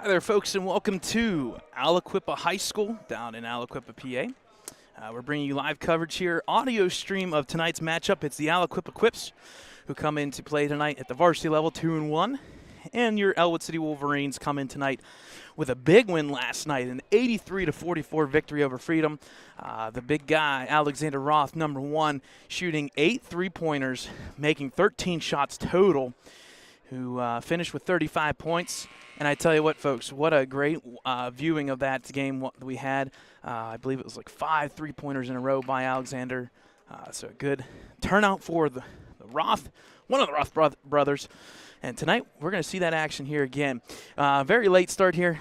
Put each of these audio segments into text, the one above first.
Hi there, folks, and welcome to Aliquippa High School down in Aliquippa, PA. We're bringing you live coverage here, audio stream of tonight's matchup. It's the Aliquippa Quips who come in to play tonight at the varsity level, 2-1. And your Ellwood City Wolverines come in tonight with a big win last night, an 83-44 victory over Freedom. The big guy, Alexander Roth, number 1, shooting 8 3-pointers, making 13 shots total, who finished with 35 points. And I tell you what, folks, what a great viewing of that game we had. I believe it was like 5 3-pointers in a row by Alexander. So a good turnout for the Roth, one of the Roth brothers. And tonight we're going to see that action here again. Very late start here.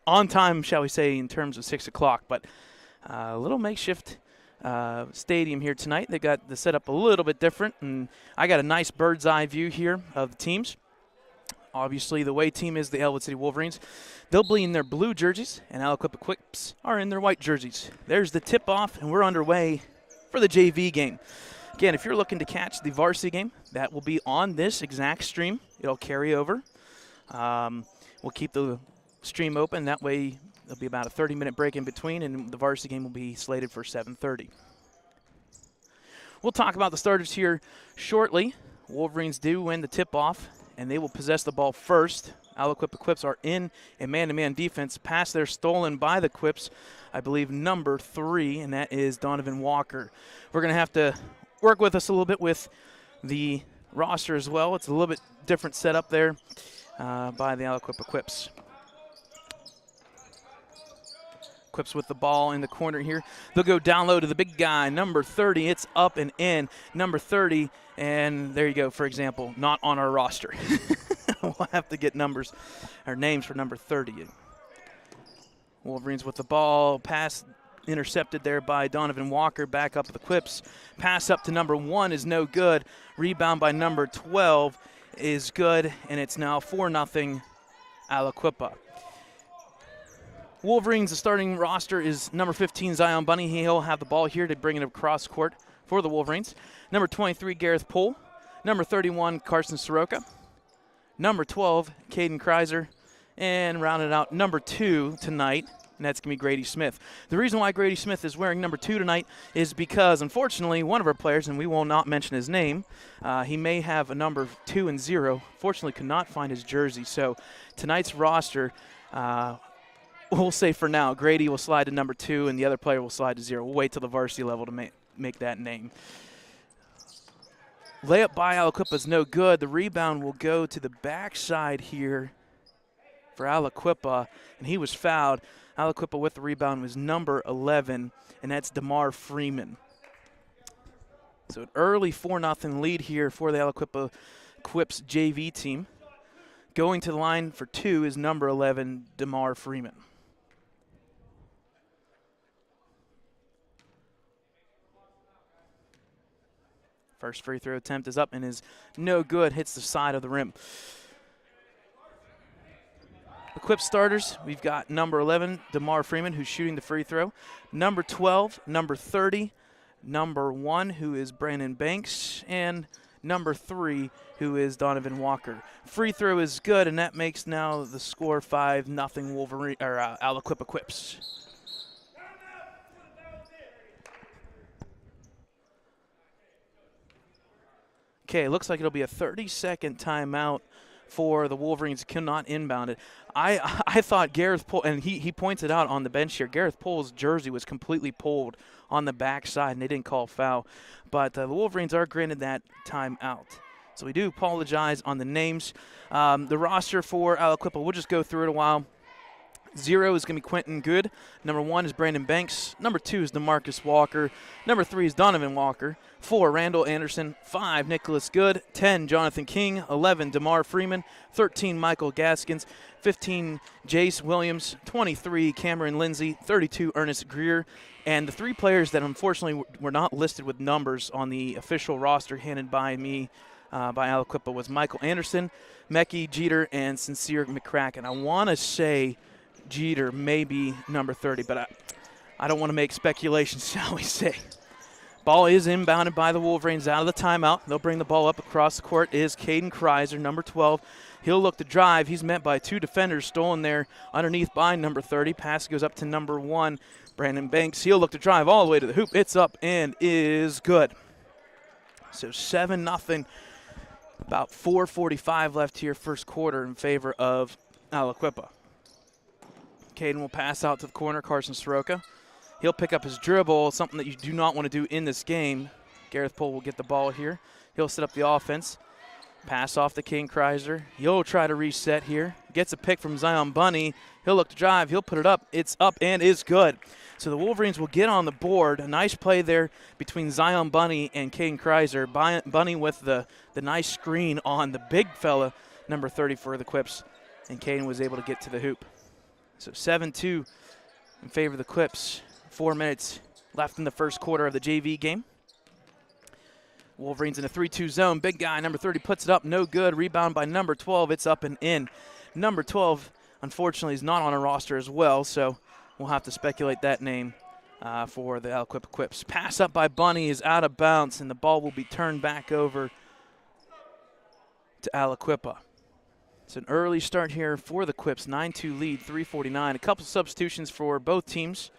On time, shall we say, in terms of 6 o'clock. But a little makeshift stadium here tonight. They got the setup a little bit different. And I got a nice bird's eye view here of the teams. Obviously, the away team is the Ellwood City Wolverines. They'll be in their blue jerseys, and Aliquippa Quips are in their white jerseys. There's the tip-off, and we're underway for the JV game. Again, if you're looking to catch the varsity game, that will be on this exact stream. It'll carry over. We'll keep the stream open. That way, there'll be about a 30-minute break in between, and the varsity game will be slated for 7:30. We'll talk about the starters here shortly. Wolverines do win the tip-off, and they will possess the ball first. Aliquippa Quips are in a man-to-man defense. Pass there stolen by the Quips, I believe number 3, and that is Donovan Walker. We're going to have to work with us a little bit with the roster as well. It's a little bit different setup there by the Aliquippa Quips. Quips with the ball in the corner here. They'll go down low to the big guy, number 30. It's up and in, number 30. And there you go, for example, not on our roster. We'll have to get numbers or names for number 30. Wolverines with the ball. Pass intercepted there by Donovan Walker. Back up to the Quips. Pass up to number 1 is no good. Rebound by number 12 is good. And it's now 4-0 Aliquippa. Wolverines, the starting roster is number 15, Zion Bunny. He'll have the ball here to bring it across court for the Wolverines. Number 23, Gareth Poole. Number 31, Carson Soroka. Number 12, Caden Kreiser. And rounded out number 2 tonight, and that's going to be Grady Smith. The reason why Grady Smith is wearing number 2 tonight is because, unfortunately, one of our players, and we will not mention his name, he may have a number 2 and 0. Fortunately, could not find his jersey. So tonight's roster, we'll say for now, Grady will slide to number 2, and the other player will slide to 0. We'll wait till the varsity level to make that name. Layup by Aliquippa is no good. The rebound will go to the backside here for Aliquippa, and he was fouled. Aliquippa with the rebound was number 11, and that's DeMar Freeman. So an early 4-0 lead here for the Aliquippa Quips JV team. Going to the line for 2 is number 11, DeMar Freeman. First free throw attempt is up and is no good. Hits the side of the rim. The Quips starters, we've got number 11, DeMar Freeman, who's shooting the free throw. Number 12, number 30, number 1, who is Brandon Banks, and number 3, who is Donovan Walker. Free throw is good, and that makes now the score 5-0 Wolverine or Aliquippa Quips. Okay, looks like it'll be a 30-second timeout for the Wolverines. Cannot inbound it. I thought Gareth Poole, and he points it out on the bench here, Gareth Poole's jersey was completely pulled on the backside, and they didn't call foul. But the Wolverines are granted that timeout. So we do apologize on the names. The roster for Aliquippa, we'll just go through it a while. 0 is going to be Quentin Good. Number 1 is Brandon Banks. Number 2 is DeMarcus Walker. Number 3 is Donovan Walker. 4, Randall Anderson. 5, Nicholas Good. 10, Jonathan King. 11, DeMar Freeman. 13, Michael Gaskins. 15, Jace Williams. 23, Cameron Lindsay. 32, Ernest Greer. And the 3 players that unfortunately were not listed with numbers on the official roster handed by me by Aliquippa was Michael Anderson, Mecky Jeter, and Sincere McCracken. I want to say Jeter may be number 30, but I don't want to make speculations, shall we say. Ball is inbounded by the Wolverines out of the timeout. They'll bring the ball up across the court. Is Caden Kreiser, number 12. He'll look to drive. He's met by 2 defenders, stolen there underneath by number 30. Pass goes up to number 1, Brandon Banks. He'll look to drive all the way to the hoop. It's up and is good. So 7-0. About 4:45 left here, first quarter, in favor of Aliquippa. Caden will pass out to the corner, Carson Soroka. He'll pick up his dribble, something that you do not want to do in this game. Gareth Pohl will get the ball here. He'll set up the offense. Pass off to Caden Kreiser. He'll try to reset here. Gets a pick from Zion Bunny. He'll look to drive. He'll put it up. It's up and is good. So the Wolverines will get on the board. A nice play there between Zion Bunny and Caden Kreiser. Bunny with the nice screen on the big fella, number 30 for the Quips. And Caden was able to get to the hoop. So 7-2 in favor of the Quips. 4 minutes left in the first quarter of the JV game. Wolverines in a 3-2 zone. Big guy, number 30, puts it up. No good. Rebound by number 12. It's up and in. Number 12, unfortunately, is not on a roster as well, so we'll have to speculate that name for the Aliquippa Quips. Pass up by Bunny is out of bounds, and the ball will be turned back over to Aliquippa. It's an early start here for the Quips. 9-2 lead, 3:49. A couple substitutions for both teams.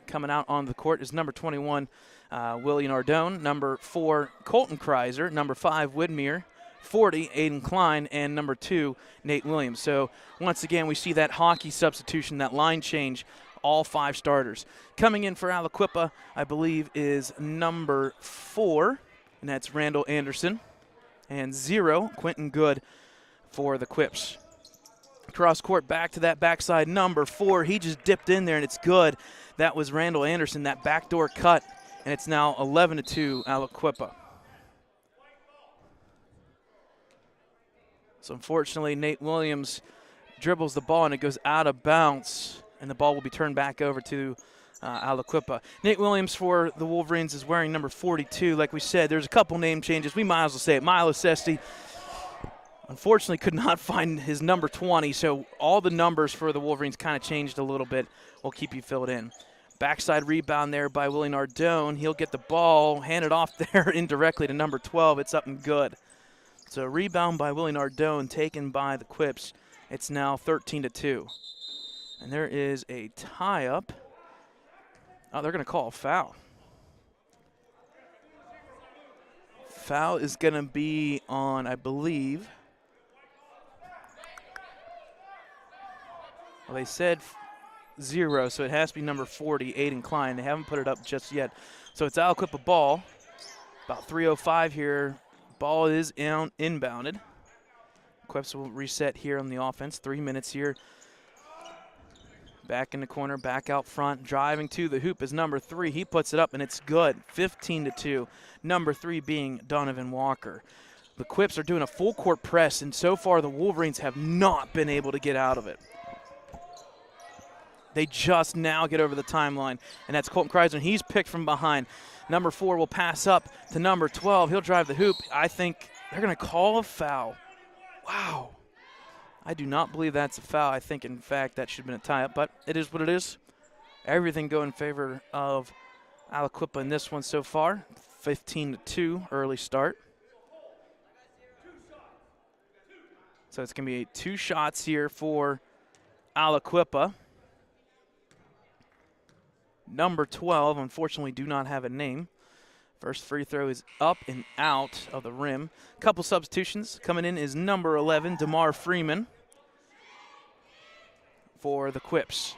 Coming out on the court is number 21, Willie Nardone, number 4, Colton Kreiser, number 5, Widmere, 40, Aiden Klein, and number 2, Nate Williams. So once again, we see that hockey substitution, that line change, all 5 starters. Coming in for Aliquippa, I believe, is number 4, and that's Randall Anderson, and 0, Quentin Good for the Quips. Cross court back to that backside, number 4. He just dipped in there, and it's good. That was Randall Anderson, that backdoor cut, and it's now 11-2 Aliquippa. So unfortunately, Nate Williams dribbles the ball, and it goes out of bounds, and the ball will be turned back over to Aliquippa. Nate Williams for the Wolverines is wearing number 42. Like we said, there's a couple name changes. We might as well say it. Milo Sesti unfortunately could not find his number 20, so all the numbers for the Wolverines kind of changed a little bit. We'll keep you filled in. Backside rebound there by Willie Nardone. He'll get the ball, hand it off there indirectly to number 12. It's up and good. So rebound by Willie Nardone taken by the Quips. It's now 13-2. And there is a tie-up. Oh, they're going to call a foul. Foul is going to be on, I believe. Well, they said 0, so it has to be number 40, Aiden Klein. They haven't put it up just yet. So it's Aliquippa ball. About 3:05 here. Ball is inbounded. Quips will reset here on the offense. 3 minutes here. Back in the corner, back out front. Driving to the hoop is number 3. He puts it up, and it's good. 15-2. Number 3 being Donovan Walker. The Quips are doing a full court press, and so far the Wolverines have not been able to get out of it. They just now get over the timeline, and that's Colton Kreiser, and he's picked from behind. Number 4 will pass up to number 12. He'll drive the hoop. I think they're going to call a foul. Wow. I do not believe that's a foul. I think, in fact, that should have been a tie-up, but it is what it is. Everything go in favor of Aliquippa in this one so far. 15-2, early start. So it's going to be 2 shots here for Aliquippa. Number 12, unfortunately, do not have a name. First free throw is up and out of the rim. Couple substitutions. Coming in is number 11, DeMar Freeman for the Quips.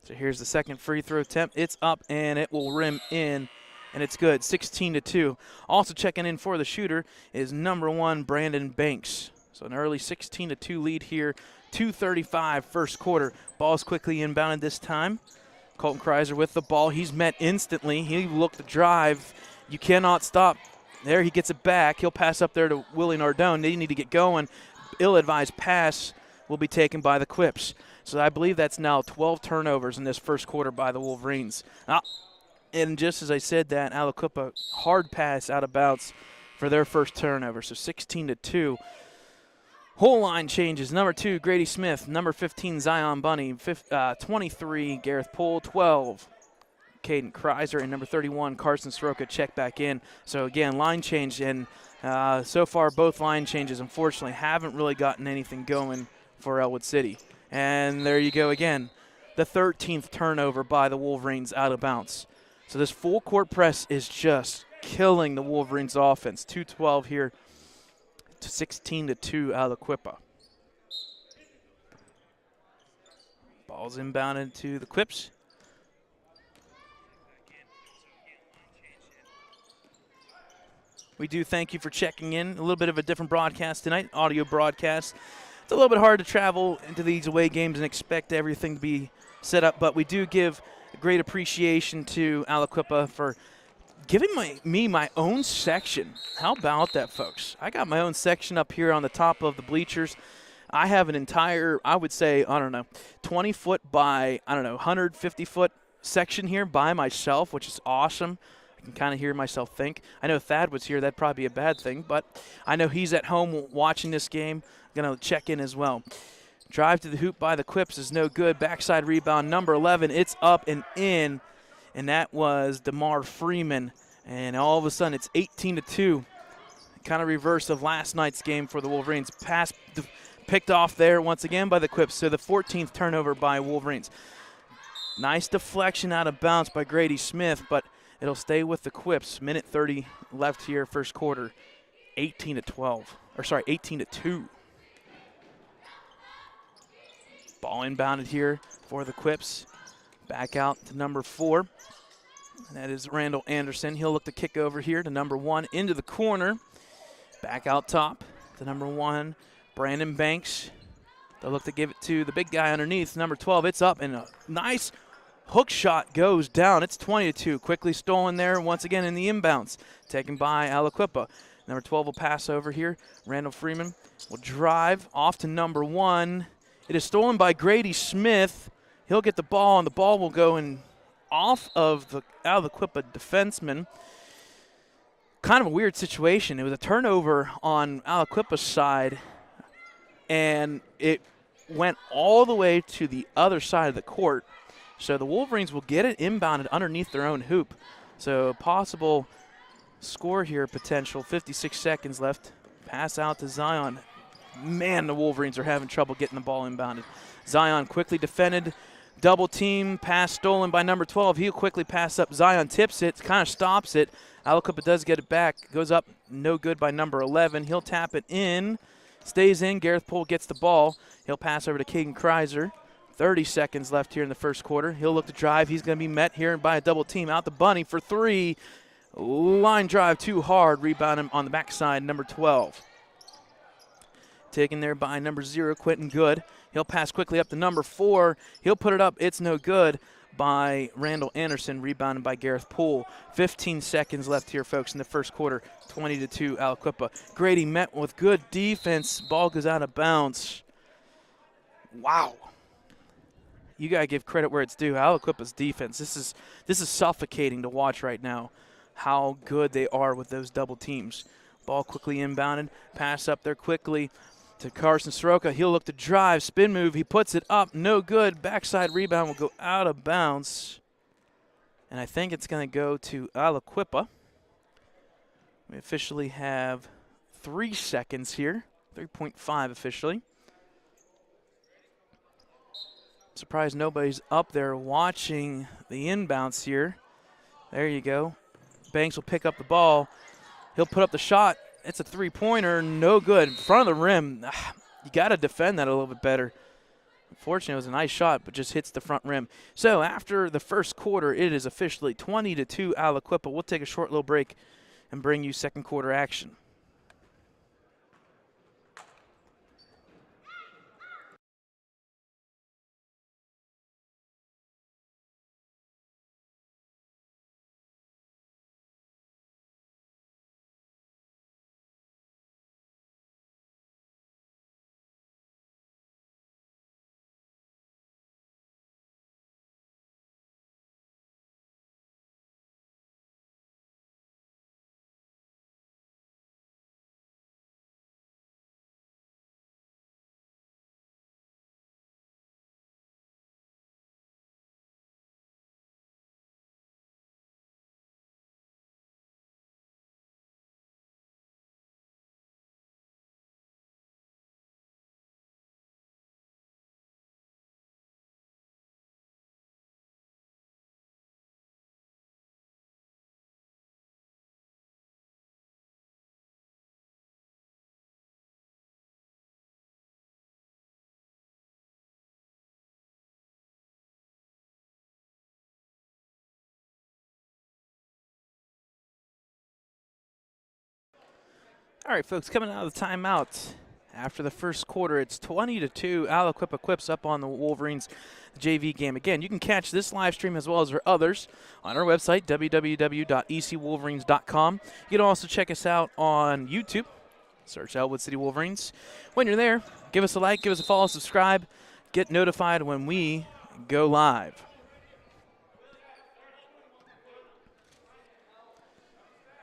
So here's the second free throw attempt. It's up, and it will rim in, and it's good, 16-2. Also checking in for the shooter is number 1, Brandon Banks. So an early 16-2 lead here. 2:35 first quarter. Ball's quickly inbounded this time. Colton Kreiser with the ball. He's met instantly. He looked to drive. You cannot stop. There he gets it back. He'll pass up there to Willie Nardone. They need to get going. Ill-advised pass will be taken by the Quips. So I believe that's now 12 turnovers in this first quarter by the Wolverines. And just as I said that, Aliquippa hard pass out of bounds for their first turnover. So 16-2. Whole line changes. Number 2, Grady Smith. Number 15, Zion Bunny. 23, Gareth Poole. 12, Caden Kreiser. And number 31, Carson Soroka, check back in. So, again, line change. And so far, both line changes, unfortunately, haven't really gotten anything going for Ellwood City. And there you go again. The 13th turnover by the Wolverines out of bounds. So this full court press is just killing the Wolverines offense. 2-12 here. 16-2 Aliquippa. Ball's inbounded to the Quips. We do thank you for checking in. A little bit of a different broadcast tonight, audio broadcast. It's a little bit hard to travel into these away games and expect everything to be set up, but we do give great appreciation to Aliquippa for giving me my own section. How about that, folks? I got my own section up here on the top of the bleachers. I have an entire, I would say, 20-foot by, 150-foot section here by myself, which is awesome. I can kind of hear myself think. I know Thad was here. That'd probably be a bad thing, but I know he's at home watching this game. Going to check in as well. Drive to the hoop by the Quips is no good. Backside rebound, number 11. It's up and in. And that was DeMar Freeman. And all of a sudden, it's 18-2. Kind of reverse of last night's game for the Wolverines. Pass picked off there once again by the Quips. So the 14th turnover by Wolverines. Nice deflection out of bounds by Grady Smith, but it'll stay with the Quips. Minute 30 left here, first quarter. 18-2. Ball inbounded here for the Quips. Back out to number 4. And that is Randall Anderson. He'll look to kick over here to number 1 into the corner. Back out top to number 1, Brandon Banks. They'll look to give it to the big guy underneath, number 12. It's up, and a nice hook shot goes down. It's 20-2. Quickly stolen there once again in the inbounds. Taken by Aliquippa. Number 12 will pass over here. Randall Freeman will drive off to number 1. It is stolen by Grady Smith. He'll get the ball, and the ball will go in off of the Aliquippa defenseman. Kind of a weird situation. It was a turnover on Aliquippa's side, and it went all the way to the other side of the court. So the Wolverines will get it inbounded underneath their own hoop. So possible score here potential. 56 seconds left. Pass out to Zion. Man, the Wolverines are having trouble getting the ball inbounded. Zion quickly defended. Double team, pass stolen by number 12. He'll quickly pass up. Zion tips it, kind of stops it. Aliquippa does get it back. Goes up, no good by number 11. He'll tap it in. Stays in. Gareth Poole gets the ball. He'll pass over to Caden Kreiser. 30 seconds left here in the first quarter. He'll look to drive. He's going to be met here by a double team. Out the bunny for 3. Line drive too hard. Rebound him on the backside, number 12. Taken there by number 0, Quentin Good. He'll pass quickly up to number 4. He'll put it up. It's no good by Randall Anderson. Rebounded by Gareth Poole. 15 seconds left here, folks, in the first quarter. 20-2 Aliquippa. Grady met with good defense. Ball goes out of bounds. Wow. You got to give credit where it's due. Aliquippa's defense. This is suffocating to watch right now how good they are with those double teams. Ball quickly inbounded. Pass up there quickly to Carson Soroka. He'll look to drive. Spin move. He puts it up. No good. Backside rebound will go out of bounds. And I think it's going to go to Aliquippa. We officially have 3 seconds here. 3.5 officially. Surprised nobody's up there watching the inbounds here. There you go. Banks will pick up the ball. He'll put up the shot. It's a three-pointer. No good. In front of the rim. You got to defend that a little bit better. Unfortunately, it was a nice shot, but just hits the front rim. So after the first quarter, it is officially 20-2 Aliquippa. We'll take a short little break and bring you second quarter action. All right, folks, coming out of the timeout after the first quarter, it's 20-2. Aliquippa Quips up on the Wolverines JV game. Again, you can catch this live stream as well as our others on our website, www.ecwolverines.com. You can also check us out on YouTube. Search Ellwood City Wolverines. When you're there, give us a like, give us a follow, subscribe, get notified when we go live.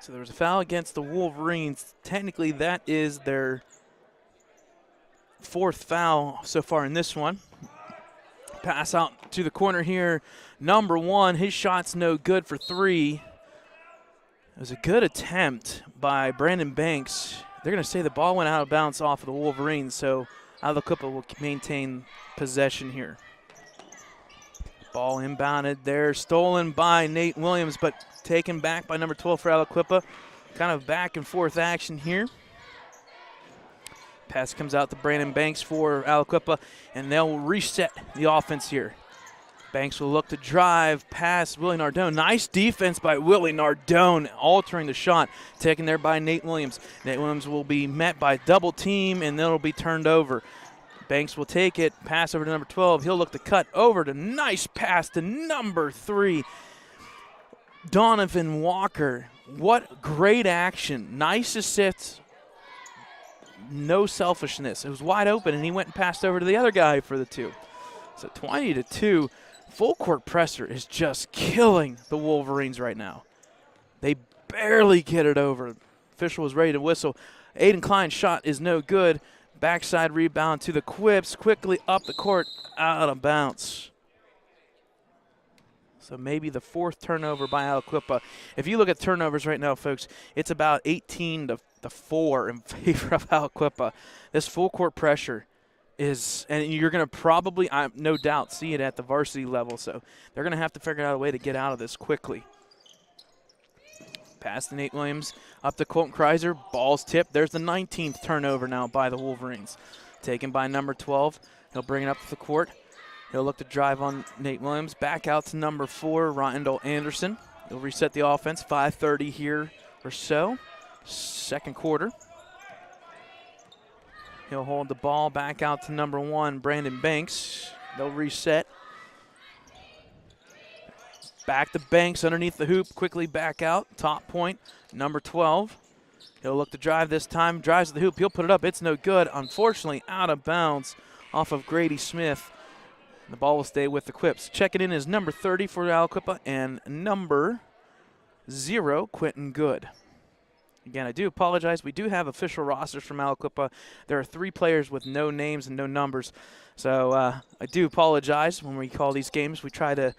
So there was a foul against the Wolverines. Technically, that is their fourth foul so far in this one. Pass out to the corner here. Number 1, his shot's no good for 3. It was a good attempt by Brandon Banks. They're going to say the ball went out of bounds off of the Wolverines, so Aliquippa will maintain possession here. Ball inbounded there, stolen by Nate Williams, but taken back by number 12 for Aliquippa. Kind of back and forth action here. Pass comes out to Brandon Banks for Aliquippa, and they'll reset the offense here. Banks will look to drive past Willie Nardone. Nice defense by Willie Nardone, altering the shot. Taken there by Nate Williams. Nate Williams will be met by double team, and then it'll be turned over. Banks will take it, pass over to number 12. He'll look to cut over to nice pass to number 3, Donovan Walker. What great action. Nice assist. No selfishness. It was wide open, and he went and passed over to the other guy for the 2. So 20-2. Full court presser is just killing the Wolverines right now. They barely get it over. Official was ready to whistle. Aiden Klein's shot is no good. Backside rebound to the Quips. Quickly up the court, out of bounds. So maybe the 4th turnover by Aliquippa. If you look at turnovers right now, folks, it's about 18-4 in favor of Aliquippa. This full court pressure is, and you're going to probably, no doubt, see it at the varsity level. So they're going to have to figure out a way to get out of this quickly. Pass to Nate Williams, up to Colton Kreiser. Ball's tipped. There's the 19th turnover now by the Wolverines. Taken by number 12. He'll bring it up to the court. He'll look to drive on Nate Williams. Back out to number 4, Rondell Anderson. He'll reset the offense. 5:30 here or so. Second quarter. He'll hold the ball back out to number 1, Brandon Banks. They'll reset. Back to Banks underneath the hoop. Quickly back out. Top point, number 12. He'll look to drive this time. Drives to the hoop. He'll put it up. It's no good. Unfortunately, out of bounds off of Grady Smith. The ball will stay with the Quips. Checking in is number 30 for Aliquippa and number 0, Quentin Good. Again, I do apologize. We do have official rosters from Aliquippa. There are 3 players with no names and no numbers. So I do apologize when we call these games. We try to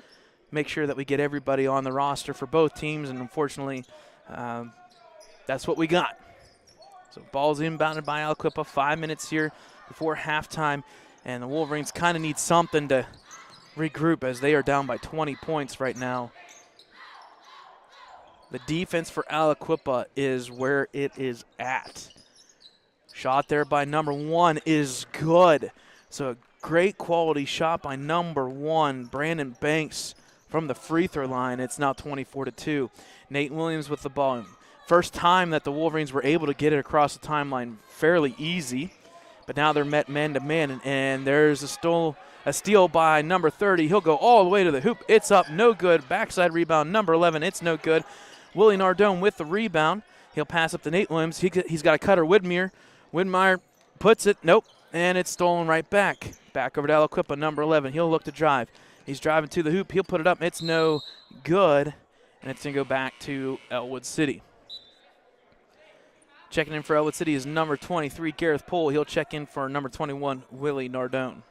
make sure that we get everybody on the roster for both teams, and unfortunately, that's what we got. So ball's inbounded by Aliquippa. 5 minutes here before halftime, and the Wolverines kind of need something to regroup as they are down by 20 points right now. The defense for Aliquippa is where it is at. Shot there by number 1 is good. So a great quality shot by number 1, Brandon Banks, from the free throw line. It's now 24-2. Nate Williams with the ball. First time that the Wolverines were able to get it across the timeline fairly easy, but now they're met man-to-man, and there's a steal by number 30. He'll go all the way to the hoop. It's up, no good. Backside rebound, number 11. It's no good. Willie Nardone with the rebound. He'll pass up to Nate Williams. He's got a cutter, Widmeyer. Widmeyer puts it, nope, and it's stolen right back. Back over to Aliquippa, number 11. He'll look to drive. He's driving to the hoop. He'll put it up. It's no good, and it's going to go back to Ellwood City. Checking in for Ellwood City is number 23, Gareth Poole. He'll check in for number 21, Willie Nardone.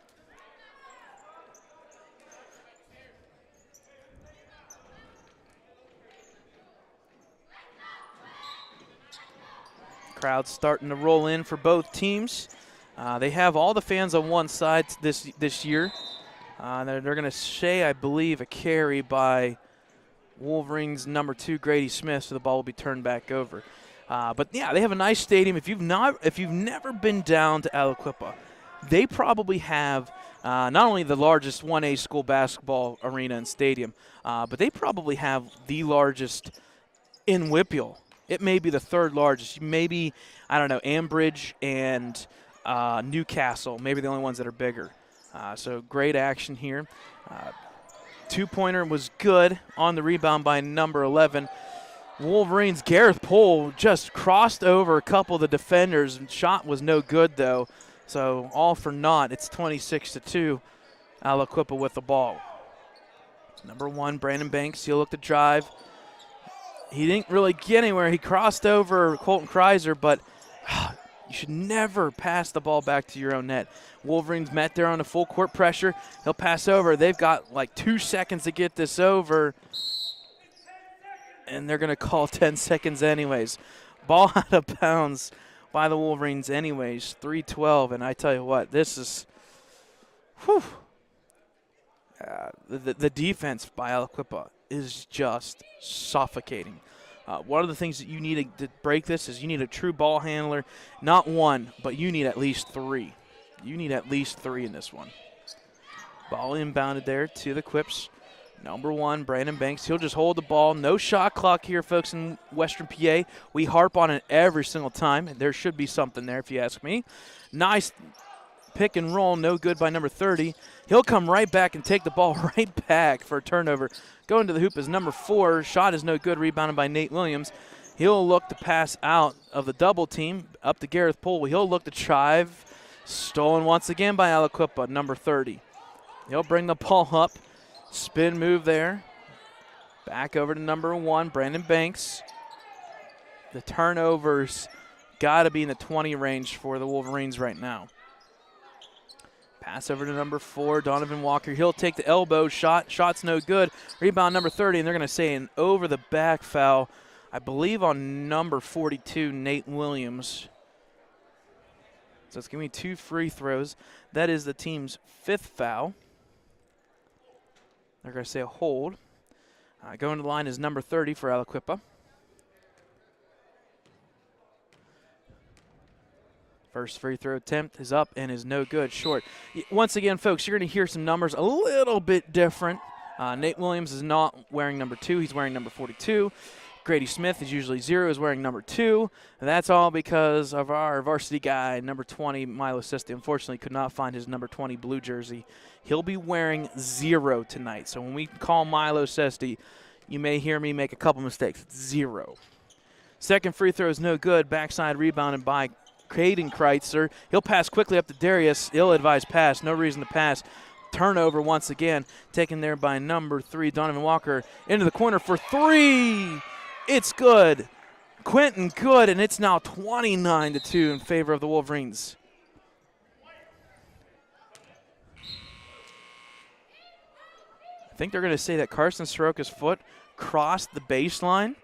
Crowd's starting to roll in for both teams. They have all the fans on one side this year. They're going to say, I believe, a carry by Wolverines number 2, Grady Smith, so the ball will be turned back over. But yeah, they have a nice stadium. If you've never been down to Aliquippa, they probably have not only the largest 1A school basketball arena and stadium, but they probably have the largest in Whipple It may be the third largest. Maybe, I don't know, Ambridge and Newcastle, maybe the only ones that are bigger. So great action here. Two-pointer was good on the rebound by number 11. Wolverines' Gareth Pohl just crossed over a couple of the defenders. Shot was no good, though. So all for naught. It's 26-2. Aliquippa with the ball. Number 1, Brandon Banks. He'll look to drive. He didn't really get anywhere. He crossed over Colton Kreiser, but you should never pass the ball back to your own net. Wolverines met there on a full court pressure. He'll pass over. They've got like 2 seconds to get this over, and they're going to call 10 seconds anyways. Ball out of bounds by the Wolverines anyways, 3:12, and I tell you what, this is whew. The defense by Aliquippa is just suffocating. One of the things that you need to break this is you need a true ball handler. Not one, but you need at least 3. You need at least 3 in this one. Ball inbounded there to the Quips. Number 1, Brandon Banks. He'll just hold the ball. No shot clock here, folks, in Western PA. We harp on it every single time, and there should be something there if you ask me. Nice pick and roll, no good by number 30. He'll come right back and take the ball right back for a turnover. Going to the hoop is number 4. Shot is no good, rebounded by Nate Williams. He'll look to pass out of the double team up to Gareth Pohl. He'll look to drive. Stolen once again by Aliquippa, number 30. He'll bring the ball up. Spin move there. Back over to number 1, Brandon Banks. The turnovers got to be in the 20 range for the Wolverines right now. Pass over to number 4, Donovan Walker. He'll take the elbow shot. Shot's no good. Rebound number 30, and they're going to say an over-the-back foul, I believe, on number 42, Nate Williams. So it's going to be 2 free throws. That is the team's 5th foul. They're going to say a hold. Going to the line is number 30 for Aliquippa. First free throw attempt is up and is no good, short. Once again, folks, you're going to hear some numbers a little bit different. Nate Williams is not wearing number 2. He's wearing number 42. Grady Smith is usually 0, is wearing number 2. And that's all because of our varsity guy, number 20, Milo Sesti. Unfortunately, could not find his number 20 blue jersey. He'll be wearing 0 tonight. So when we call Milo Sesti, you may hear me make a couple mistakes. It's 0. Second free throw is no good. Backside rebounded by Caden Kreitzer. He'll pass quickly up to Darius. Ill-advised pass. No reason to pass. Turnover once again. Taken there by number 3, Donovan Walker. Into the corner for 3. It's good. Quentin good, and it's now 29-2 in favor of the Wolverines. I think they're going to say that Carson Soroka's foot crossed the baseline.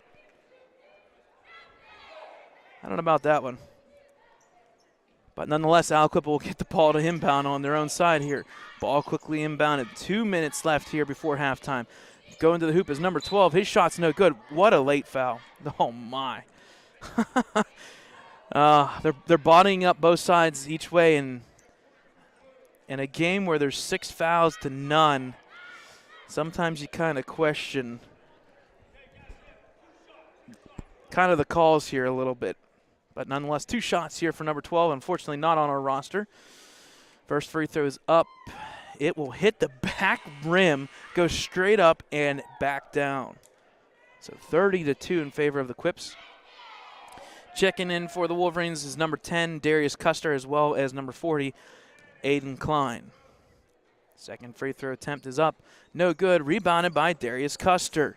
I don't know about that one. But nonetheless, Aliquippa will get the ball to inbound on their own side here. Ball quickly inbounded. 2 minutes left here before halftime. Going to the hoop is number 12. His shot's no good. What a late foul. Oh, my. They're bodying up both sides each way. And in a game where there's 6 fouls to none, sometimes you kind of question kind of the calls here a little bit. But nonetheless, 2 shots here for number 12. Unfortunately, not on our roster. First free throw is up. It will hit the back rim, go straight up and back down. So 30-2 in favor of the Quips. Checking in for the Wolverines is number 10, Darius Custer, as well as number 40, Aiden Klein. Second free throw attempt is up. No good. Rebounded by Darius Custer.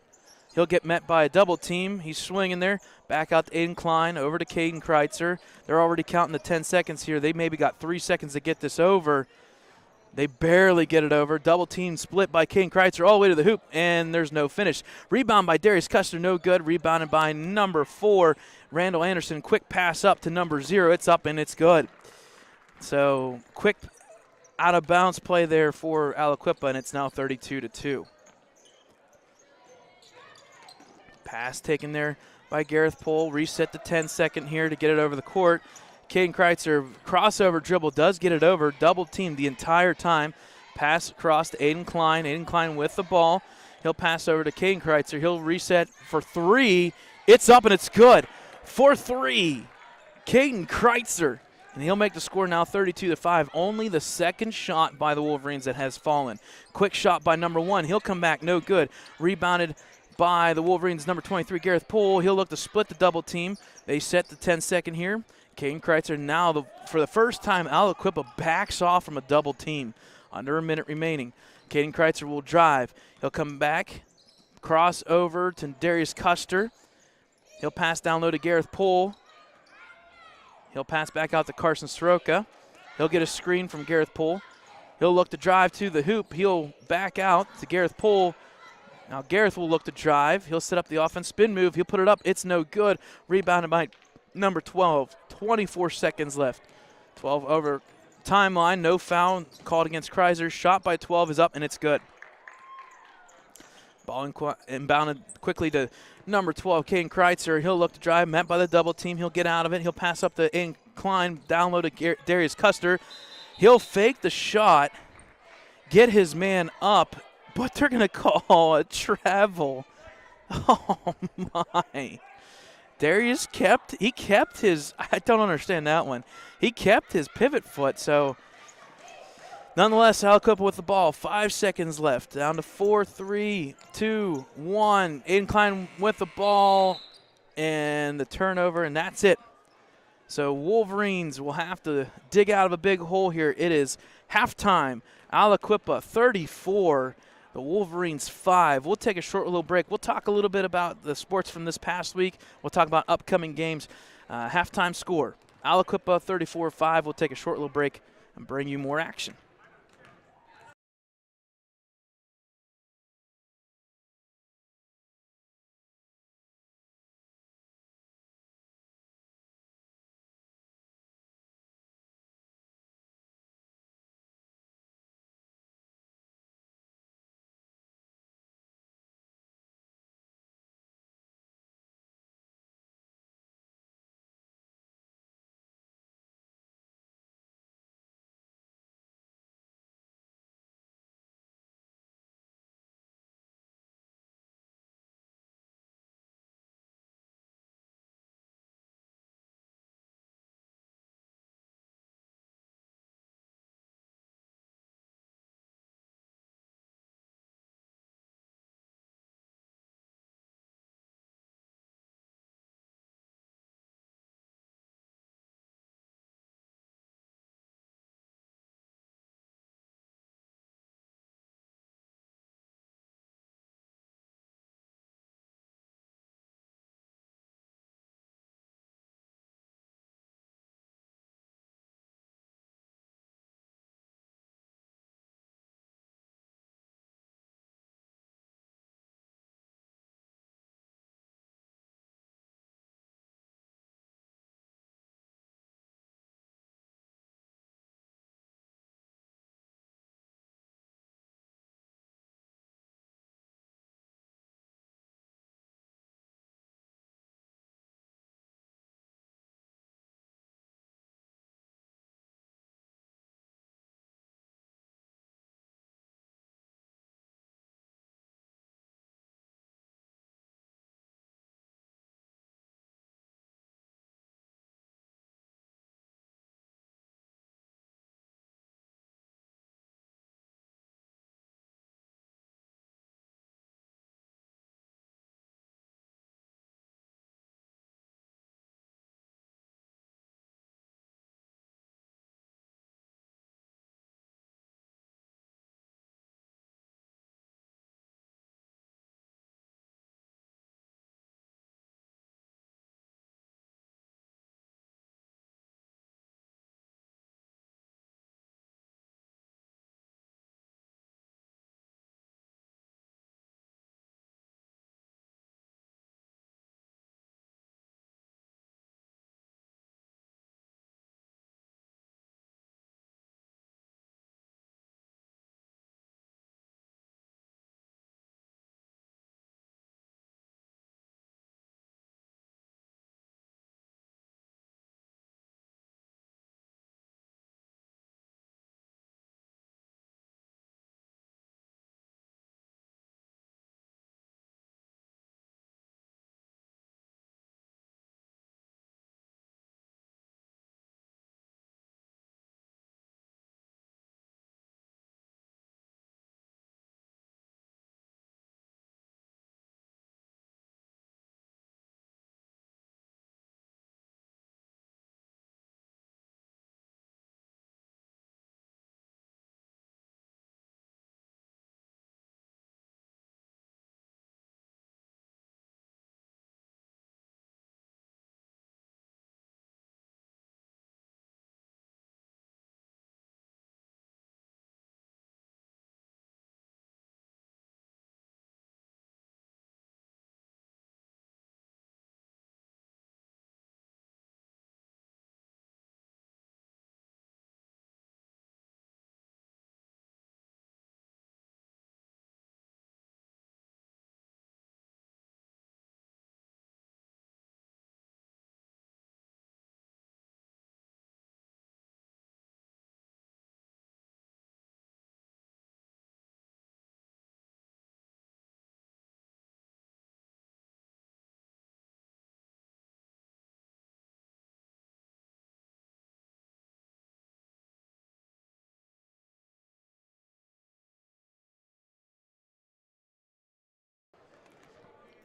He'll get met by a double team. He's swinging there. Back out to Aiden Klein, over to Caden Kreitzer. They're already counting the 10 seconds here. They maybe got 3 seconds to get this over. They barely get it over. Double team split by Caden Kreitzer all the way to the hoop, and there's no finish. Rebound by Darius Custer, no good. Rebounded by number 4, Randall Anderson. Quick pass up to number 0. It's up, and it's good. So quick out-of-bounds play there for Aliquippa, and it's now 32-2. Pass taken there by Gareth Pohl. Reset the 10-second here to get it over the court. Caden Kreitzer, crossover dribble, does get it over. Double teamed the entire time. Pass across to Aiden Klein. Aiden Klein with the ball. He'll pass over to Caden Kreitzer. He'll reset for 3. It's up and it's good. for three. Caden Kreitzer, and he'll make the score now 32-5. Only the second shot by the Wolverines that has fallen. Quick shot by number 1. He'll come back, no good. Rebounded by the Wolverines' number 23, Gareth Poole. He'll look to split the double team. They set the 10-second here. Caden Kreitzer now, for the first time, Aliquippa backs off from a double team. Under a minute remaining. Caden Kreitzer will drive. He'll come back, cross over to Darius Custer. He'll pass down low to Gareth Poole. He'll pass back out to Carson Soroka. He'll get a screen from Gareth Poole. He'll look to drive to the hoop. He'll back out to Gareth Poole. Now Gareth will look to drive. He'll set up the offense. Spin move. He'll put it up. It's no good. Rebounded by number 12. 24 seconds left. 12 over timeline. No foul called against Kreitzer. Shot by 12 is up, and it's good. Ball inbounded quickly to number 12, Caden Kreitzer. He'll look to drive, met by the double team. He'll get out of it. He'll pass up the incline, down low to Darius Custer. He'll fake the shot, get his man up, but they're going to call a travel. Oh, my. Darius kept his, I don't understand that one. He kept his pivot foot, so nonetheless, Aliquippa with the ball. 5 seconds left. Down to 4, 3, 2, 1. Incline with the ball and the turnover, and that's it. So Wolverines will have to dig out of a big hole here. It is halftime. Aliquippa 34, the Wolverines 5. We'll take a short little break. We'll talk a little bit about the sports from this past week. We'll talk about upcoming games. Halftime score, Aliquippa 34-5. We'll take a short little break and bring you more action.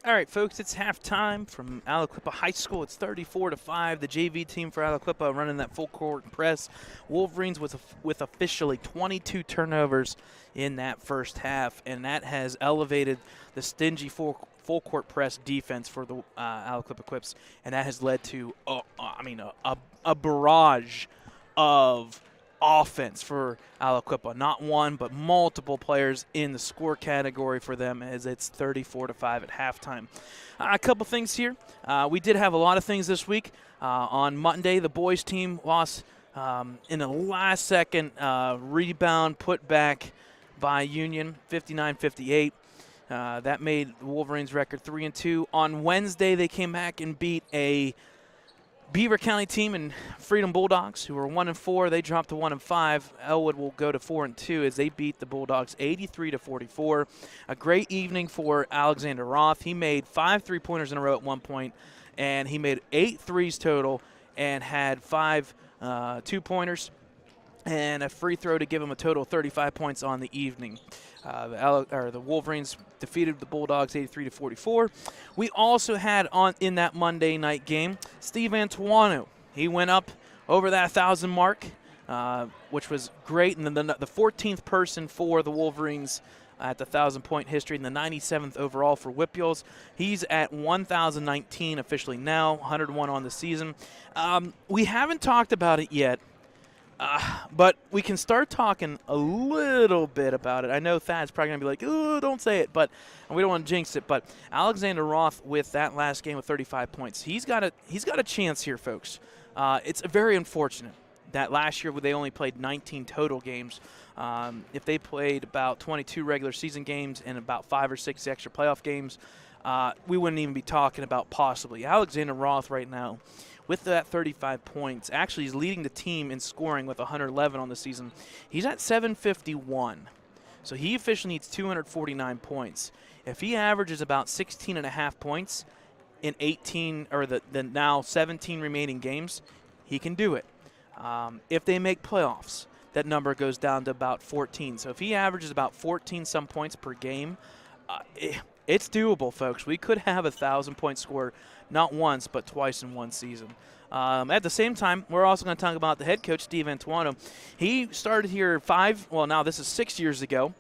All right, folks, it's halftime from Aliquippa High School. It's 34-5. The JV team for Aliquippa running that full court press. Wolverines with officially 22 turnovers in that first half, and that has elevated the stingy full court press defense for the Aliquippa Quips, and that has led to a barrage of offense for Aliquippa. Not one, but multiple players in the score category for them, as it's 34-5 at halftime. A couple things here. We did have a lot of things this week. On Monday, the boys team lost in the last second rebound put back by Union, 59-58. That made the Wolverines record 3-2. On Wednesday, they came back and beat a Beaver County team and Freedom Bulldogs, who were 1-4. They dropped to 1-5. Ellwood will go to 4-2 as they beat the Bulldogs 83-44. A great evening for Alexander Roth. He made 5 3-pointers in a row at one point, and he made 8 threes total and had 5 2-pointers and a free throw to give him a total of 35 points on the evening. The Wolverines defeated the Bulldogs 83-44. We also had in that Monday night game Steve Antuano. He went up over that 1,000 mark, which was great, and then the 14th person for the Wolverines at the 1,000-point history, and the 97th overall for Whippules. He's at 1,019 officially now, 101 on the season. We haven't talked about it yet. But we can start talking a little bit about it. I know Thad's probably going to be like, "Oh, don't say it," but we don't want to jinx it. But Alexander Roth with that last game with 35 points, he's got a chance here, folks. It's very unfortunate that last year they only played 19 total games. If they played about 22 regular season games and about 5 or 6 extra playoff games, we wouldn't even be talking about possibly. Alexander Roth right now, with that 35 points, actually he's leading the team in scoring with 111 on the season. He's at 751, so he officially needs 249 points. If he averages about 16.5 points in 18 or the now 17 remaining games, he can do it. If they make playoffs, that number goes down to about 14. So if he averages about 14-some points per game, it's doable, folks. We could have a 1,000-point score not once but twice in one season. At the same time, we're also going to talk about the head coach, Steve Antuano. He started here now this is 6 years ago.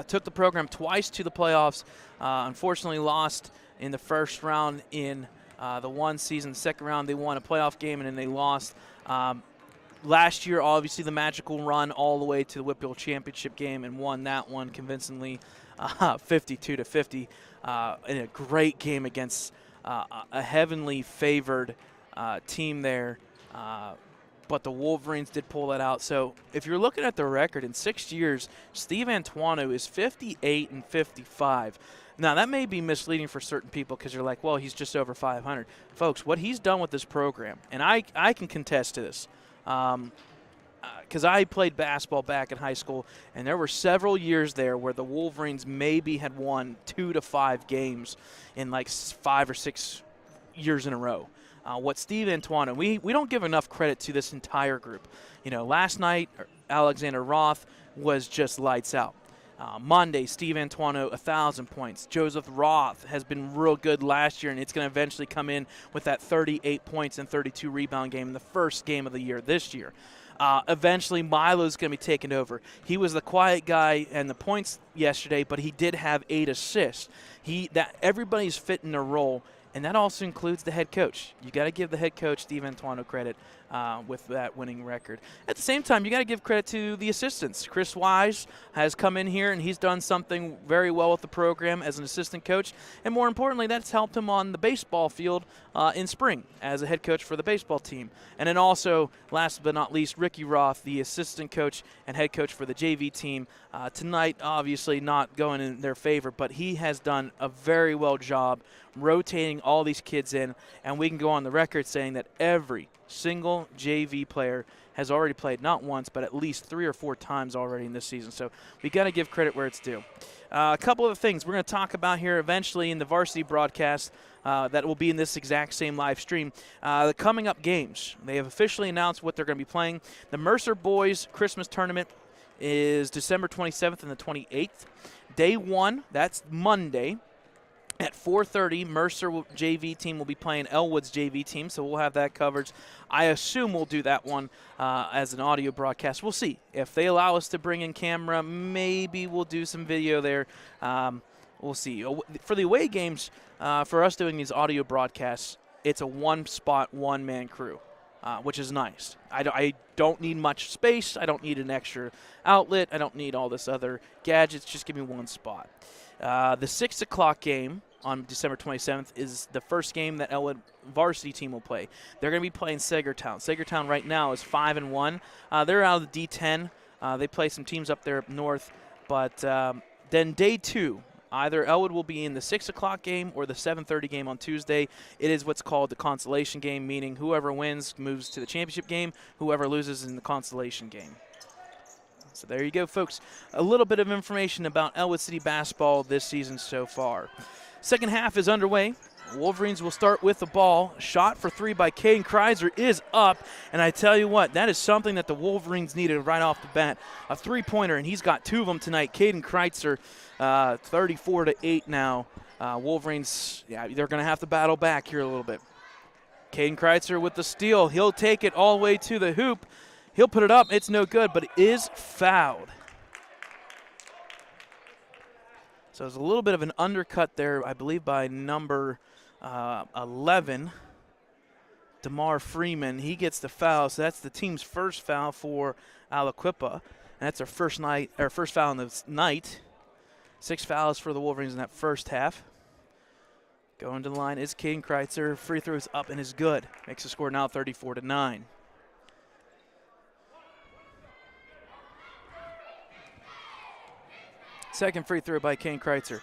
Took the program twice to the playoffs. Unfortunately lost in the first round in the one season. Second round, they won a playoff game, and then they lost. Last year, obviously, the magical run all the way to the Whipple championship game and won that one convincingly, 52-50, in a great game against a heavenly favored team there. But the Wolverines did pull that out. So if you're looking at the record in 6 years, Steve Antuano is 58-55. Now, that may be misleading for certain people because you're like, well, he's just over 500. Folks, what he's done with this program, and I can contest to this, because I played basketball back in high school, and there were several years there where the Wolverines maybe had won 2 to 5 games in like 5 or 6 years in a row. What Steve Antuano, we don't give enough credit to this entire group. Last night, Alexander Roth was just lights out. Monday, Steve Antuano, 1,000 points. Joseph Roth has been real good last year, and it's going to eventually come in with that 38 points and 32 rebound game in the first game of the year this year. Eventually, Milo's going to be taking over. He was the quiet guy and the points yesterday, but he did have 8 assists. Everybody's fitting their role, and that also includes the head coach. You got to give the head coach, Steve Antuano, credit with that winning record. At the same time, you got to give credit to the assistants. Chris Wise has come in here, and he's done something very well with the program as an assistant coach. And more importantly, that's helped him on the baseball field in spring as a head coach for the baseball team. And then also, last but not least, Ricky Roth, the assistant coach and head coach for the JV team. Tonight, obviously not going in their favor, but he has done a very well job rotating all these kids in, and we can go on the record saying that every single JV player has already played not once but at least 3 or 4 times already in this season. So we got to give credit where it's due. A couple of things we're going to talk about here eventually in the Varsity broadcast that will be in this exact same live stream. The coming up games, they have officially announced what they're going to be playing. The Mercer Boys Christmas Tournament is December 27th and the 28th. Day 1, that's Monday, At 4:30, Mercer JV team will be playing Ellwood's JV team, so we'll have that coverage. I assume we'll do that one as an audio broadcast. We'll see. If they allow us to bring in camera, maybe we'll do some video there. We'll see. For the away games, for us doing these audio broadcasts, it's a one-spot, one-man crew, which is nice. I don't need much space. I don't need an extra outlet. I don't need all this other gadgets. Just give me one spot. The 6 o'clock game on December 27th is the first game that Ellwood varsity team will play. They're going to be playing Sagertown. Sagertown right now is 5-1. They're out of the D10. They play some teams up there up north. But then day 2, either Ellwood will be in the 6 o'clock game or the 7:30 game on Tuesday. It is what's called the consolation game, meaning whoever wins moves to the championship game, whoever loses in the consolation game. So there you go, folks. A little bit of information about Ellwood City basketball this season so far. Second half is underway. Wolverines will start with the ball. Shot for 3 by Caden Kreiser is up. And I tell you what, that is something that the Wolverines needed right off the bat. A three-pointer, and he's got 2 of them tonight. Caden Kreiser, 34-8 now. Wolverines, yeah, they're going to have to battle back here a little bit. Caden Kreiser with the steal. He'll take it all the way to the hoop. He'll put it up. It's no good, but it is fouled. So there's a little bit of an undercut there, I believe, by number 11, DeMar Freeman. He gets the foul, so that's the team's first foul for Aliquippa. And that's their first foul in the night. 6 fouls for the Wolverines in that first half. Going to the line is Caden Kreiser. Free throw is up and is good. Makes the score now 34-9. Second free throw by Caden Kreiser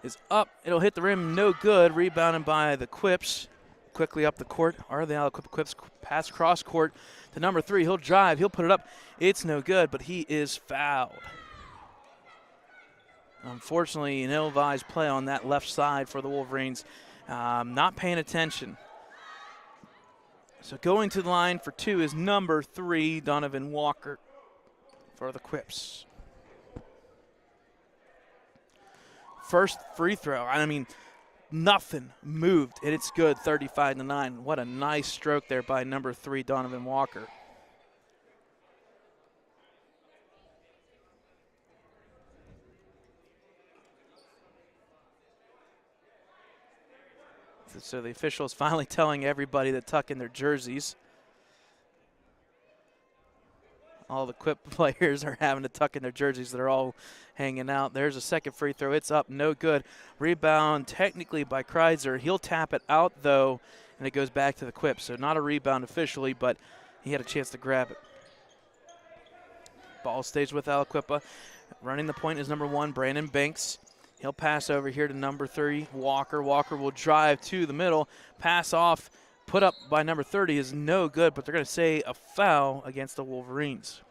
is up. It'll hit the rim, no good. Rebounded by the Quips. Quickly up the court are the Aliquippa Quips. Pass cross court to number 3. He'll drive. He'll put it up. It's no good, but he is fouled. Unfortunately, an ill-advised play on that left side for the Wolverines. Not paying attention. So going to the line for 2 is number 3, Donovan Walker for the Quips. First free throw, I mean, nothing moved, and it's good, 35-9. What a nice stroke there by number 3, Donovan Walker. So the officials finally telling everybody to tuck in their jerseys. All the Quip players are having to tuck in their jerseys. They're all hanging out. There's a second free throw. It's up, no good. Rebound technically by Kreiser. He'll tap it out, though, and it goes back to the Quip. So not a rebound officially, but he had a chance to grab it. Ball stays with Aliquippa. Running the point is number 1, Brandon Banks. He'll pass over here to number 3, Walker. Walker will drive to the middle. Pass off. Put up by number 30 is no good, but they're going to say a foul against the Wolverines.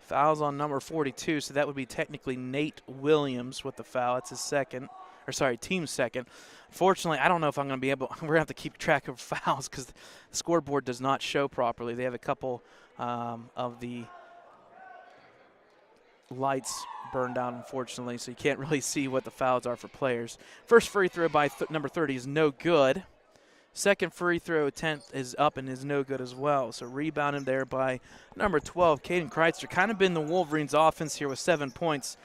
Fouls on number 42, so that would be technically Nate Williams with the foul. It's his second, or sorry, team's second. Fortunately, I don't know if I'm going to be able, we're going to have to keep track of fouls because the scoreboard does not show properly. They have a couple of the lights burned out, unfortunately, so you can't really see what the fouls are for players. First free throw by number 30 is no good. Second free throw attempt is up and is no good as well. So rebounded there by number 12, Caden Kreiser. Kind of been the Wolverines' offense here with 7 points.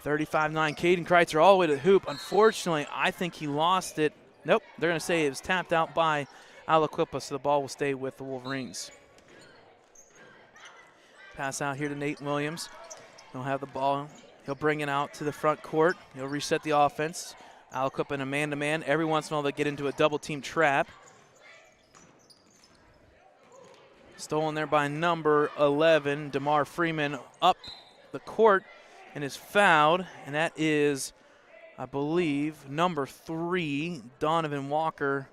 35-9, Caden Kreiser all the way to the hoop. Unfortunately, I think he lost it. Nope, they're going to say it was tapped out by Aliquippa, so the ball will stay with the Wolverines. Pass out here to Nate Williams. He'll have the ball. He'll bring it out to the front court. He'll reset the offense. Aliquippa in a man-to-man. Every once in a while they get into a double-team trap. Stolen there by number 11, DeMar Freeman, up the court and is fouled. And that is, I believe, number 3, Donovan Walker.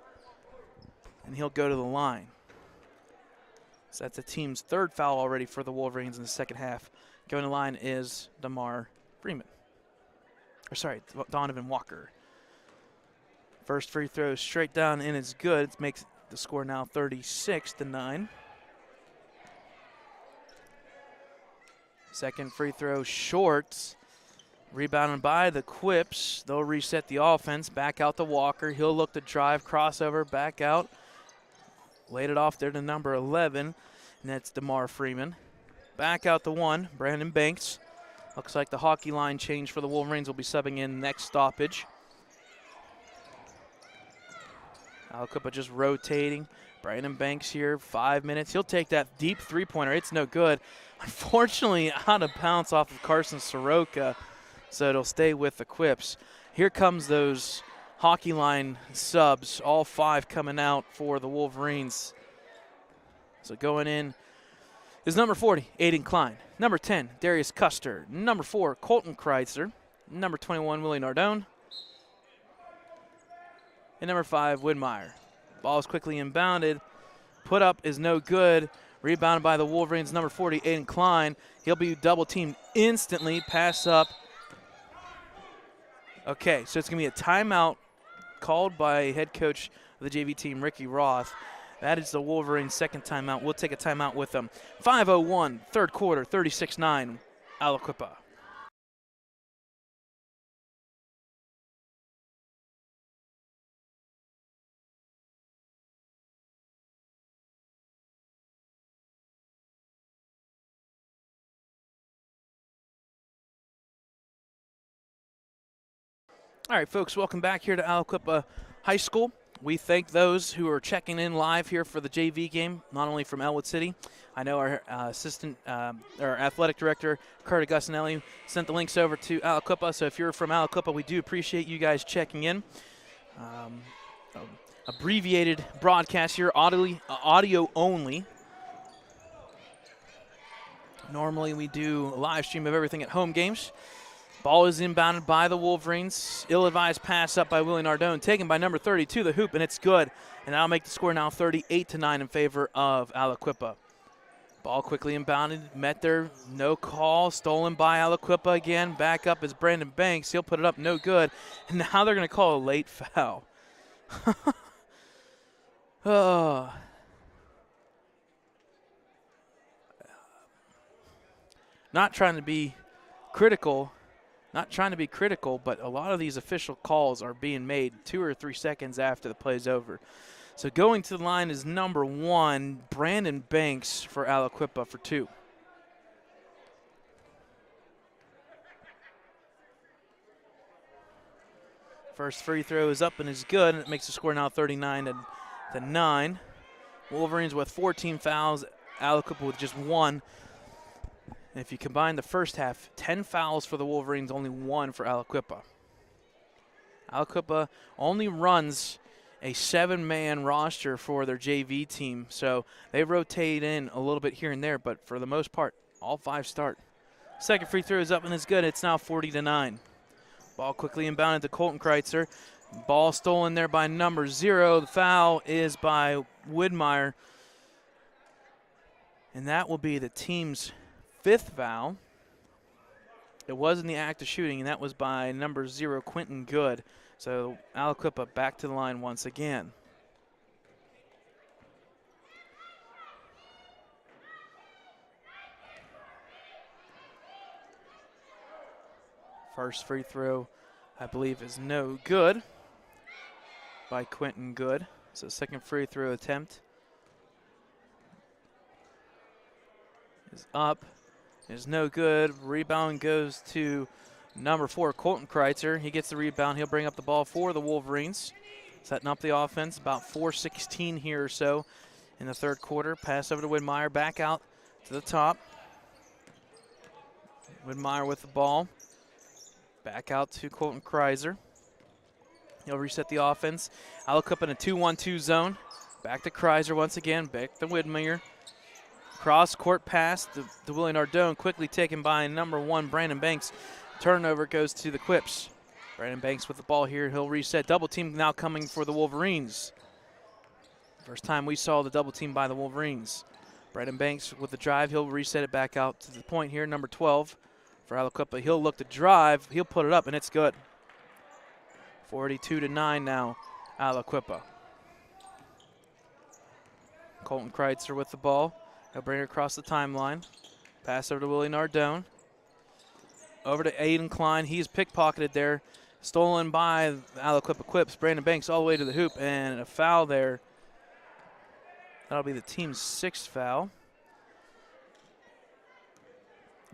And he'll go to the line. So that's the team's 3rd foul already for the Wolverines in the second half. Going to the line is DeMar Freeman. Or sorry, Donovan Walker. First free throw straight down and it's good. It makes the score now 36-9. Second free throw short. Rebounded by the Quips. They'll reset the offense. Back out to Walker. He'll look to drive, crossover, back out. Laid it off there to number 11, and that's DeMar Freeman. Back out to 1, Brandon Banks. Looks like the hockey line change for the Wolverines will be subbing in next stoppage. Aliquippa just rotating. Brandon Banks here, 5 minutes. He'll take that deep three-pointer. It's no good. Unfortunately, out of bounds off of Carson Soroka, so it'll stay with the Quips. Here comes those hockey line subs, all 5 coming out for the Wolverines. So going in is number 40, Aiden Klein. Number 10, Darius Custer. Number 4, Colton Kreitzer. Number 21, Willie Nardone. And number 5, Widmeyer. Ball is quickly inbounded. Put up is no good. Rebounded by the Wolverines. Number 40, Aiden Klein. He'll be double teamed instantly. Pass up. Okay, so it's going to be a timeout called by head coach of the JV team, Ricky Roth. That is the Wolverines' second timeout. We'll take a timeout with them. 5:01, third quarter, 36-9, Aliquippa. All right, folks, welcome back here to Aliquippa High School. We thank those who are checking in live here for the JV game, not only from Ellwood City. I know our our athletic director, Kurt Augustinelli, sent the links over to Aliquippa. So if you're from Aliquippa, we do appreciate you guys checking in. Abbreviated broadcast here, audio only. Normally we do a live stream of everything at home games. Ball is inbounded by the Wolverines. Ill-advised pass up by Willie Nardone, taken by number 32, the hoop, and it's good. And that'll make the score now 38-9 in favor of Aliquippa. Ball quickly inbounded, met there, no call, stolen by Aliquippa again. Back up is Brandon Banks. He'll put it up, no good. And now they're going to call a late foul. Oh. Not trying to be critical, but a lot of these official calls are being made 2 or 3 seconds after the play's over. So going to the line is number 1, Brandon Banks for Aliquippa for 2. First free throw is up and is good, and it makes the score now 39-9. Wolverines with 14 fouls, Aliquippa with just 1. And if you combine the first half, 10 fouls for the Wolverines, only 1 for Aliquippa. Aliquippa only runs a 7-man roster for their JV team, so they rotate in a little bit here and there, but for the most part, all 5 start. Second free throw is up and it's good. It's now 40-9. Ball quickly inbounded to Colton Kreitzer. Ball stolen there by number 0. The foul is by Widmeyer, and that will be the team's 5th foul. It was in the act of shooting, and that was by number 0, Quentin Good. So Aliquippa back to the line once again. First free throw, I believe, is no good by Quentin Good. So second free throw attempt is up. Is no good. Rebound goes to number 4, Colton Kreitzer. He gets the rebound. He'll bring up the ball for the Wolverines. Setting up the offense. About 4:16 here or so in the third quarter. Pass over to Widmeyer. Back out to the top. Widmeyer with the ball. Back out to Colton Kreitzer. He'll reset the offense. Aliquippa in a 2-1-2 zone. Back to Kreitzer once again. Back to Widmeyer. Cross-court pass to Willie Nardone, quickly taken by number 1, Brandon Banks. Turnover goes to the Quips. Brandon Banks with the ball here. He'll reset. Double team now coming for the Wolverines. First time we saw the double team by the Wolverines. Brandon Banks with the drive. He'll reset it back out to the point here. Number 12 for Aliquippa. He'll look to drive. He'll put it up, and it's good. 42-9 now, Aliquippa. Colton Kreitzer with the ball. He'll bring it across the timeline. Pass over to Willie Nardone. Over to Aiden Klein. He's pickpocketed there. Stolen by Aliquippa Quips. Brandon Banks all the way to the hoop, and a foul there. That'll be the team's 6th foul.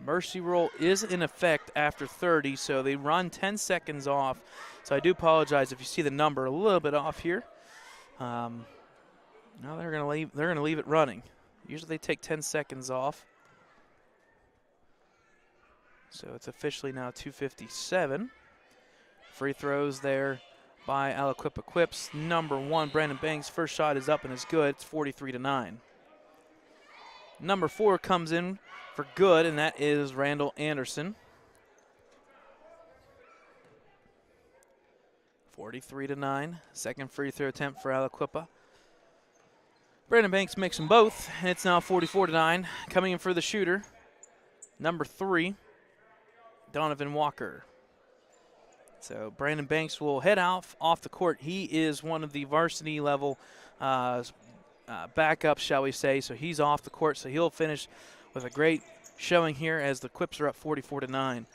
Mercy rule is in effect after 30, so they run 10 seconds off. So I do apologize if you see the number a little bit off here. Now they're going to leave it running. Usually they take 10 seconds off. So it's officially now 2:57. Free throws there by Aliquippa Quips. Number 1, Brandon Banks. First shot is up and is good. It's 43-9. Number 4 comes in for good, and that is Randall Anderson. 43-9. Second free throw attempt for Aliquippa. Brandon Banks makes them both, and it's now 44-9. Coming in for the shooter, number 3, Donovan Walker. So Brandon Banks will head off the court. He is one of the varsity level backups, shall we say. So he's off the court. So he'll finish with a great showing here as the Quips are up 44-9.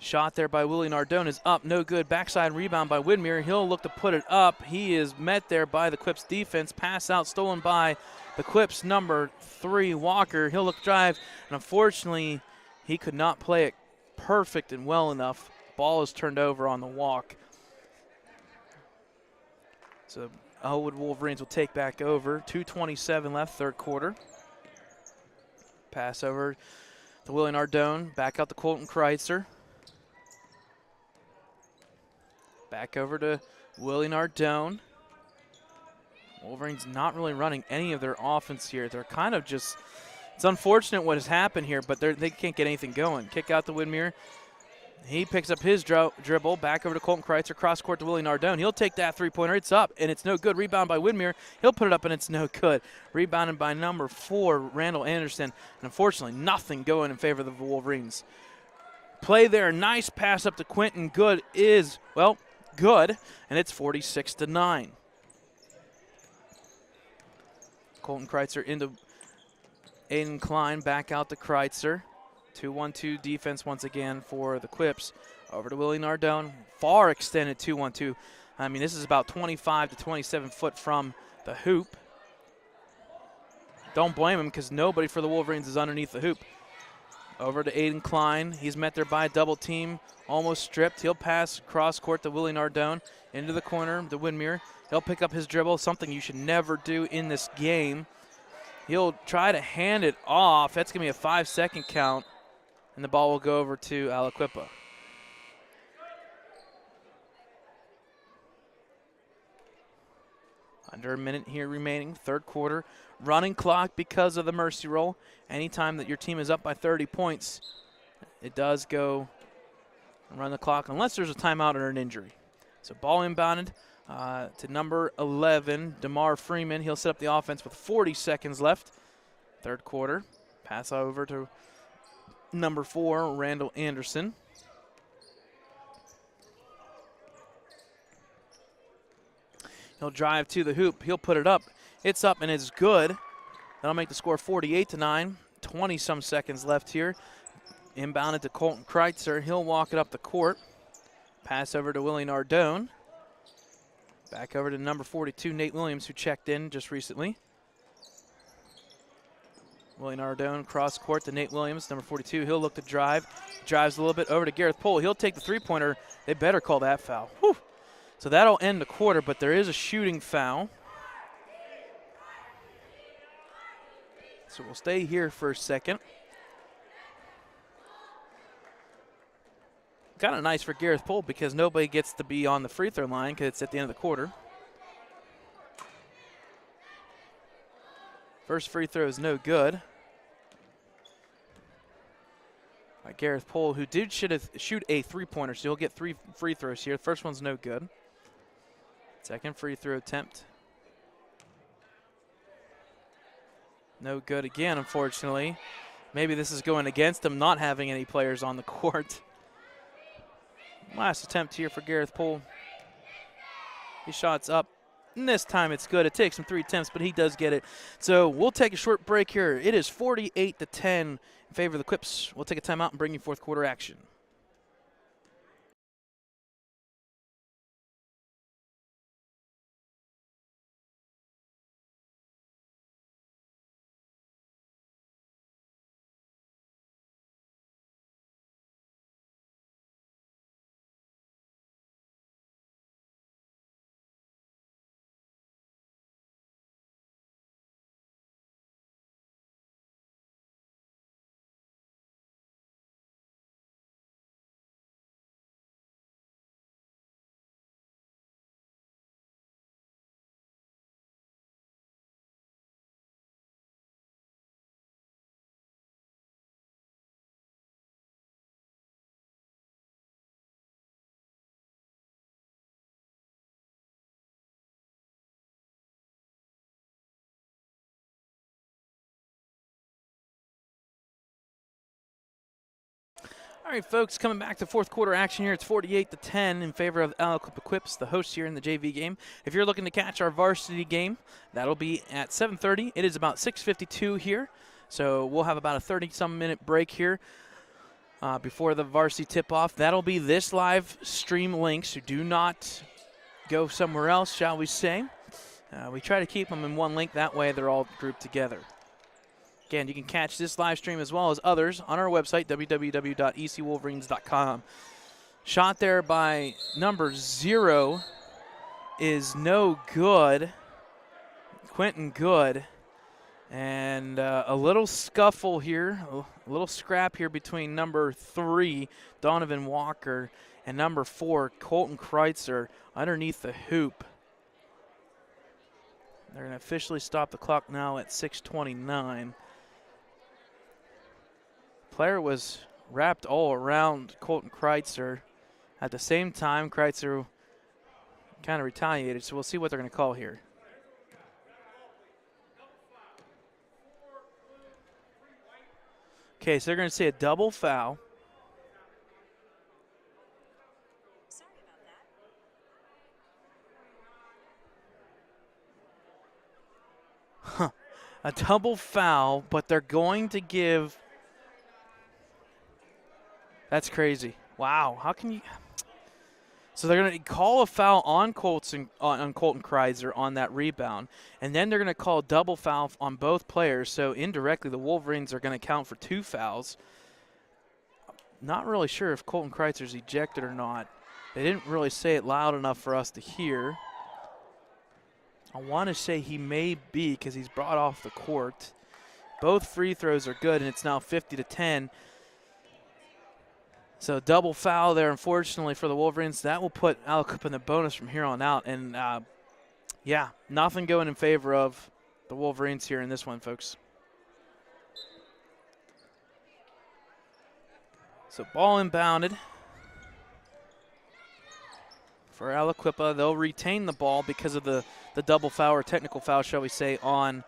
Shot there by Willie Nardone is up, no good. Backside rebound by Widmer. He'll look to put it up. He is met there by the Quips defense. Pass out stolen by the Quips number 3, Walker. He'll look to drive, and unfortunately he could not play it perfect and well enough. Ball is turned over on the walk. So Ellwood Wolverines will take back over. 2:27 left, third quarter. Pass over to Willie Nardone. Back out to Colton Kreitzer. Back over to Willie Nardone. Wolverines not really running any of their offense here. They're kind of just, it's unfortunate what has happened here, but they can't get anything going. Kick out to Widmer. He picks up his dribble. Back over to Colton Kreitzer. Cross court to Willie Nardone. He'll take that three-pointer. It's up, and it's no good. Rebound by Widmer. He'll put it up, and it's no good. Rebounded by number 4, Randall Anderson. And unfortunately, nothing going in favor of the Wolverines. Play there. Nice pass up to Quentin. Good is, well, good, and it's 46-9. Colton Kreitzer into Aiden Klein. Back out to Kreitzer. 2-1-2 defense once again for the Quips. Over to Willie Nardone. Far extended 2-1-2. I mean, this is about 25 to 27 foot from the hoop. Don't blame him because nobody for the Wolverines is underneath the hoop. Over to Aiden Klein. He's met there by a double team. Almost stripped. He'll pass cross court to Willie Nardone. Into the corner to Widmer. He'll pick up his dribble, something you should never do in this game. He'll try to hand it off. That's going to be a 5-second count. And the ball will go over to Aliquippa. Under a minute here remaining, third quarter. Running clock because of the mercy roll. Anytime that your team is up by 30 points, it does go and run the clock unless there's a timeout or an injury. So ball inbounded to number 11, DeMar Freeman. He'll set up the offense with 40 seconds left. Third quarter. Pass over to number 4, Randall Anderson. He'll drive to the hoop. He'll put it up. It's up and it's good. That'll make the score 48-9. 20-some seconds left here. Inbounded to Colton Kreitzer. He'll walk it up the court. Pass over to Willie Nardone. Back over to number 42, Nate Williams, who checked in just recently. Willie Nardone, cross court to Nate Williams, number 42. He'll look to drive. Drives a little bit over to Gareth Pohl. He'll take the three-pointer. They better call that foul. Whew. So that'll end the quarter, but there is a shooting foul. So we'll stay here for a second. Kind of nice for Gareth Pohl because nobody gets to be on the free throw line because it's at the end of the quarter. First free throw is no good. By Gareth Pohl, who did shoot a three-pointer, so he'll get 3 free throws here. The first one's no good. Second free throw attempt. No good again, unfortunately. Maybe this is going against him not having any players on the court. Last attempt here for Gareth Pohl. His shot's up And this time it's good. It takes him 3 attempts, but he does get it. So we'll take a short break here. It is 48-10 in favor of the Quips. We'll take a timeout and bring you fourth quarter action. All right, folks, coming back to fourth quarter action here. It's 48-10 in favor of Aliquippa Quips, the hosts here in the JV game. If you're looking to catch our varsity game, that'll be at 7:30. It is about 6:52 here, so we'll have about a 30-some minute break here before the varsity tip-off. That'll be this live stream link, so do not go somewhere else, shall we say. We try to keep them in one link. That way they're all grouped together. Again, you can catch this live stream as well as others on our website, www.ecwolverines.com. Shot there by number 0 is no good. Quentin Good. And a little scuffle here, a little scrap here between number 3, Donovan Walker, and number 4, Colton Kreitzer, underneath the hoop. They're going to officially stop the clock now at 6:29. Player was wrapped all around Colton Kreitzer. At the same time, Kreitzer kind of retaliated, so we'll see what they're going to call here. Okay, so they're going to say a double foul. Sorry about that. Huh. A double foul, but they're going to give... That's crazy. Wow. How can you... So they're going to call a foul on Colton Kreitzer on that rebound, and then they're going to call a double foul on both players. So indirectly, the Wolverines are going to count for 2 fouls. Not really sure if Colton Kreitzer's ejected or not. They didn't really say it loud enough for us to hear. I want to say he may be because he's brought off the court. Both free throws are good, and it's now 50-10. So double foul there, unfortunately, for the Wolverines. That will put Aliquippa in the bonus from here on out. And, yeah, nothing going in favor of the Wolverines here in this one, folks. So ball inbounded for Aliquippa. They'll retain the ball because of the double foul, or technical foul, shall we say, on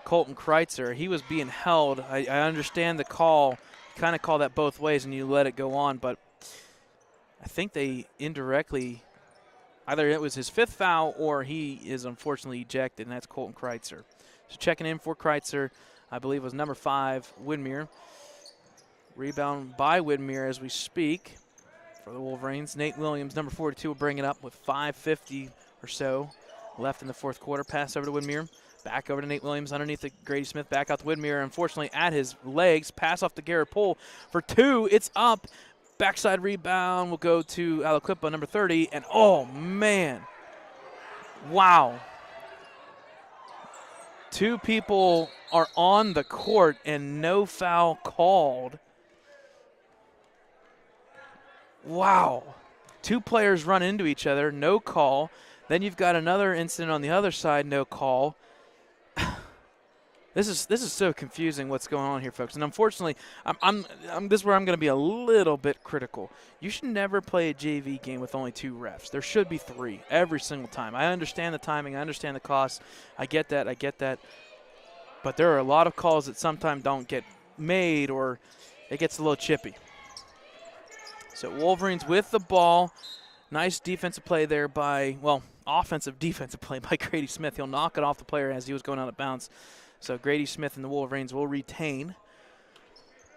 Colton Kreitzer. He was being held. I understand the call. Kind of call that both ways and you let it go on, but I think they indirectly, either it was his 5th foul or he is unfortunately ejected, and that's Colton Kreitzer. So checking in for Kreitzer, I believe was number 5, Widmer. Rebound by Widmer as we speak for the Wolverines. Nate Williams, number 42, will bring it up with 5:50 or so left in the fourth quarter. Pass over to Widmer. Back over to Nate Williams underneath the Grady Smith. Back out to Widmer. Unfortunately, at his legs. Pass off to Garrett Poole for 2. It's up. Backside rebound will go to Aliquippa, number 30. And, oh, man. Wow. 2 people are on the court and no foul called. Wow. 2 players run into each other, no call. Then you've got another incident on the other side, no call. This is so confusing what's going on here, folks. And unfortunately, this is where I'm going to be a little bit critical. You should never play a JV game with only 2 refs. There should be 3 every single time. I understand the timing. I understand the cost. I get that. But there are a lot of calls that sometimes don't get made, or it gets a little chippy. So Wolverines with the ball. Nice defensive play there by, well, defensive play by Grady Smith. He'll knock it off the player as he was going out of bounds. So Grady Smith and the Wolverines will retain.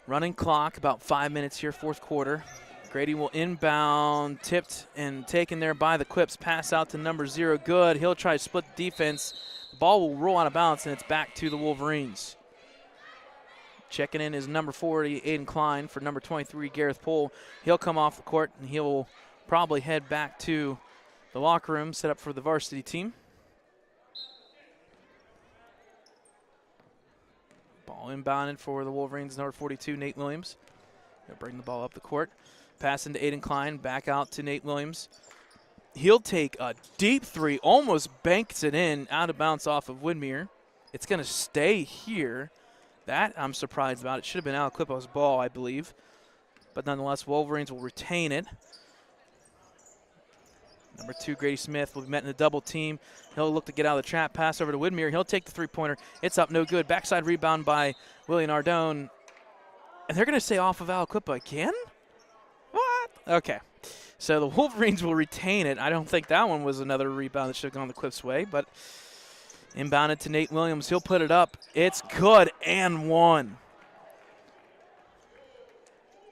Running clock, about 5 minutes here, fourth quarter. Grady will inbound, tipped and taken there by the Quips. Pass out to number 0, good. He'll try to split the defense. The ball will roll out of bounds, and it's back to the Wolverines. Checking in is number 40, Aiden Klein, for number 23, Gareth Pohl. He'll come off the court, and he'll probably head back to the locker room, set up for the varsity team. Ball inbounded for the Wolverines, number 42, Nate Williams. He'll bring the ball up the court. Pass into Aiden Klein, back out to Nate Williams. He'll take a deep three, almost banks it in, out of bounds off of Woodmere. It's going to stay here. That I'm surprised about. It should have been Aliquippa's ball, I believe. But nonetheless, Wolverines will retain it. Number 2, Grady Smith, will be met in a double team. He'll look to get out of the trap, pass over to Woodmere. He'll take the three-pointer. It's up, no good. Backside rebound by Willie Nardone. And they're going to say off of Aliquippa again? What? Okay. So the Wolverines will retain it. I don't think that one was another rebound that should have gone the Clips' way, but inbounded to Nate Williams. He'll put it up. It's good and one.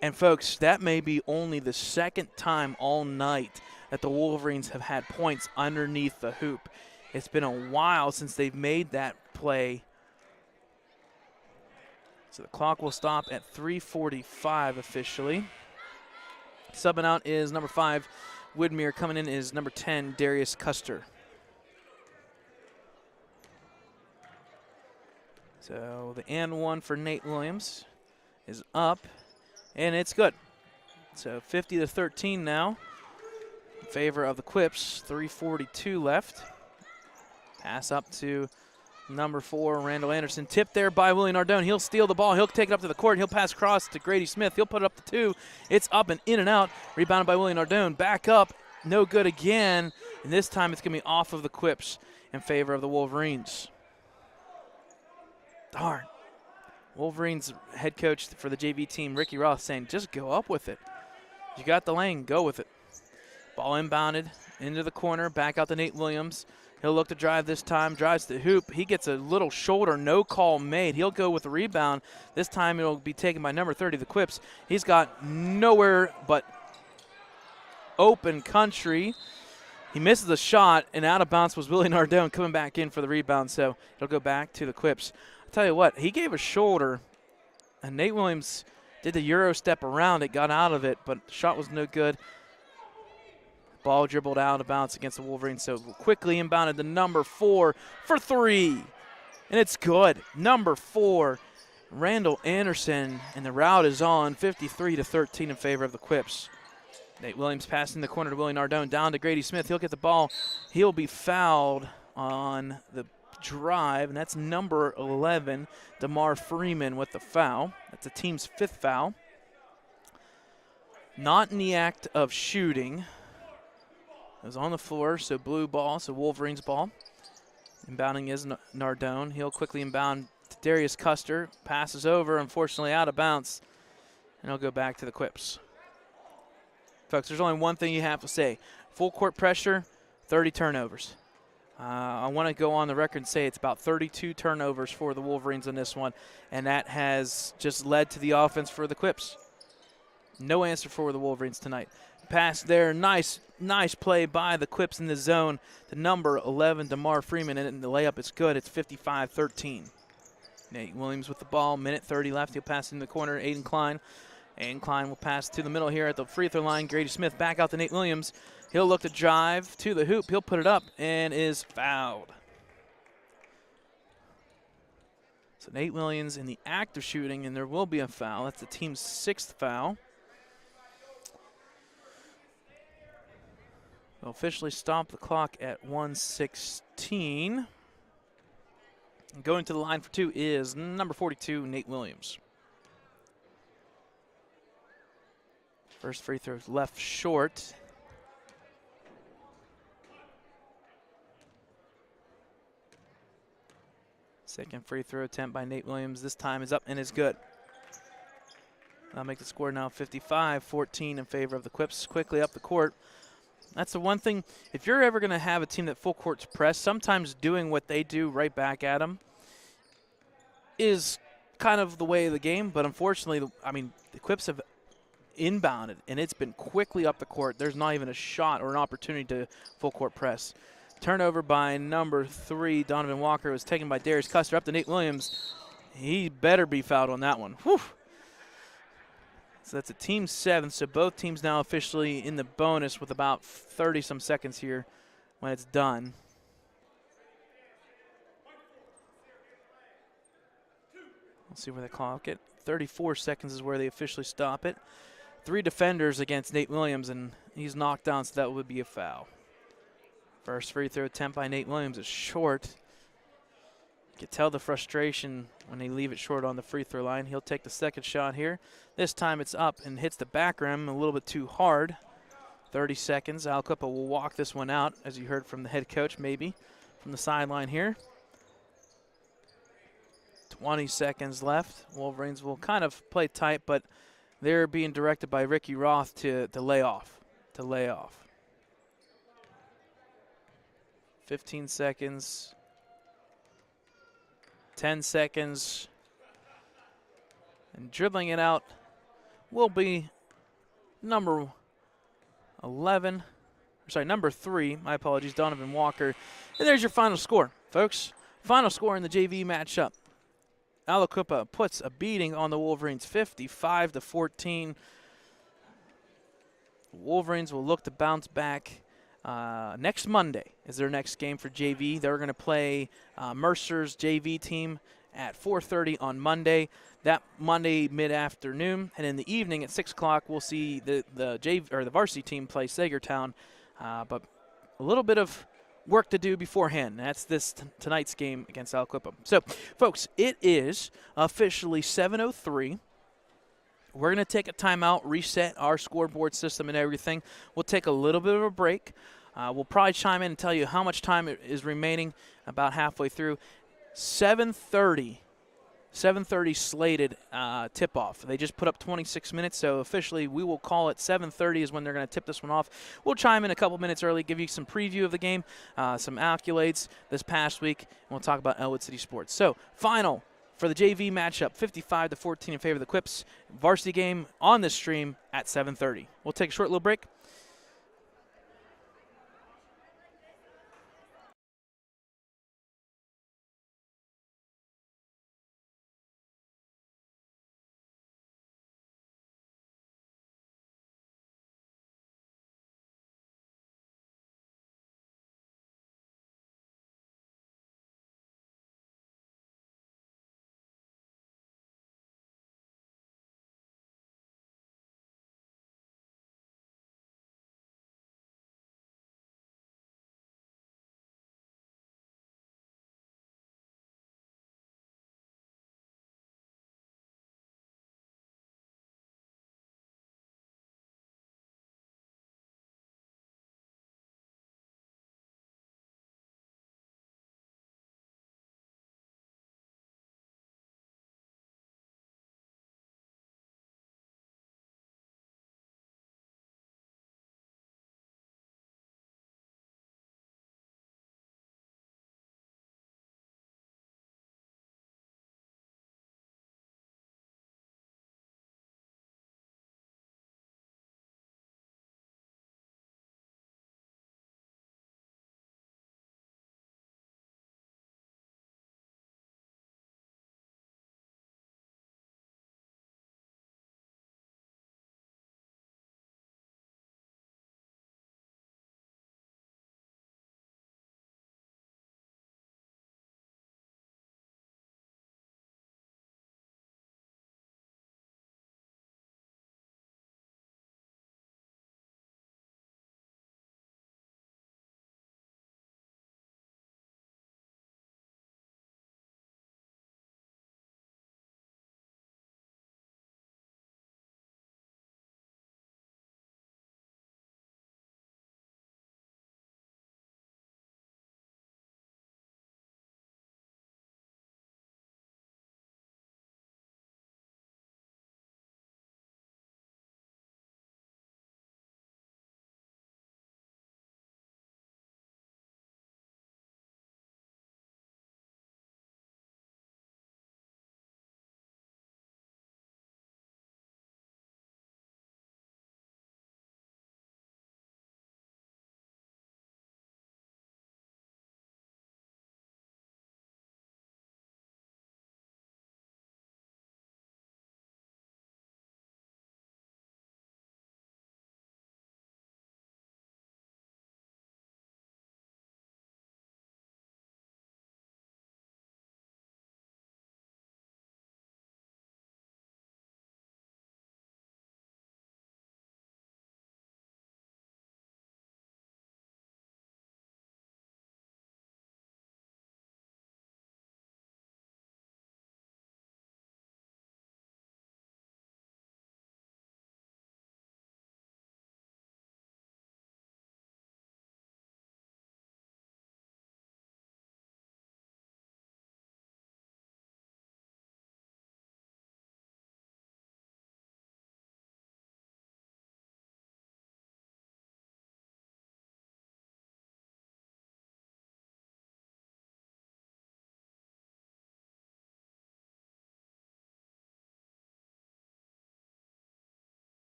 And, folks, that may be only the second time all night that the Wolverines have had points underneath the hoop. It's been a while since they've made that play. So the clock will stop at 3:45 officially. Subbing out is number 5, Woodmere. Coming in is number 10, Darius Custer. So the and one for Nate Williams is up, and it's good. So 50-13 now in favor of the Quips. 3:42 left. Pass up to number 4, Randall Anderson. Tipped there by Willie Nardone. He'll steal the ball. He'll take it up to the court. He'll pass across to Grady Smith. He'll put it up to 2. It's up and in and out. Rebounded by Willie Nardone. Back up. No good again. And this time it's going to be off of the Quips in favor of the Wolverines. Darn. Wolverines head coach for the JV team, Ricky Roth, saying just go up with it. You got the lane. Go with it. Ball inbounded into the corner. Back out to Nate Williams. He'll look to drive this time, drives to the hoop. He gets a little shoulder, no call made. He'll go with the rebound. This time it'll be taken by number 30, the Quips. He's got nowhere but open country. He misses the shot, and out of bounds was Willie Nardone coming back in for the rebound, so it'll go back to the Quips. I'll tell you what, he gave a shoulder, and Nate Williams did the Euro step around it, got out of it, but the shot was no good. Ball dribbled out of bounds against the Wolverines, so quickly inbounded to number 4 for 3. And it's good. Number 4, Randall Anderson, and the route is on. 53-13 in favor of the Quips. Nate Williams passing the corner to Willie Nardone, down to Grady Smith. He'll get the ball. He'll be fouled on the drive, and that's number 11, DeMar Freeman, with the foul. That's the team's 5th foul. Not in the act of shooting. It was on the floor, so blue ball, so Wolverines ball. Inbounding is Nardone. He'll quickly inbound to Darius Custer. Passes over, unfortunately out of bounds. And he'll go back to the Quips. Folks, there's only one thing you have to say. Full court pressure, 30 turnovers. I want to go on the record and say it's about 32 turnovers for the Wolverines in this one, and that has just led to the offense for the Quips. No answer for the Wolverines tonight. Pass there, nice play by the Quips in the zone to number 11, DeMar Freeman, and the layup is good. It's 55-13. Nate Williams with the ball, minute 30 left. He'll pass in the corner, Aiden Klein. Aiden Klein will pass to the middle here at the free throw line. Grady Smith back out to Nate Williams. He'll look to drive to the hoop. He'll put it up and is fouled. So Nate Williams in the act of shooting, and there will be a foul. That's the team's 6th foul. They'll officially stop the clock at 1:16. Going to the line for 2 is number 42, Nate Williams. First free throw left short. Second free throw attempt by Nate Williams. This time is up and is good. That'll make the score now 55-14 in favor of the Quips. Quickly up the court. That's the one thing. If you're ever going to have a team that full court's press, sometimes doing what they do right back at them is kind of the way of the game. But unfortunately, I mean, the Quips have inbounded, and it's been quickly up the court. There's not even a shot or an opportunity to full court press. Turnover by number 3, Donovan Walker, was taken by Darius Custer. Up to Nate Williams. He better be fouled on that one. Whew. So that's a team 7, so both teams now officially in the bonus with about 30-some seconds here when it's done. We'll see where they clock it. 34 seconds is where they officially stop it. 3 defenders against Nate Williams, and he's knocked down, so that would be a foul. First free throw attempt by Nate Williams is short. You can tell the frustration when they leave it short on the free throw line. He'll take the second shot here. This time it's up and hits the back rim a little bit too hard. 30 seconds. Aliquippa will walk this one out, as you heard from the head coach, maybe, from the sideline here. 20 seconds left. Wolverines will kind of play tight, but they're being directed by Ricky Roth to lay off. 15 seconds. 10 seconds. And dribbling it out will be number 3, my apologies, Donovan Walker. And there's your final score, folks. Final score in the JV matchup. Aliquippa puts a beating on the Wolverines, 55-14. Wolverines will look to bounce back. Next Monday is their next game for JV. They're going to play Mercer's JV team at 4:30 on Monday. That Monday mid-afternoon, and in the evening at 6 o'clock, we'll see the varsity team play Sagertown. But a little bit of work to do beforehand. That's tonight's game against Aliquippa. So, folks, it is officially 7:03. We're going to take a timeout, reset our scoreboard system and everything. We'll take a little bit of a break. We'll probably chime in and tell you how much time is remaining, about halfway through. 7:30 slated tip-off. They just put up 26 minutes, so officially we will call it 7:30 is when they're going to tip this one off. We'll chime in a couple minutes early, give you some preview of the game, some accolades this past week, and we'll talk about Ellwood City Sports. So, final for the JV matchup, 55-14 in favor of the Quips. Varsity game on this stream at 7:30. We'll take a short little break.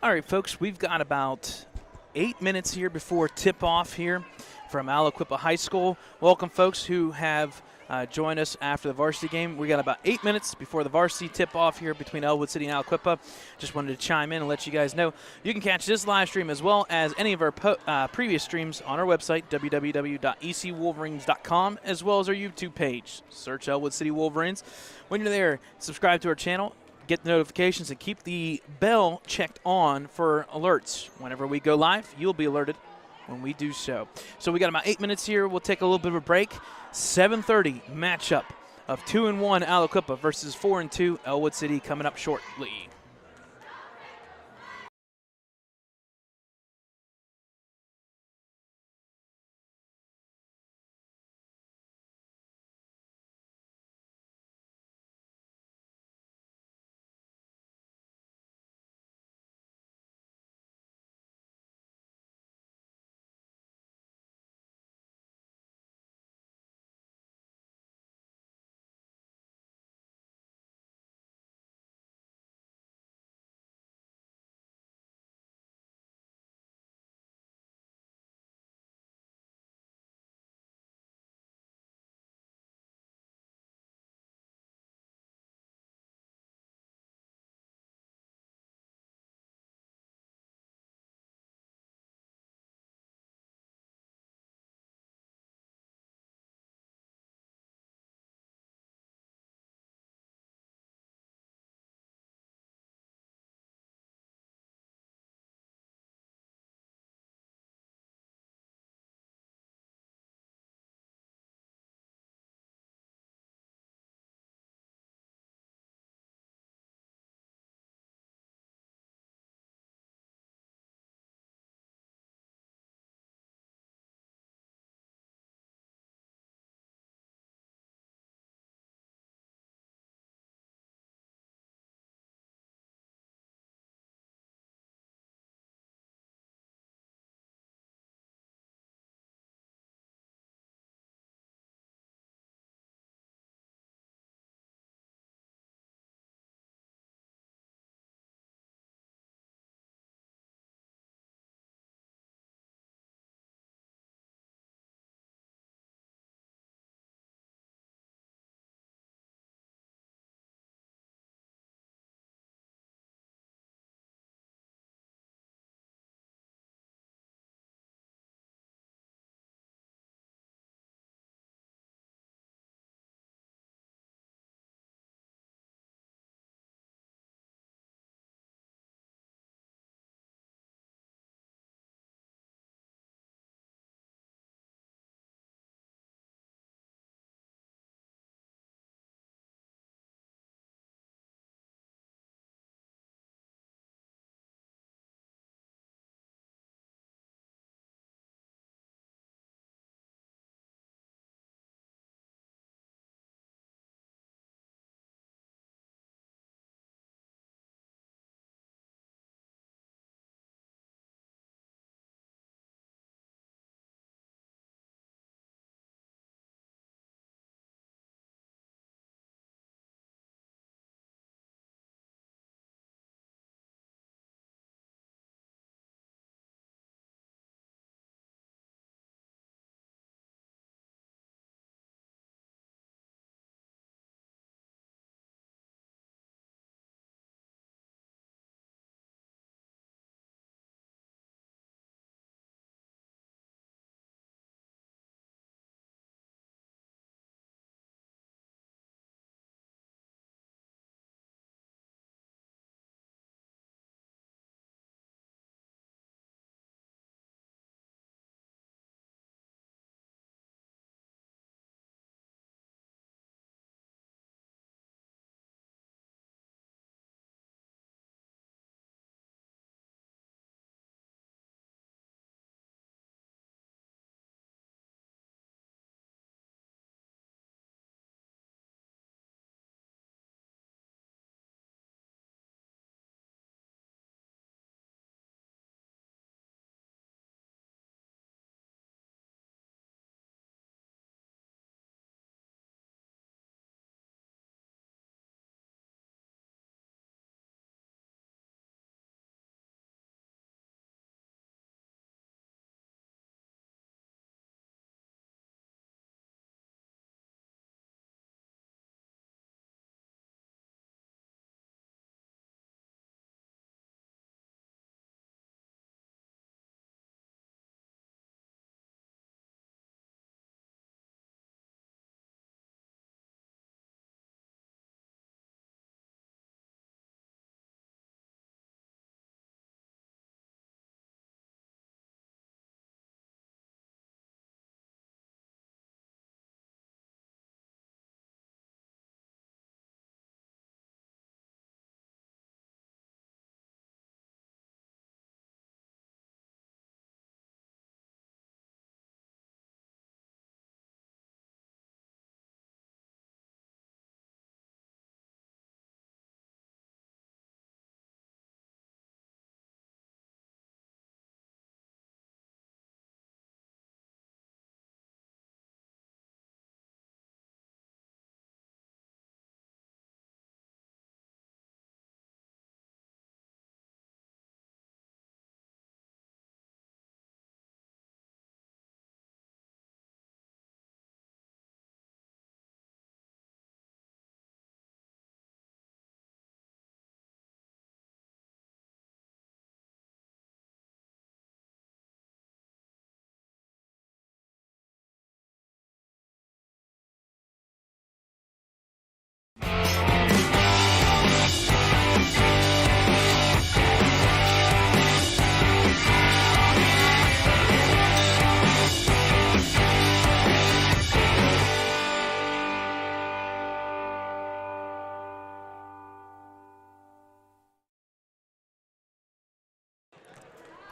All right, folks, we've got about 8 minutes here before tip-off here from Aliquippa High School. Welcome, folks who have joined us after the varsity game. We got about 8 minutes before the varsity tip-off here between Ellwood City and Aliquippa. Just wanted to chime in and let you guys know you can catch this live stream as well as any of our previous streams on our website, www.ecwolverines.com, as well as our YouTube page. Search Ellwood City Wolverines. When you're there, subscribe to our channel, get the notifications, and keep the bell checked on for alerts. Whenever we go live, you'll be alerted when we do so. So we got about 8 minutes here. We'll take a little bit of a break. 7:30 matchup of 2-1 Aliquippa versus 4-2 Ellwood City coming up shortly.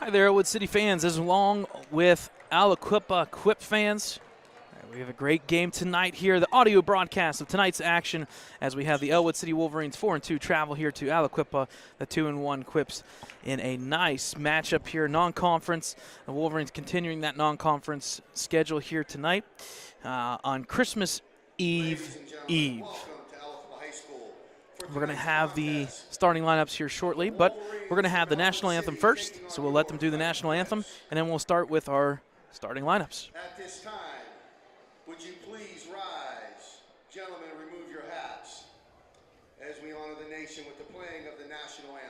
Hi there, Ellwood City fans, as along with Aliquippa Quip fans. We have a great game tonight here, the audio broadcast of tonight's action as we have the Ellwood City Wolverines 4-2 travel here to Aliquippa, the 2-1 Quips in a nice matchup here, non-conference. The Wolverines continuing that non-conference schedule here tonight on Christmas Eve. We're going to have the starting lineups here shortly, but we're going to have the national anthem first, so we'll let them do the national anthem, and then we'll start with our starting lineups. At this time, would you please rise? Gentlemen, remove your hats as we honor the nation with the playing of the national anthem.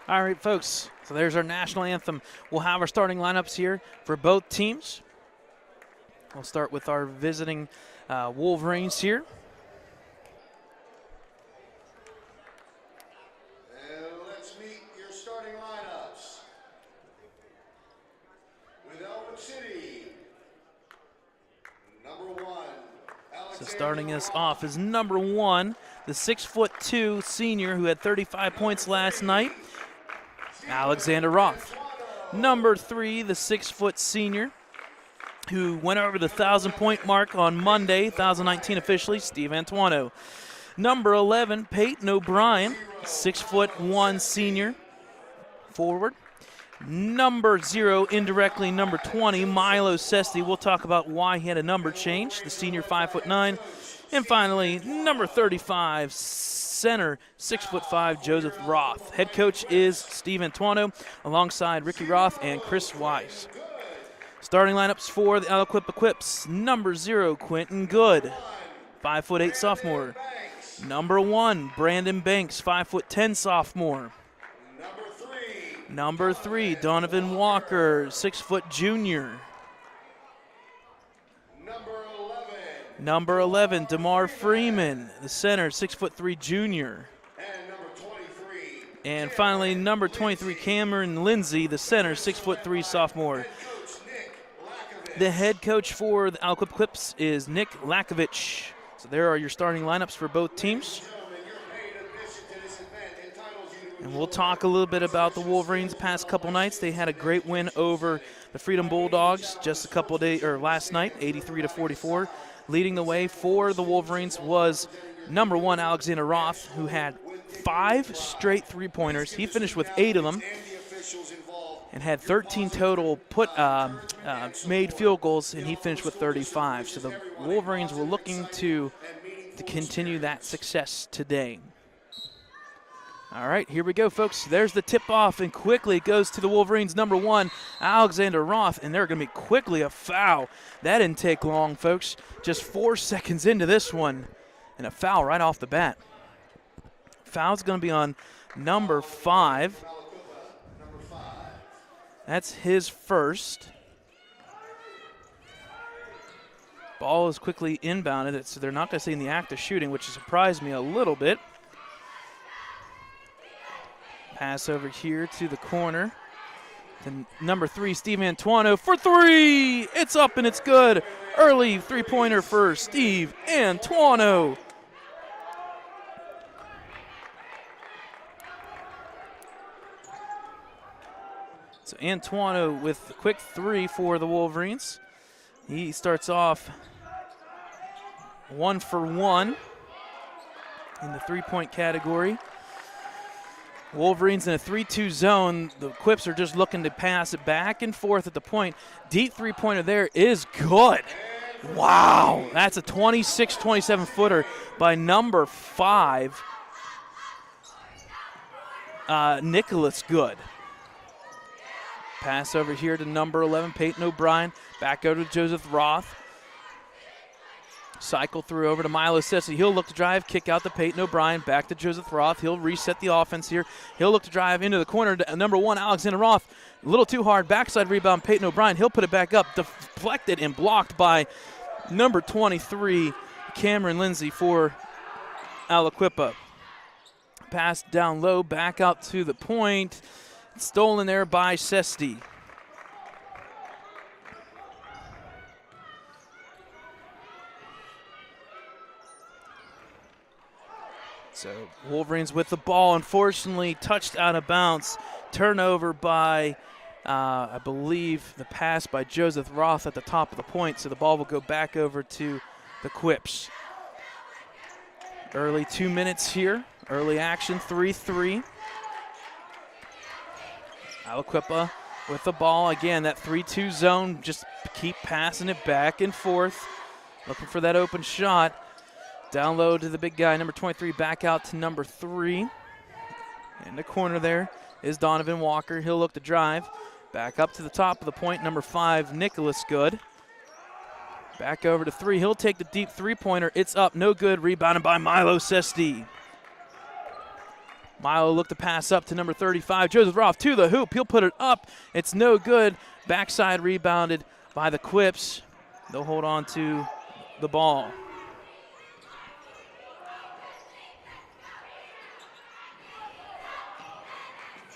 All right, folks, so there's our national anthem. We'll have our starting lineups here for both teams. We'll start with our visiting Wolverines here. And let's meet your starting lineups. With Ellwood City, number 1. So starting us off is number 1, the 6'2" senior who had 35 points last night, Alexander Roth. Number 3, the 6' senior who went over the 1,000-point mark on Monday, 2019 officially, Steve Antuano. Number 11, Peyton O'Brien, 6'1" senior forward. Number 0, indirectly number 20, Milo Sesti. We'll talk about why he had a number change, the senior 5'9". And finally, number 35, center, 6'5", Joseph Roth. Head coach is Steve Antuano, alongside Ricky Roth and Chris Wise. Starting lineups for the Aliquippa Quips. Number 0, Quentin Good, 5'8" sophomore. Number 1, Brandon Banks, 5'10" sophomore. Number 3, Donovan Walker, 6' junior. Number 11, DeMar Freeman, the center, 6'3" junior. And finally, number 23, Cameron Lindsay, the center, 6'3" sophomore. The head coach for the Aliquippa Quips is Nick Lakovich. So there are your starting lineups for both teams. And we'll talk a little bit about the Wolverines past couple nights. They had a great win over the Freedom Bulldogs just a couple days, or last night, 83-44. Leading the way for the Wolverines was number 1, Alexander Roth, who had 5 straight three-pointers. He finished with 8 of them and had 13 total made field goals, and he finished with 35. So the Wolverines were looking to continue that success today. All right, here we go, folks. There's the tip-off, and quickly it goes to the Wolverines' number 1, Alexander Roth, and they're going to be quickly a foul. That didn't take long, folks. Just 4 seconds into this one, and a foul right off the bat. Foul's going to be on number 5. That's his first. Ball is quickly inbounded, so they're not going to say in the act of shooting, which surprised me a little bit. Pass over here to the corner. to number 3, Steve Antuano for 3. It's up and it's good. Early three-pointer for Steve Antuano. So Antuano with a quick 3 for the Wolverines. He starts off 1 for 1 in the three-point category. Wolverines in a 3-2 zone. The Quips are just looking to pass it back and forth at the point. Deep three-pointer there is good. Wow, that's a 26-27 footer by number 5, Nicholas Good. Pass over here to number 11, Peyton O'Brien. Back over to Joseph Roth. Cycle through over to Milo Sessi. He'll look to drive, kick out to Peyton O'Brien. Back to Joseph Roth. He'll reset the offense here. He'll look to drive into the corner to number 1, Alexander Roth. A little too hard. Backside rebound, Peyton O'Brien. He'll put it back up. Deflected and blocked by number 23, Cameron Lindsay for Aliquippa. Pass down low, back out to the point. Stolen there by Sesti. So Wolverines with the ball, unfortunately touched out of bounds. Turnover by, I believe, the pass by Joseph Roth at the top of the point. So the ball will go back over to the Quips. Early 2 minutes here. Early action, 3-3. Aliquippa with the ball. Again, that 3-2 zone. Just keep passing it back and forth. Looking for that open shot. Down low to the big guy, number 23, back out to number 3. In the corner there is Donovan Walker. He'll look to drive. Back up to the top of the point, number 5, Nicholas Good. Back over to 3. He'll take the deep three-pointer. It's up, no good. Rebounded by Milo Sesti. Milo looked to pass up to number 35, Joseph Roth to the hoop. He'll put it up. It's no good. Backside rebounded by the Quips. They'll hold on to the ball.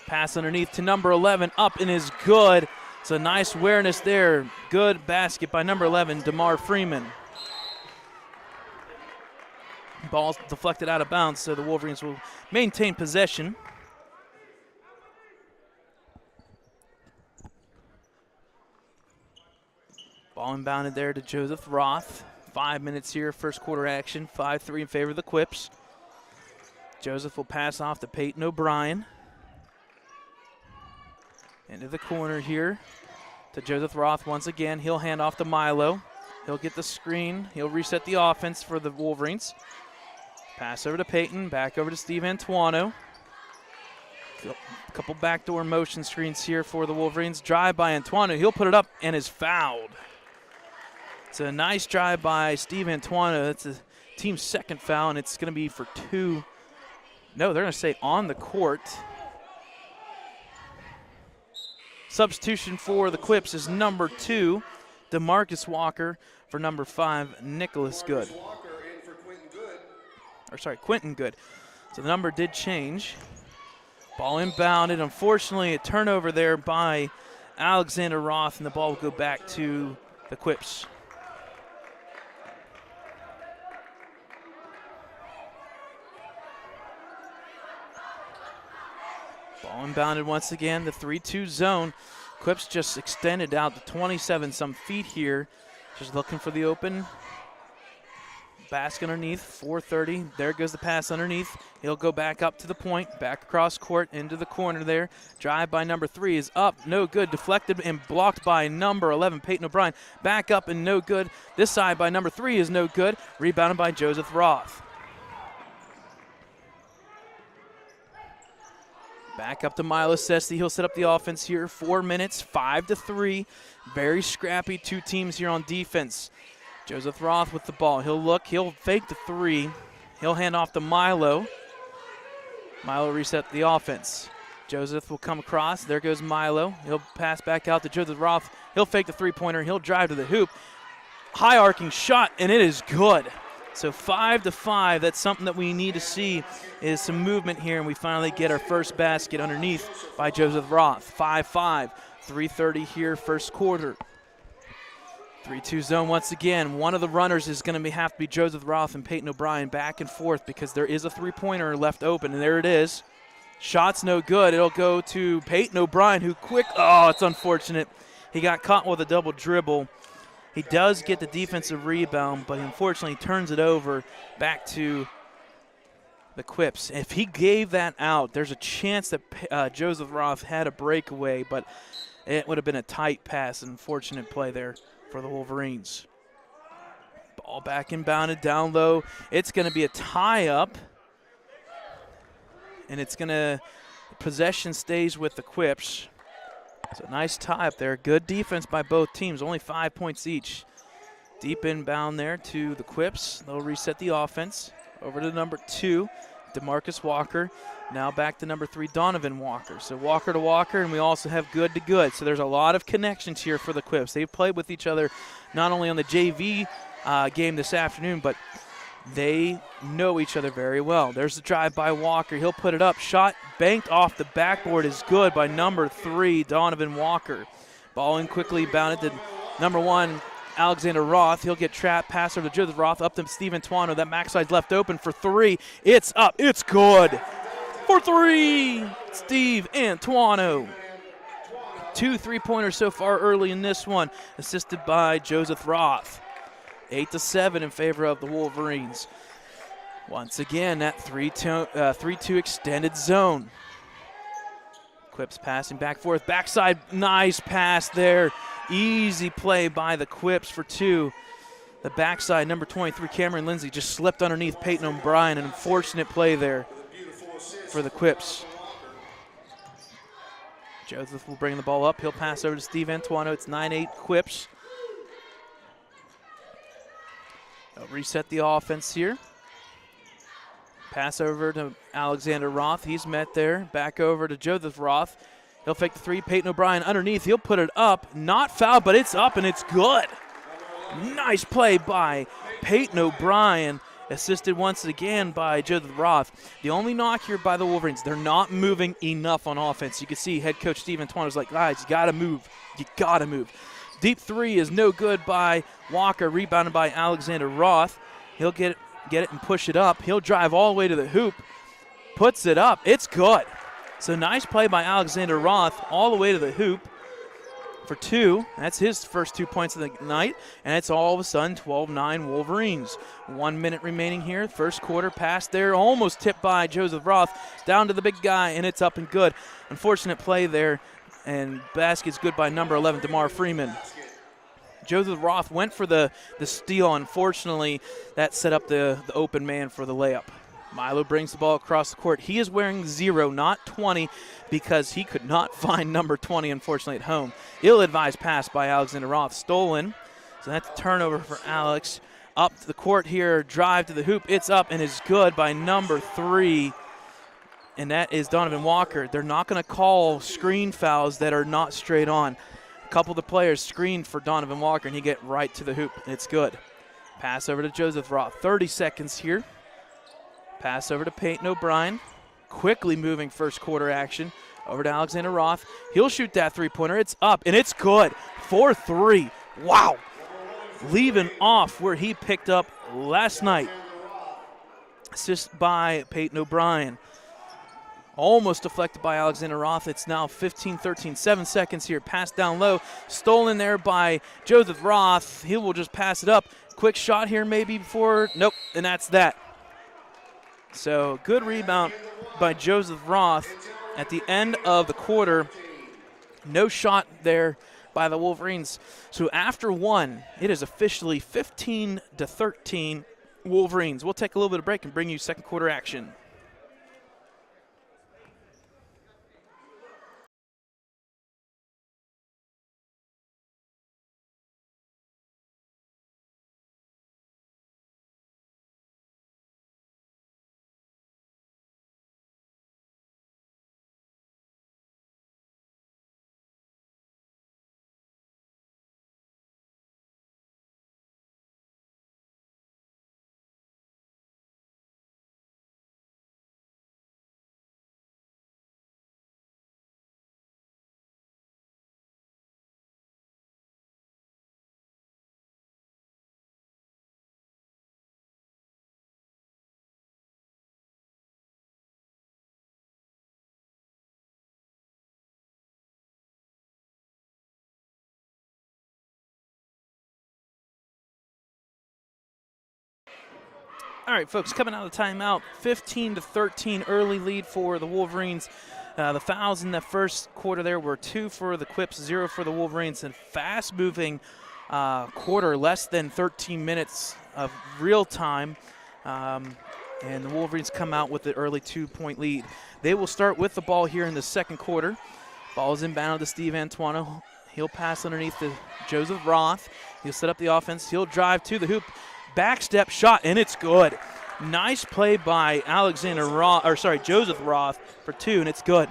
Pass underneath to number 11, up and is good. It's a nice awareness there. Good basket by number 11, DeMar Freeman. Ball's deflected out of bounds, so the Wolverines will maintain possession. Ball inbounded there to Joseph Roth. 5 minutes here, first quarter action. 5-3 in favor of the Quips. Joseph will pass off to Peyton O'Brien. Into the corner here to Joseph Roth once again. He'll hand off to Milo. He'll get the screen. He'll reset the offense for the Wolverines. Pass over to Peyton. Back over to Steve Antuano. A couple backdoor motion screens here for the Wolverines. Drive by Antuano. He'll put it up and is fouled. It's a nice drive by Steve Antuano. That's the team's second foul, and it's going to be for 2. No, they're going to say on the court. Substitution for the Quips is number 2, DeMarcus Walker, for number 5, Nicholas Good. Quentin Good. So the number did change. Ball inbounded. Unfortunately, a turnover there by Alexander Roth, and the ball will go back to the Quips. Ball inbounded once again, the 3-2 zone. Quips just extended out to 27-some feet here. Just looking for the open basket underneath, 4:30. There goes the pass underneath. He'll go back up to the point, back across court into the corner there. Drive by number 3 is up, no good. Deflected and blocked by number 11, Peyton O'Brien. Back up and no good. This side by number 3 is no good. Rebounded by Joseph Roth. Back up to Milo Sesti. He'll set up the offense here. 4 minutes, 5-3. Very scrappy 2 teams here on defense. Joseph Roth with the ball. He'll look. He'll fake the 3. He'll hand off to Milo. Milo reset the offense. Joseph will come across. There goes Milo. He'll pass back out to Joseph Roth. He'll fake the three-pointer. He'll drive to the hoop. High arcing shot, and it is good. So 5-5, that's something that we need to see is some movement here, and we finally get our first basket underneath by Joseph Roth. 5-5, 3:30 here, first quarter. 3-2 zone once again. One of the runners is going to have to be Joseph Roth and Peyton O'Brien back and forth because there is a three-pointer left open, and there it is. Shot's no good. It'll go to Peyton O'Brien, who oh, it's unfortunate. He got caught with a double dribble. He does get the defensive rebound, but he unfortunately turns it over back to the Quips. If he gave that out, there's a chance that Joseph Roth had a breakaway, but it would have been a tight pass. Unfortunate play there for the Wolverines. Ball back inbounded down low. It's going to be a tie-up, and it's going to possession stays with the Quips. So nice tie-up there. Good defense by both teams. Only 5 points each. Deep inbound there to the Quips. They'll reset the offense. Over to number 2, DeMarcus Walker. Now back to number 3, Donovan Walker. So Walker to Walker, and we also have Good to Good. So there's a lot of connections here for the Quips. They've played with each other not only on the JV game this afternoon, but they know each other very well. There's the drive by Walker. He'll put it up. Shot banked off the backboard is good by number 3, Donovan Walker. Ball in quickly, bounded to number 1, Alexander Roth. He'll get trapped. Pass over to Joseph Roth. Up to Steve Antuano. That backside's left open for 3. It's up. It's good. For 3, Steve Antuano. 2 3-pointers so far early in this one, assisted by Joseph Roth. 8-7 in favor of the Wolverines. Once again, that 3-2 extended zone. Quips passing back forth. Backside, nice pass there. Easy play by the Quips for 2. The backside, number 23, Cameron Lindsay, just slipped underneath Peyton O'Brien. An unfortunate play there for the Quips. Joseph will bring the ball up. He'll pass over to Steve Antuano. It's 9-8 Quips. They'll reset the offense here. Pass over to Alexander Roth. He's met there. Back over to Joseph Roth. He'll fake the 3. Peyton O'Brien underneath. He'll put it up. Not fouled, but it's up, and it's good. Nice play by Peyton O'Brien, assisted once again by Joseph Roth. The only knock here by the Wolverines, they're not moving enough on offense. You can see head coach Steve Antuano is like, guys, you got to move. You got to move. Deep 3 is no good by Walker, rebounded by Alexander Roth. He'll get it and push it up. He'll drive all the way to the hoop, puts it up. It's good. So nice play by Alexander Roth all the way to the hoop for 2. That's his first 2 points of the night, and it's all of a sudden 12-9 Wolverines. 1 minute remaining here. First quarter pass there, almost tipped by Joseph Roth. Down to the big guy, and it's up and good. Unfortunate play there, and basket's good by number 11, DeMar Freeman. Joseph Roth went for the steal. Unfortunately, that set up the open man for the layup. Milo brings the ball across the court. He is wearing 0, not 20, because he could not find number 20, unfortunately, at home. Ill-advised pass by Alexander Roth. Stolen. So that's a turnover for Alex. Up to the court here. Drive to the hoop. It's up and is good by number 3, and that is Donovan Walker. They're not going to call screen fouls that are not straight on. A couple of the players screened for Donovan Walker, and he get right to the hoop, and it's good. Pass over to Joseph Roth. 30 seconds here. Pass over to Peyton O'Brien. Quickly moving first quarter action. Over to Alexander Roth. He'll shoot that 3-pointer. It's up, and it's good. 4-3. Wow. Leaving off where he picked up last night. Assist by Peyton O'Brien. Almost deflected by Alexander Roth. It's now 15-13, 7 seconds here. Pass down low. Stolen there by Joseph Roth. He will just pass it up. Quick shot here maybe before. Nope, and that's that. So good rebound by Joseph Roth at the end of the quarter. No shot there by the Wolverines. So after 1, it is officially 15-13 Wolverines. We'll take a little bit of break and bring you second quarter action. All right, folks, coming out of the timeout, 15-13 early lead for the Wolverines. The fouls in the first quarter there were 2 for the Quips, 0 for the Wolverines. And fast-moving quarter, less than 13 minutes of real time. And the Wolverines come out with the early 2-point lead. They will start with the ball here in the second quarter. Ball is inbound to Steve Antuano. He'll pass underneath to Joseph Roth. He'll set up the offense. He'll drive to the hoop. Backstep shot, and it's good. Nice play by Joseph Roth for 2, and it's good.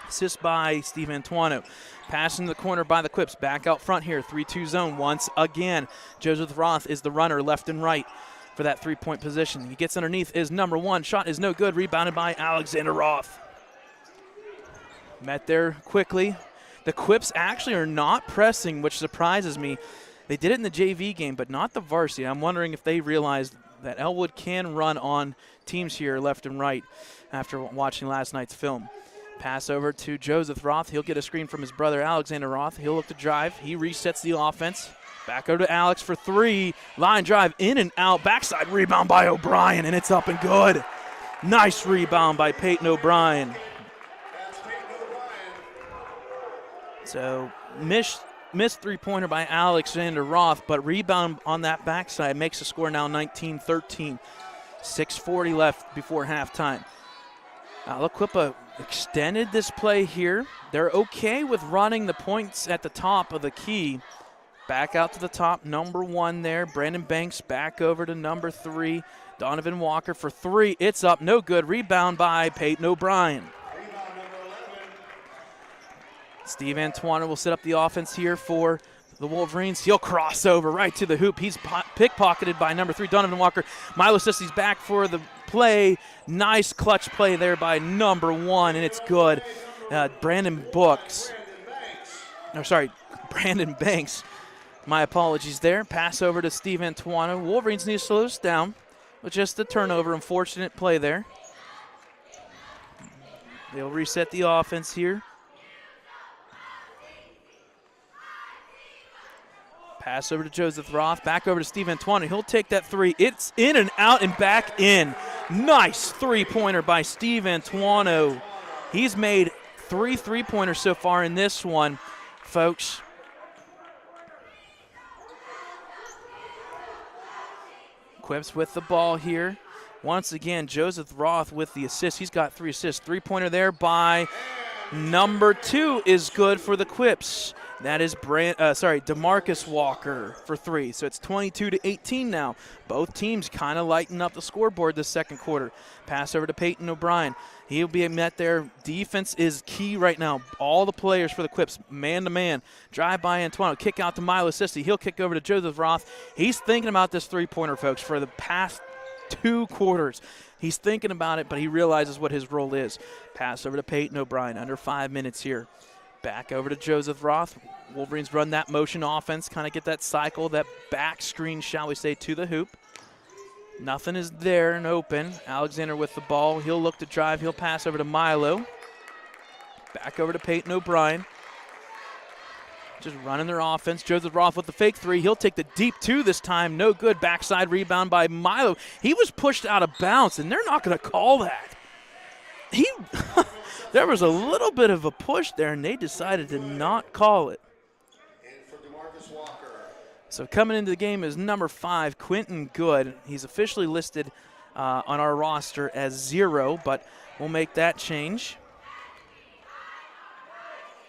Assist by Steve Antuano. Pass in the corner by the Quips. Back out front here, 3-2 zone once again. Joseph Roth is the runner left and right for that 3-point position. He gets underneath, is number 1. Shot is no good. Rebounded by Alexander Roth. Met there quickly. The Quips actually are not pressing, which surprises me. They did it in the JV game, but not the varsity. I'm wondering if they realized that Ellwood can run on teams here left and right after watching last night's film. Pass over to Joseph Roth. He'll get a screen from his brother Alexander Roth. He'll look to drive. He resets the offense. Back over to Alex for 3. Line drive, in and out. Backside rebound by O'Brien, and it's up and good. Nice rebound by Peyton O'Brien. So missed 3-pointer by Alexander Roth, but rebound on that backside makes the score now 19-13. 6:40 left before halftime. Aliquippa extended this play here. They're okay with running the points at the top of the key. Back out to the top, number 1 there. Brandon Banks back over to number 3. Donovan Walker for 3. It's up, no good. Rebound by Peyton O'Brien. Steve Antuano will set up the offense here for the Wolverines. He'll cross over right to the hoop. He's pickpocketed by number 3, Donovan Walker. Milo Sissi's back for the play. Nice clutch play there by number 1, and it's good. Brandon Banks. My apologies there. Pass over to Steve Antuano. Wolverines need to slow this down with just the turnover. Unfortunate play there. They'll reset the offense here. Pass over to Joseph Roth, back over to Steve Antuano. He'll take that 3. It's in and out and back in. Nice 3-pointer by Steve Antuano. He's made 3 3-pointers so far in this one, folks. Quips with the ball here. Once again, Joseph Roth with the assist. He's got 3 assists. 3-pointer there by number 2 is good for the Quips. That is DeMarcus Walker for 3. So it's 22-18 now. Both teams kind of lighten up the scoreboard this second quarter. Pass over to Peyton O'Brien. He'll be met there. Defense is key right now. All the players for the Quips, man-to-man. Drive by Antuano. Kick out to Milo Sissi. He'll kick over to Joseph Roth. He's thinking about this 3-pointer, folks, for the past 2 quarters. He's thinking about it, but he realizes what his role is. Pass over to Peyton O'Brien. Under 5 minutes here. Back over to Joseph Roth. Wolverines run that motion offense, kind of get that cycle, that back screen, shall we say, to the hoop. Nothing is there and open. Alexander with the ball. He'll look to drive. He'll pass over to Milo. Back over to Peyton O'Brien. Just running their offense. Joseph Roth with the fake 3. He'll take the deep 2 this time. No good. Backside rebound by Milo. He was pushed out of bounds, and they're not going to call that. There was a little bit of a push there, and they decided to not call it. So coming into the game is number 5, Quentin Good. He's officially listed on our roster as 0, but we'll make that change.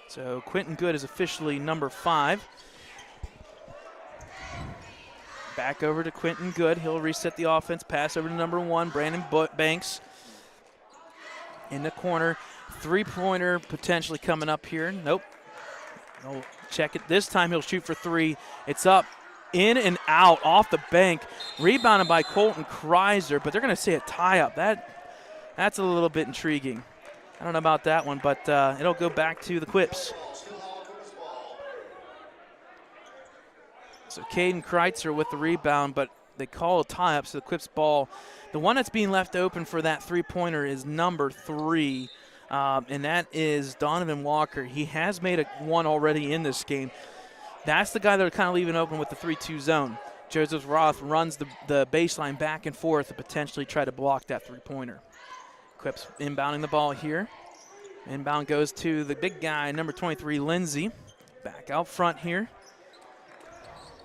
So Quentin Good is officially number 5. Back over to Quentin Good. He'll reset the offense. Pass over to number 1, Brandon Banks. In the corner. 3-pointer potentially coming up here. Nope. He'll check it. This time he'll shoot for 3. It's up, in and out, off the bank. Rebounded by Colton Kreiser, but they're going to say a tie-up. That's a little bit intriguing. I don't know about that one, but it'll go back to the Quips. So Caden Kreitzer with the rebound, but they call a tie-up, so the Quips ball. The one that's being left open for that 3-pointer is number 3. And that is Donovan Walker. He has made one already in this game. That's the guy they're kind of leaving open with the 3-2 zone. Joseph Roth runs the baseline back and forth to potentially try to block that three-pointer. Quips inbounding the ball here. Inbound goes to the big guy, number 23, Lindsay. Back out front here.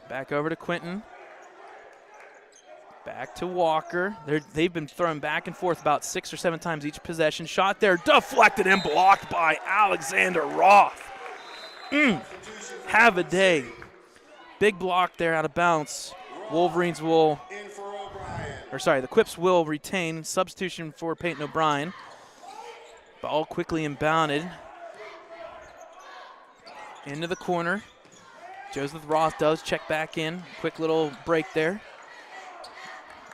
Back over to Quentin. Back to Walker. They've been thrown back and forth about 6 or 7 times each possession. Shot there, deflected and blocked by Alexander Roth. Have a day. Big block there out of bounds. Wolverines will, the Quips will retain. Substitution for Peyton O'Brien. Ball quickly inbounded. Into the corner. Joseph Roth does check back in. Quick little break there.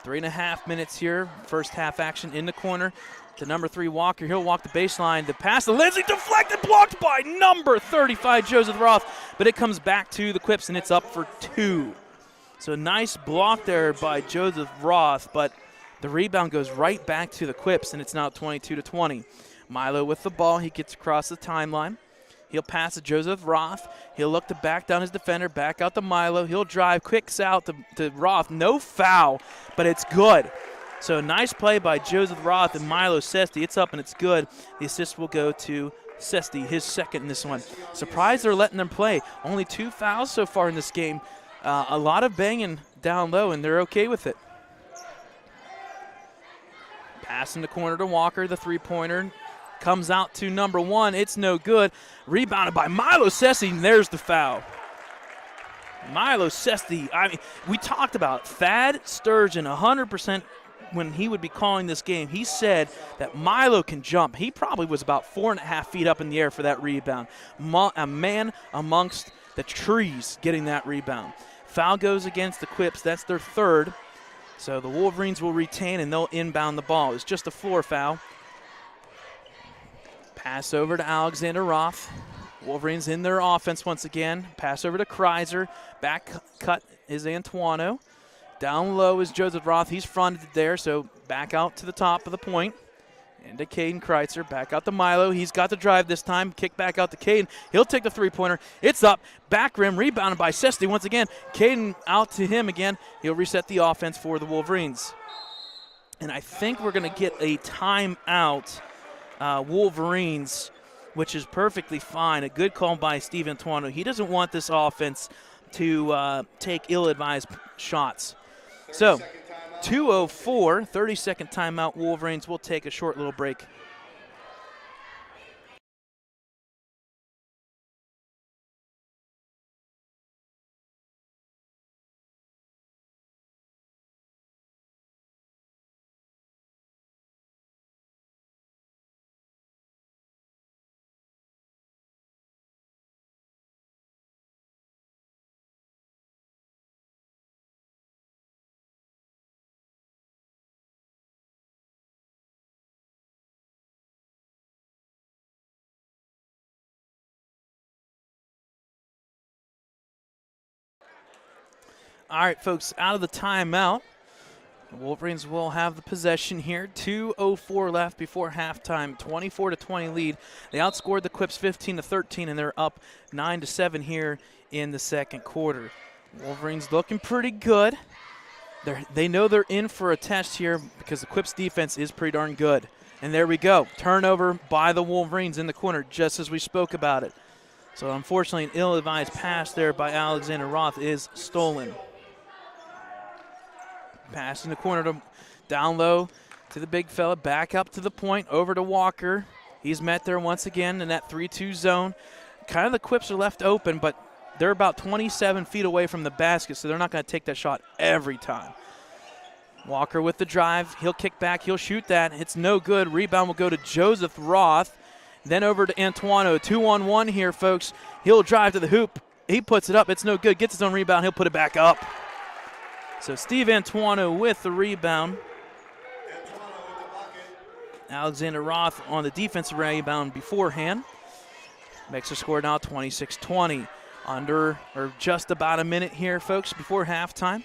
3.5 minutes here. First half action in the corner. To number 3, Walker. He'll walk the baseline. The pass to Lindsay, deflected, blocked by number 35, Joseph Roth. But it comes back to the Quips, and it's up for 2. So a nice block there by Joseph Roth, but the rebound goes right back to the Quips, and it's now 22-20. Milo with the ball. He gets across the timeline. He'll pass to Joseph Roth. He'll look to back down his defender, back out to Milo. He'll drive, quicks out to Roth. No foul, but it's good. So nice play by Joseph Roth and Milo Sesti. It's up and it's good. The assist will go to Sesti, his second in this one. Surprised they're letting them play. Only 2 fouls so far in this game. A lot of banging down low, and they're okay with it. Pass in the corner to Walker, the three-pointer. Comes out to number 1. It's no good. Rebounded by Milo Sesti, and there's the foul. Milo Sesti, I mean, we talked about Thad Sturgeon 100% when he would be calling this game. He said that Milo can jump. He probably was about 4.5 feet up in the air for that rebound. A man amongst the trees getting that rebound. Foul goes against the Quips. That's their 3rd. So the Wolverines will retain, and they'll inbound the ball. It's just a floor foul. Pass over to Alexander Roth. Wolverines in their offense once again. Pass over to Kreiser. Back cut is Antuano. Down low is Joseph Roth. He's fronted there, so back out to the top of the point. Into Caden Kreiser. Back out to Milo. He's got the drive this time. Kick back out to Caden. He'll take the three-pointer. It's up. Back rim. Rebounded by Sesti once again. Caden out to him again. He'll reset the offense for the Wolverines. And I think we're going to get a timeout. Wolverines, which is perfectly fine. A good call by Steve Antuano. He doesn't want this offense to take ill-advised shots. So, 2:04, 30-second timeout. Wolverines will take a short little break. All right, folks, out of the timeout. The Wolverines will have the possession here. 2:04 left before halftime. 24-20 lead. They outscored the Quips 15-13, and they're up 9-7 here in the second quarter. Wolverines looking pretty good. They know they're in for a test here because the Quips defense is pretty darn good. And there we go. Turnover by the Wolverines in the corner, just as we spoke about it. So unfortunately, an ill-advised pass there by Alexander Roth is stolen. Pass in the corner to down low to the big fella. Back up to the point, over to Walker. He's met there once again in that 3-2 zone. Kind of the Quips are left open, but they're about 27 feet away from the basket, so they're not going to take that shot every time. Walker with the drive. He'll kick back. He'll shoot that. It's no good. Rebound will go to Joseph Roth. Then over to Antuano. 2-on-1 here, folks. He'll drive to the hoop. He puts it up. It's no good. Gets his own rebound. He'll put it back up. So Steve Antuano with the rebound. Alexander Roth on the defensive rebound beforehand. Makes the score now 26-20. Under or just about a minute here, folks, before halftime.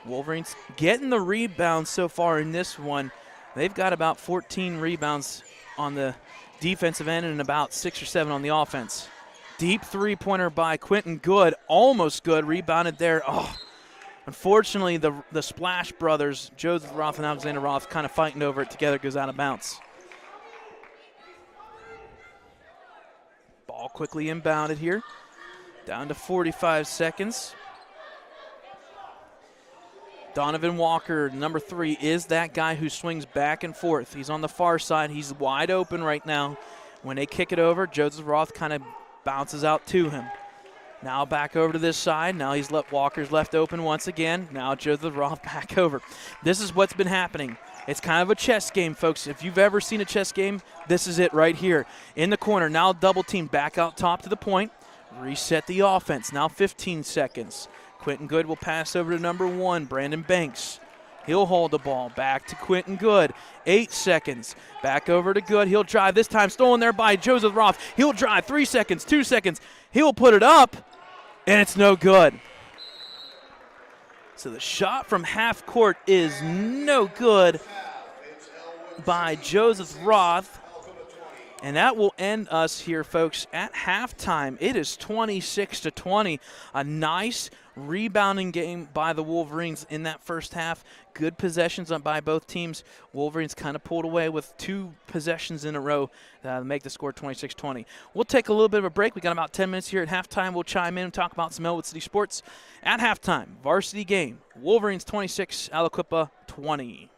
Wolverines getting the rebounds so far in this one. They've got about 14 rebounds on the defensive end and about 6 or 7 on the offense. Deep three-pointer by Quentin. Good, almost good. Rebounded there. Oh, Unfortunately, the Splash brothers, Joseph Roth and Alexander Roth, kind of fighting over it together, goes out of bounds. Ball quickly inbounded here. Down to 45 seconds. Donovan Walker, number 3, is that guy who swings back and forth. He's on the far side. He's wide open right now. When they kick it over, Joseph Roth kind of bounces out to him. Now back over to this side. Now Walker's left open once again. Now Joseph Roth back over. This is what's been happening. It's kind of a chess game, folks. If you've ever seen a chess game, this is it right here. In the corner, now double team back out top to the point. Reset the offense. Now 15 seconds. Quentin Good will pass over to number 1, Brandon Banks. He'll hold the ball. Back to Quentin Good. 8 seconds. Back over to Good. He'll drive. This time stolen there by Joseph Roth. He'll drive. 3 seconds. 2 seconds. He'll put it up, and it's no good. So the shot from half court is no good by Joseph Roth. And that will end us here, folks, at halftime. It is 26-20. A nice rebounding game by the Wolverines in that first half. Good possessions by both teams. Wolverines kind of pulled away with 2 possessions in a row to make the score 26-20. We'll take a little bit of a break. We got about 10 minutes here at halftime. We'll chime in and talk about some Ellwood City sports. At halftime, varsity game. Wolverines 26, Aliquippa 20.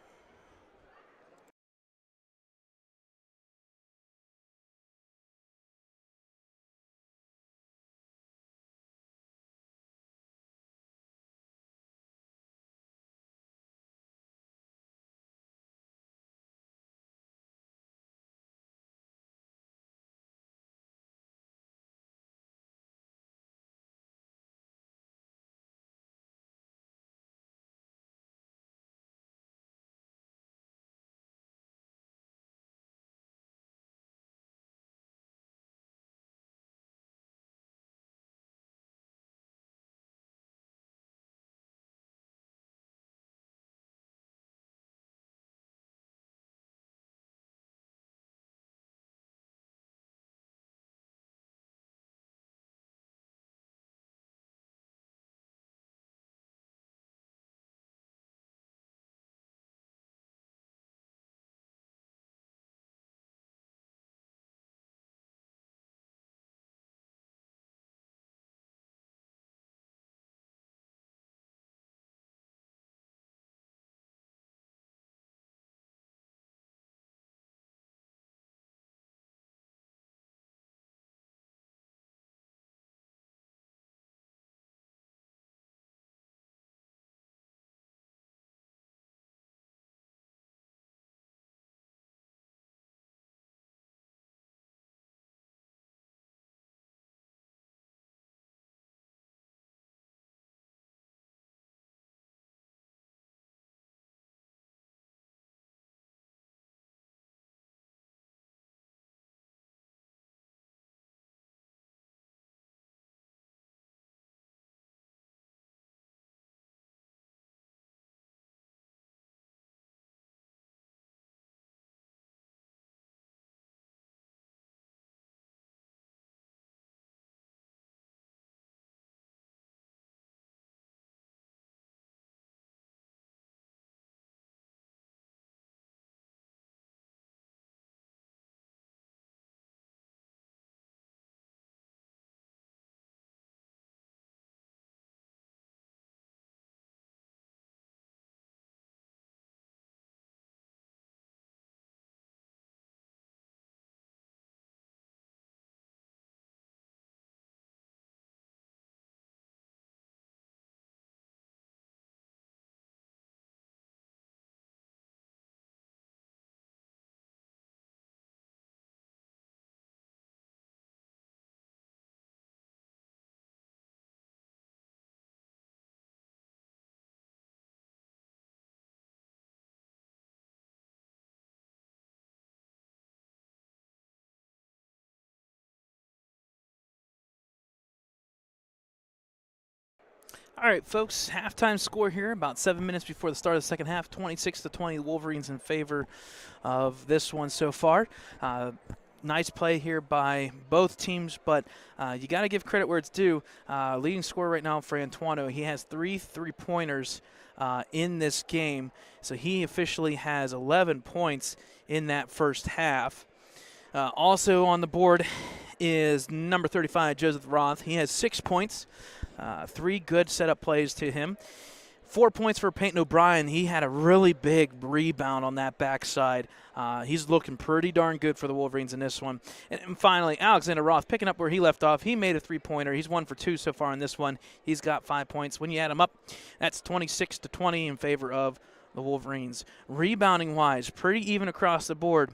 All right, folks, halftime score here, about 7 minutes before the start of the second half, 26-20, the Wolverines in favor of this one so far. Nice play here by both teams, but you got to give credit where it's due. Leading scorer right now for Antuano, he has 3 3-pointers in this game, so he officially has 11 points in that first half. Also on the board is number 35, Joseph Roth. He has 6 points, 3 good setup plays to him. 4 points for Peyton O'Brien. He had a really big rebound on that backside. He's looking pretty darn good for the Wolverines in this one. And finally, Alexander Roth picking up where he left off. He made a 3-pointer. He's 1 for 2 so far in this one. He's got 5 points. When you add them up, that's 26-20 in favor of the Wolverines. Rebounding-wise, pretty even across the board.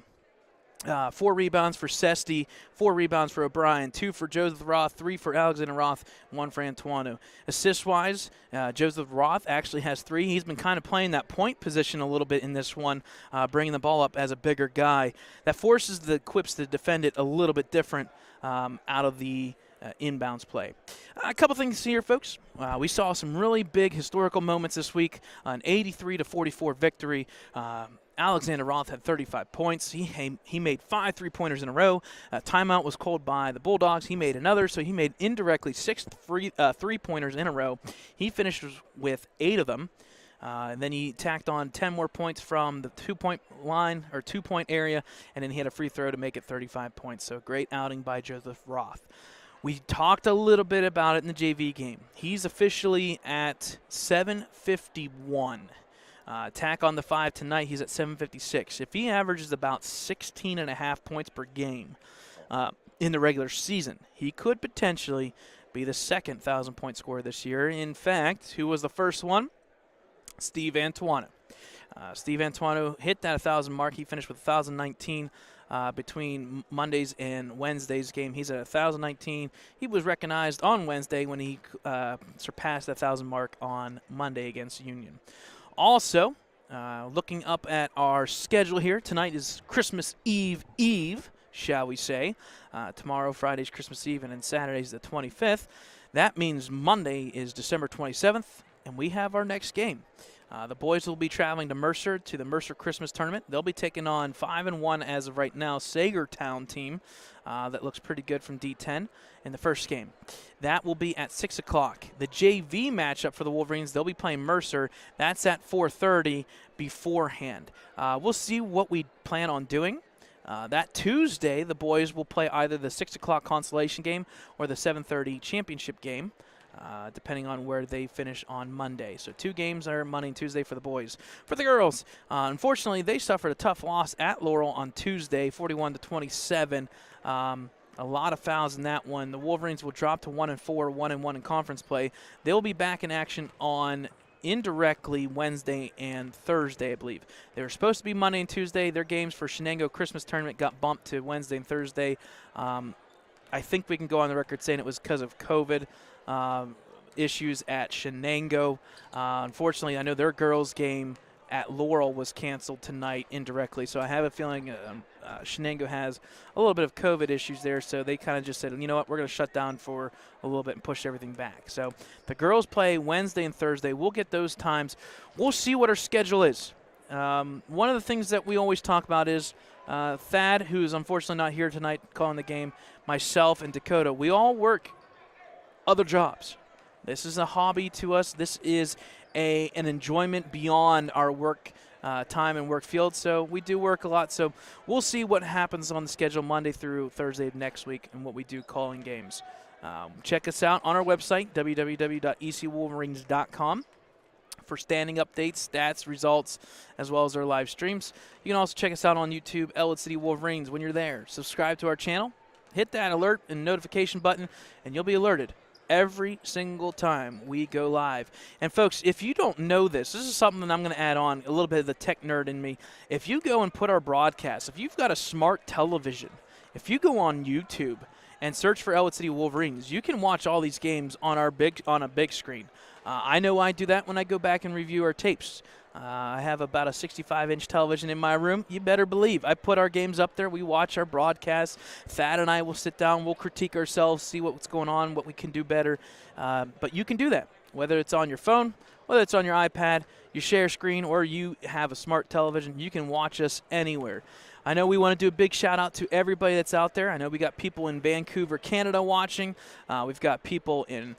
4 rebounds for Sesti, 4 rebounds for O'Brien, 2 for Joseph Roth, 3 for Alexander Roth, 1 for Antuano. Assist-wise, Joseph Roth actually has 3. He's been kind of playing that point position a little bit in this one, bringing the ball up as a bigger guy. That forces the Quips to defend it a little bit different out of the inbounds play. A couple things here, folks. We saw some really big historical moments this week. An 83-44 victory. Alexander Roth had 35 points. He made 5 3-pointers in a row. Timeout was called by the Bulldogs. He made another, so he made indirectly 6 3-pointers in a row. He finished with 8 of them. And then he tacked on 10 more points from the 2-point line or 2-point area, and then he had a free throw to make it 35 points. So great outing by Joseph Roth. We talked a little bit about it in the JV game. He's officially at 751. Tack on the 5 tonight, he's at 756. If he averages about 16.5 points per game in the regular season, he could potentially be the second 1,000-point scorer this year. In fact, who was the first one? Steve Antuano. Steve Antuano hit that 1,000 mark. He finished with 1,019 between Monday's and Wednesday's game. He's at 1,019. He was recognized on Wednesday when he surpassed that 1,000 mark on Monday against Union. Also, looking up at our schedule here, tonight is Christmas Eve, shall we say. Tomorrow, Friday's Christmas Eve, and then Saturday's the 25th. That means Monday is December 27th, and we have our next game. The boys will be traveling to Mercer to the Mercer Christmas Tournament. They'll be taking on 5-1 as of right now, Sagertown team that looks pretty good from D10 in the first game. That will be at 6 o'clock. The JV matchup for the Wolverines, they'll be playing Mercer. That's at 4:30 beforehand. We'll see what we plan on doing. That Tuesday, the boys will play either the 6 o'clock consolation game or the 7:30 championship game. Depending on where they finish on Monday. So 2 games are Monday and Tuesday for the boys. For the girls, unfortunately, they suffered a tough loss at Laurel on Tuesday, 41-27. A lot of fouls in that one. The Wolverines will drop to 1-4, 1-1 in conference play. They'll be back in action on indirectly Wednesday and Thursday, I believe. They were supposed to be Monday and Tuesday. Their games for Shenango Christmas Tournament got bumped to Wednesday and Thursday. I think we can go on the record saying it was because of COVID issues at Shenango. Unfortunately, I know their girls' game at Laurel was canceled tonight indirectly, so I have a feeling Shenango has a little bit of COVID issues there, so they kind of just said, you know what, we're going to shut down for a little bit and push everything back. So the girls play Wednesday and Thursday. We'll get those times. We'll see what our schedule is. One of the things that we always talk about is Thad, who's unfortunately not here tonight calling the game, myself and Dakota, we all work other jobs. This is a hobby to us. This is an enjoyment beyond our work time and work field. So we do work a lot. So we'll see what happens on the schedule Monday through Thursday of next week and what we do calling games. Check us out on our website, www.ecwolverines.com, for standing updates, stats, results, as well as our live streams. You can also check us out on YouTube, Ellwood City Wolverines. When you're there, subscribe to our channel, hit that alert and notification button, and you'll be alerted every single time we go live. And folks, if you don't know this is something that I'm going to add on, a little bit of the tech nerd in me. If you go and put our broadcast, if you've got a smart television, if you go on YouTube and search for Ellwood City Wolverines, you can watch all these games on a big screen. I know I do that when I go back and review our tapes. I have about a 65-inch television in my room. You better believe I put our games up there. We watch our broadcasts. Thad and I will sit down. We'll critique ourselves, see what's going on, what we can do better. But you can do that, whether it's on your phone, whether it's on your iPad, your share screen, or you have a smart television. You can watch us anywhere. I know we want to do a big shout out to everybody that's out there. I know we got people in Vancouver, Canada watching. We've got people in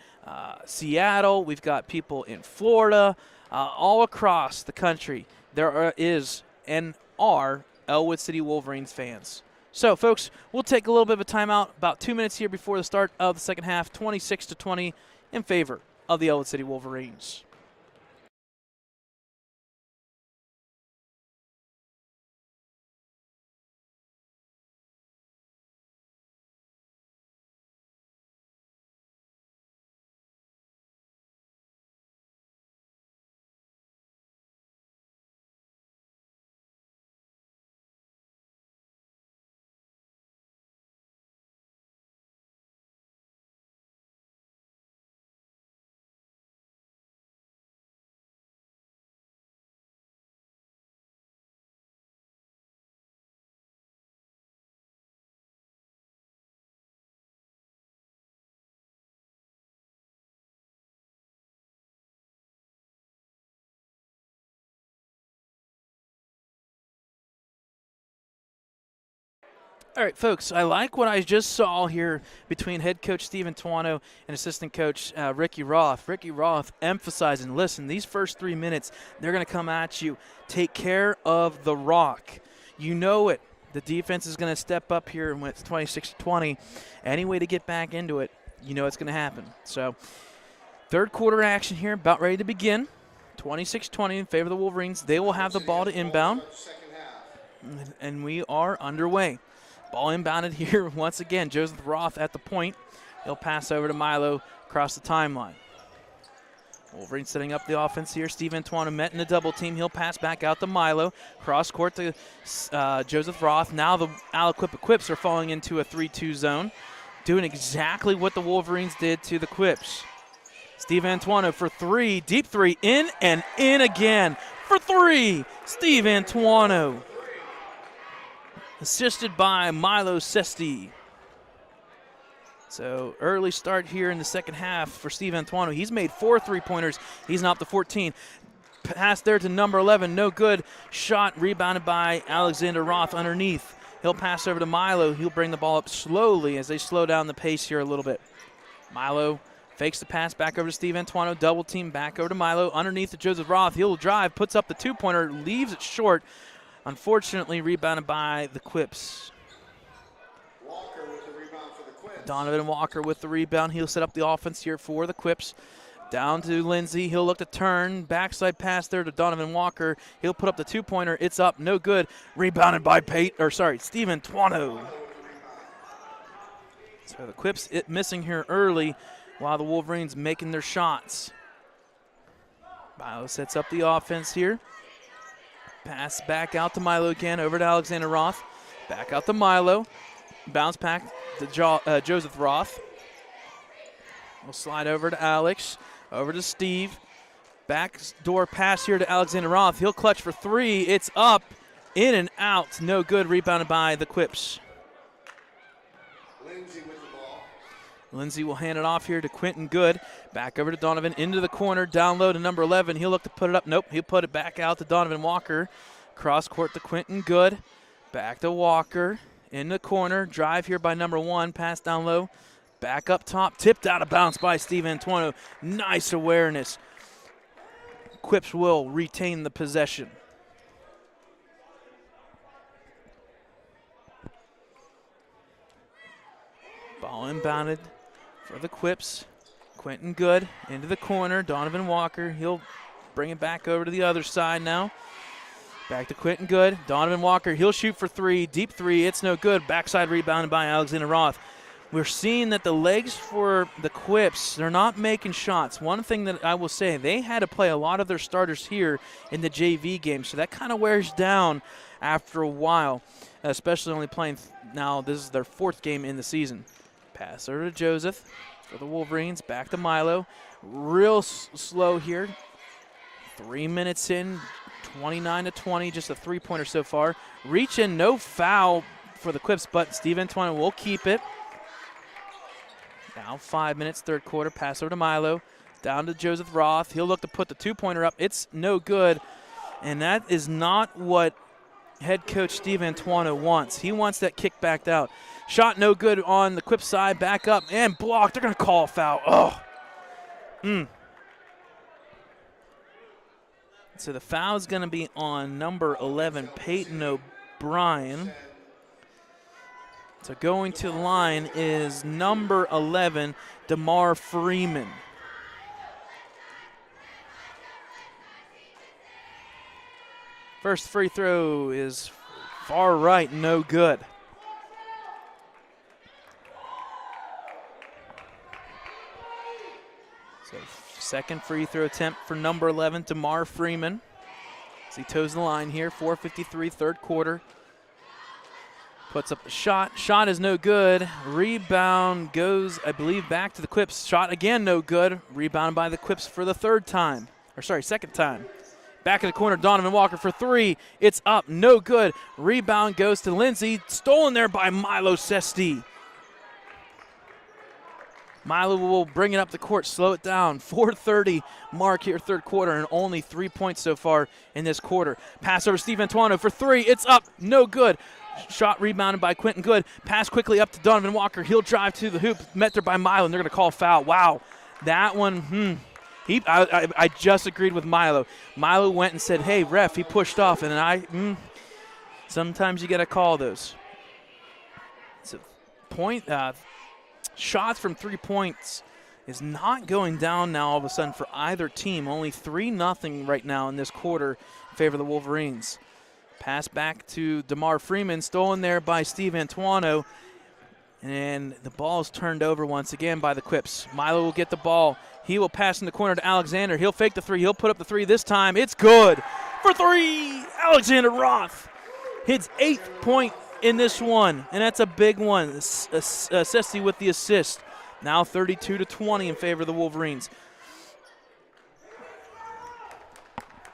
Seattle. We've got people in Florida. All across the country, there is and are Ellwood City Wolverines fans. So, folks, we'll take a little bit of a timeout, about 2 minutes here before the start of the second half, 26-20 in favor of the Ellwood City Wolverines. All right, folks, I like what I just saw here between head coach Steven Tuano and assistant coach Ricky Roth. Ricky Roth emphasizing, listen, these first 3 minutes, they're going to come at you. Take care of the rock. You know it. The defense is going to step up here when it's 26-20. Any way to get back into it, you know it's going to happen. So, third quarter action here, about ready to begin. 26-20 in favor of the Wolverines. They will have the ball to inbound. And we are underway. Ball inbounded here once again. Joseph Roth at the point. He'll pass over to Milo across the timeline. Wolverines setting up the offense here. Steve Antoine met in a double team. He'll pass back out to Milo. Cross court to Joseph Roth. Now the Aliquippa Quips are falling into a 3-2 zone, doing exactly what the Wolverines did to the Quips. Steve Antoine for three. Deep three. In and in again. For three. Steve Antoine. Assisted by Milo Sesti. So early start here in the second half for Steve Antoine. He's made 4 3-pointers. He's now up to 14. Pass there to number 11. No good. Shot rebounded by Alexander Roth underneath. He'll pass over to Milo. He'll bring the ball up slowly as they slow down the pace here a little bit. Milo fakes the pass back over to Steve Antoine. Double team back over to Milo. Underneath to Joseph Roth. He'll drive, puts up the 2-pointer, leaves it short. Unfortunately, rebounded by the Quips. Walker with the rebound for the Quips. Donovan Walker with the rebound. He'll set up the offense here for the Quips. Down to Lindsey. He'll look to turn. Backside pass there to Donovan Walker. He'll put up the 2-pointer. It's up. No good. Rebounded by Steve Antoine. So the Quips missing here early while the Wolverines making their shots. Milo sets up the offense here. Pass back out to Milo again, over to Alexander Roth. Back out to Milo. Bounce back to Joseph Roth. We'll slide over to Alex, over to Steve. Back door pass here to Alexander Roth. He'll clutch for 3. It's up, in and out. No good, rebounded by the Quips. Lindsey with the ball. Lindsey will hand it off here to Quentin Good. Back over to Donovan, into the corner, down low to number 11. He'll look to put it up. Nope, he'll put it back out to Donovan Walker. Cross court to Quentin Good. Back to Walker, in the corner. Drive here by number 1, pass down low. Back up top, tipped out of bounds by Steve Antoine. Nice awareness. Quips will retain the possession. Ball inbounded for the Quips. Quentin Good into the corner. Donovan Walker. He'll bring it back over to the other side now. Back to Quentin Good. Donovan Walker. He'll shoot for 3. Deep 3. It's no good. Backside rebounded by Alexander Roth. We're seeing that the legs for the Quips, they're not making shots. One thing that I will say, they had to play a lot of their starters here in the JV game, so that kind of wears down after a while, especially only playing now. This is their 4th game in the season. Pass over to Joseph for the Wolverines. Back to Milo. Real slow here. 3 minutes in, 29-20, just a 3-pointer so far. Reach in, no foul for the Quips, but Steve Antoine will keep it. Now 5 minutes, third quarter. Pass over to Milo. Down to Joseph Roth. He'll look to put the 2-pointer up. It's no good. And that is not what head coach Steve Antuano wants. He wants that kick backed out. Shot no good on the Quip side. Back up and blocked. They're going to call a foul. Oh. So the foul is going to be on number 11, Peyton O'Brien. So going to the line is number 11, DeMar Freeman. First free throw is far right, no good. So second free throw attempt for number 11, DeMar Freeman. As he toes the line here, 4:53, third quarter. Puts up a shot. Shot is no good. Rebound goes, I believe, back to the Quips. Shot again, no good. Rebounded by the Quips for the second time. Back in the corner, Donovan Walker for three. It's up, no good. Rebound goes to Lindsay. Stolen there by Milo Sesti. Milo will bring it up the court, slow it down. 4:30 mark here, third quarter, and only 3 points so far in this quarter. Pass over to Steve Antuano for three. It's up, no good. Shot rebounded by Quentin Good. Pass quickly up to Donovan Walker. He'll drive to the hoop, met there by Milo, and they're going to call a foul. Wow, that one, I just agreed with Milo. Milo went and said, hey, ref, he pushed off, and sometimes you got to call those. So shots from 3 points is not going down now all of a sudden for either team. Only 3-0 right now in this quarter in favor of the Wolverines. Pass back to DeMar Freeman, stolen there by Steve Antuano. And the ball is turned over once again by the Quips. Milo will get the ball. He will pass in the corner to Alexander. He'll fake the three. He'll put up the three this time. It's good for three. Alexander Roth hits 8th point in this one, and that's a big one. Sesti with the assist. Now 32-20 in favor of the Wolverines.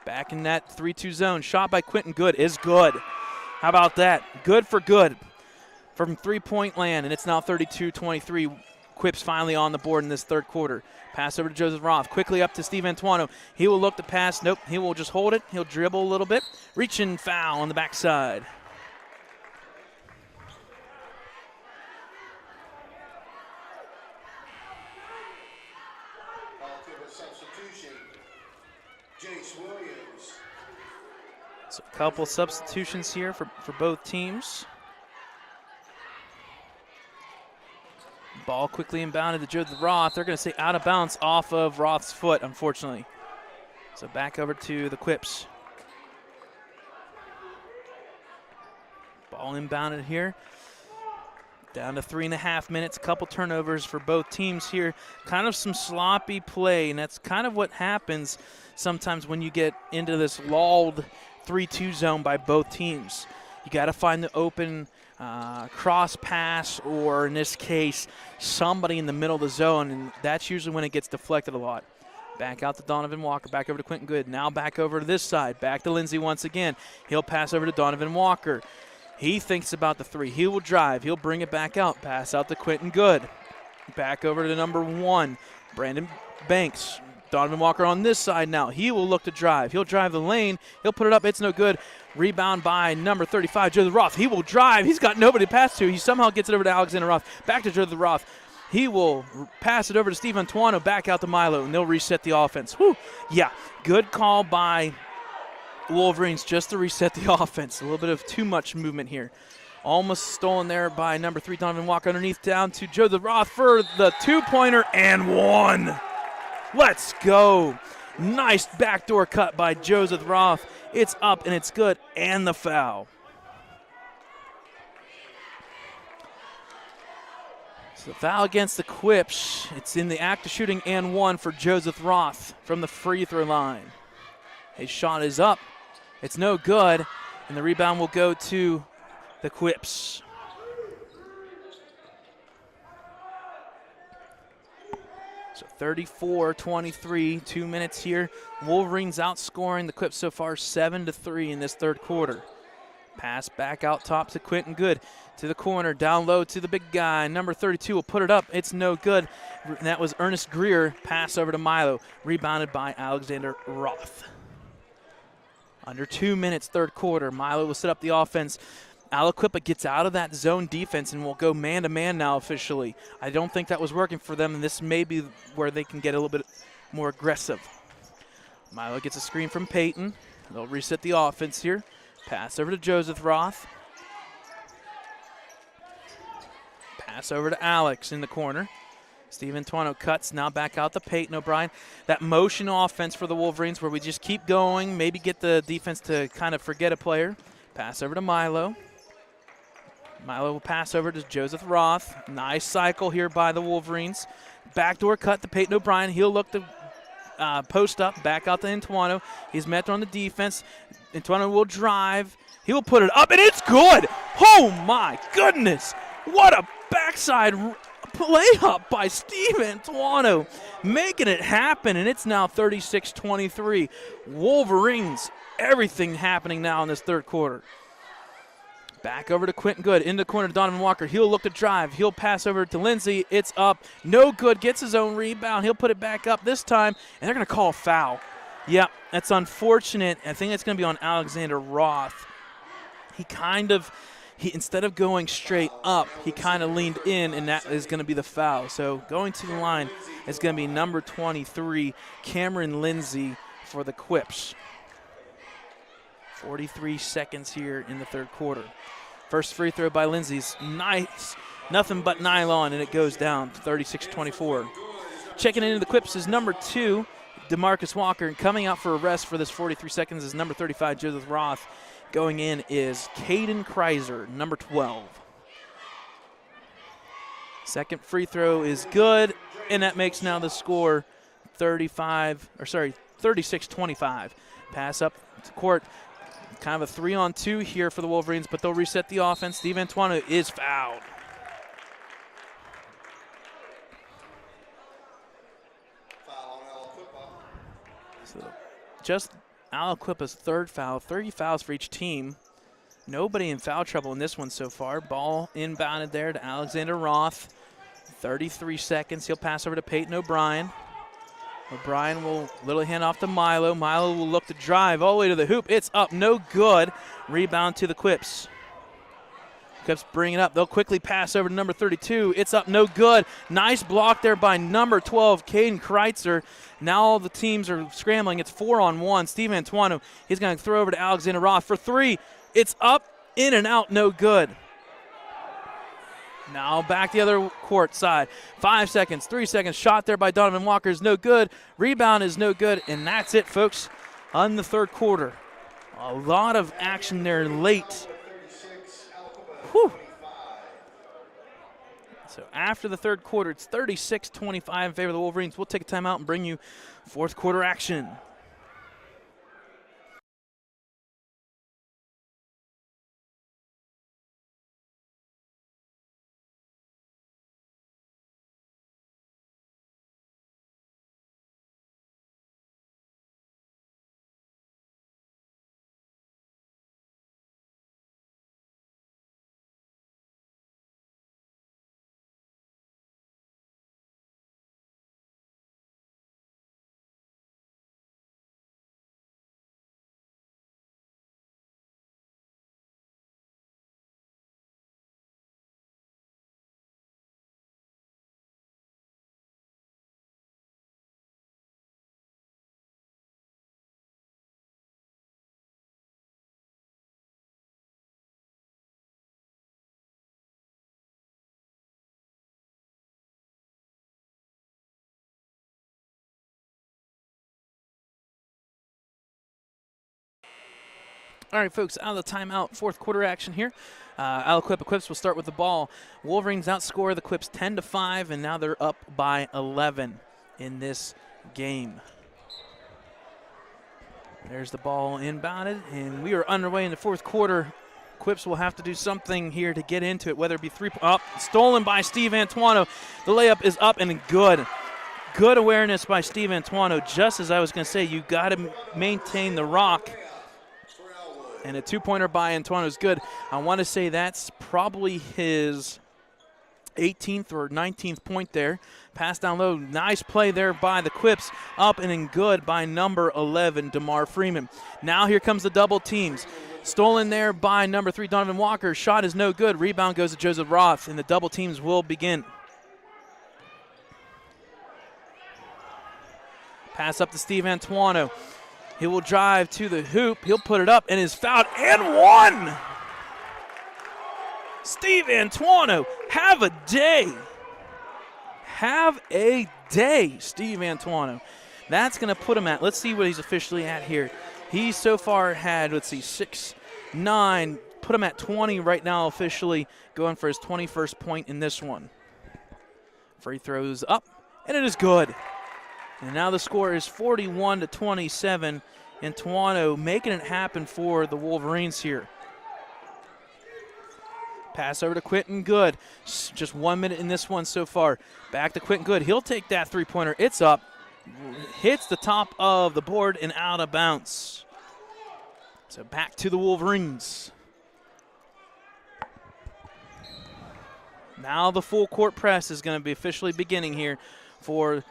Back in that 3-2 zone. Shot by Quentin Good is good. How about that? Good for good from three-point land, and it's now 32-23. Quips finally on the board in this third quarter. Pass over to Joseph Roth. Quickly up to Steve Antuano. He will look to pass. Nope, he will just hold it. He'll dribble a little bit. Reach and foul on the backside. So a couple substitutions here for both teams. Ball quickly inbounded to Joseph Roth. They're going to say out of bounds off of Roth's foot, unfortunately. So back over to the Quips. Ball inbounded here. Down to 3.5 minutes. A couple turnovers for both teams here. Kind of some sloppy play, and that's kind of what happens sometimes when you get into this lulled 3-2 zone by both teams. You got to find the open cross pass, or in this case, somebody in the middle of the zone, and that's usually when it gets deflected a lot. Back out to Donovan Walker, back over to Quentin Good. Now back over to this side, back to Lindsay once again. He'll pass over to Donovan Walker. He thinks about the three. He will drive. He'll bring it back out. Pass out to Quentin Good. Back over to number 1, Brandon Banks. Donovan Walker on this side now. He will look to drive. He'll drive the lane. He'll put it up. It's no good. Rebound by number 35, Joseph Roth. He will drive. He's got nobody to pass to. He somehow gets it over to Alexander Roth. Back to Joseph Roth. He will pass it over to Steve Antuano. Back out to Milo, and they'll reset the offense. Whew. Yeah, good call by Wolverines just to reset the offense. A little bit of too much movement here. Almost stolen there by number 3, Donovan Walker. Underneath down to Joseph Roth for the two-pointer and one. Let's go. Nice backdoor cut by Joseph Roth. It's up and it's good, and the foul. So the foul against the Quips. It's in the act of shooting and one for Joseph Roth from the free throw line. His shot is up. It's no good, and the rebound will go to the Quips. So 34-23, 2 minutes here. Wolverines outscoring the Quips so far 7-3 in this third quarter. Pass back out top to Quentin Good. To the corner, down low to the big guy. Number 32 will put it up. It's no good. And that was Ernest Greer. Pass over to Milo. Rebounded by Alexander Roth. Under 2 minutes, third quarter. Milo will set up the offense. Aliquippa gets out of that zone defense and will go man-to-man now officially. I don't think that was working for them, and this may be where they can get a little bit more aggressive. Milo gets a screen from Peyton. They'll reset the offense here. Pass over to Joseph Roth. Pass over to Alex in the corner. Steve Antuano cuts, now back out to Peyton O'Brien. That motion offense for the Wolverines where we just keep going, maybe get the defense to kind of forget a player. Pass over to Milo. Milo will pass over to Joseph Roth. Nice cycle here by the Wolverines. Backdoor cut to Peyton O'Brien. He'll look to post up, back out to Antuano. He's met on the defense. Antuano will drive. He will put it up, and it's good. Oh, my goodness. What a backside layup by Steve Antuano, making it happen, and it's now 36-23. Wolverines, everything happening now in this third quarter. Back over to Quentin Good, in the corner to Donovan Walker. He'll look to drive. He'll pass over to Lindsey. It's up. No good. Gets his own rebound. He'll put it back up this time, and they're going to call a foul. Yeah, that's unfortunate. I think it's going to be on Alexander Roth. Instead of going straight up, he kind of leaned in, and that is going to be the foul. So going to the line is going to be number 23, Cameron Lindsey for the Quips. 43 seconds here in the third quarter. First free throw by Lindsey's nice. Nothing but nylon, and it goes down 36-24. Checking into the Quips is number 2, DeMarcus Walker, and coming out for a rest for this 43 seconds is number 35, Joseph Roth. Going in is Caden Kreiser, number 12. Second free throw is good, and that makes now the score 36-25. Pass up to court. Kind of a 3-on-2 here for the Wolverines, but they'll reset the offense. Steve Antuano is fouled. Foul on Aliquippa. So just Aliquippa's third foul, 30 fouls for each team. Nobody in foul trouble in this one so far. Ball inbounded there to Alexander Roth. 33 seconds. He'll pass over to Peyton O'Brien. O'Brien will little hand off to Milo. Milo will look to drive all the way to the hoop. It's up, no good. Rebound to the Quips. Quips bring it up. They'll quickly pass over to number 32. It's up, no good. Nice block there by number 12, Caden Kreiser. Now all the teams are scrambling. It's 4-on-1. Steve Antuano, he's going to throw over to Alexander Roth for 3. It's up, in and out, no good. Now back the other court side. 5 seconds, 3 seconds. Shot there by Donovan Walker is no good. Rebound is no good, and that's it, folks, on the third quarter. A lot of action there late. Whew. So after the third quarter, it's 36-25 in favor of the Wolverines. We'll take a timeout and bring you fourth quarter action. All right, folks, out of the timeout, fourth quarter action here. Aliquippa Quips will start with the ball. Wolverines outscore the Quips 10-5, and now they're up by 11 in this game. There's the ball inbounded, and we are underway in the fourth quarter. Quips will have to do something here to get into it, whether it be stolen by Steve Antuano. The layup is up and good. Good awareness by Steve Antuano. Just as I was going to say, you got to maintain the rock. And a two-pointer by Antuano is good. I want to say that's probably his 18th or 19th point there. Pass down low. Nice play there by the Quips. Up and in good by number 11, DeMar Freeman. Now here comes the double teams. Stolen there by number 3, Donovan Walker. Shot is no good. Rebound goes to Joseph Roth, and the double teams will begin. Pass up to Steve Antuano. He will drive to the hoop. He'll put it up and is fouled and one. Steve Antuano, have a day. Have a day, Steve Antuano. That's going to put him at, let's see what he's officially at here. He's so far had, 6, 9, put him at 20 right now officially, going for his 21st point in this one. Free throws up, and it is good. And now the score is 41-27, and Antuano making it happen for the Wolverines here. Pass over to Quentin Good. Just 1 minute in this one so far. Back to Quentin Good. He'll take that three-pointer. It's up. Hits the top of the board and out of bounds. So back to the Wolverines. Now the full court press is going to be officially beginning here for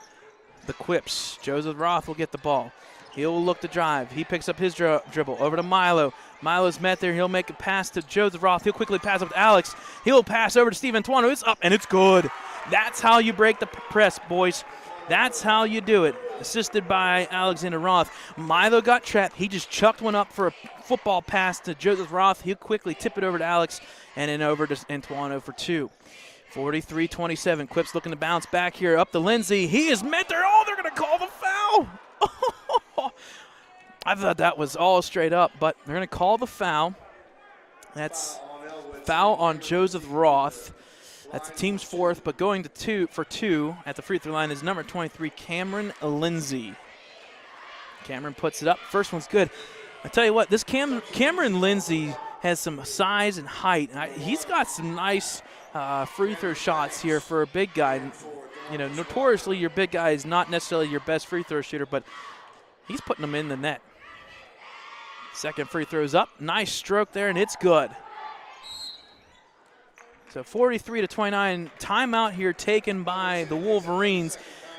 the Quips. Joseph Roth will get the ball. He'll look to drive. He picks up his dribble over to Milo. Milo's met there. He'll make a pass to Joseph Roth. He'll quickly pass up to Alex. He'll pass over to Steve Antuano. It's up, and it's good. That's how you break the press, boys. That's how you do it. Assisted by Alexander Roth. Milo got trapped. He just chucked one up for a football pass to Joseph Roth. He'll quickly tip it over to Alex and then over to Antuano for 2. 43-27. Quips looking to bounce back here up to Lindsay. He is met there. Oh, they're going to call the foul. I thought that was all straight up, but they're going to call the foul. That's foul on Joseph Roth. That's the team's 4th, but going to 2 at the free throw line is number 23, Cameron Lindsay. Cameron puts it up. First one's good. I tell you what, this Cameron Lindsay has some size and height. He's got some nice free throw shots here for a big guy. You know, notoriously your big guy is not necessarily your best free throw shooter, but he's putting them in the net. Second free throw's up. Nice stroke there, and it's good. So 43-29, timeout here taken by the Wolverines.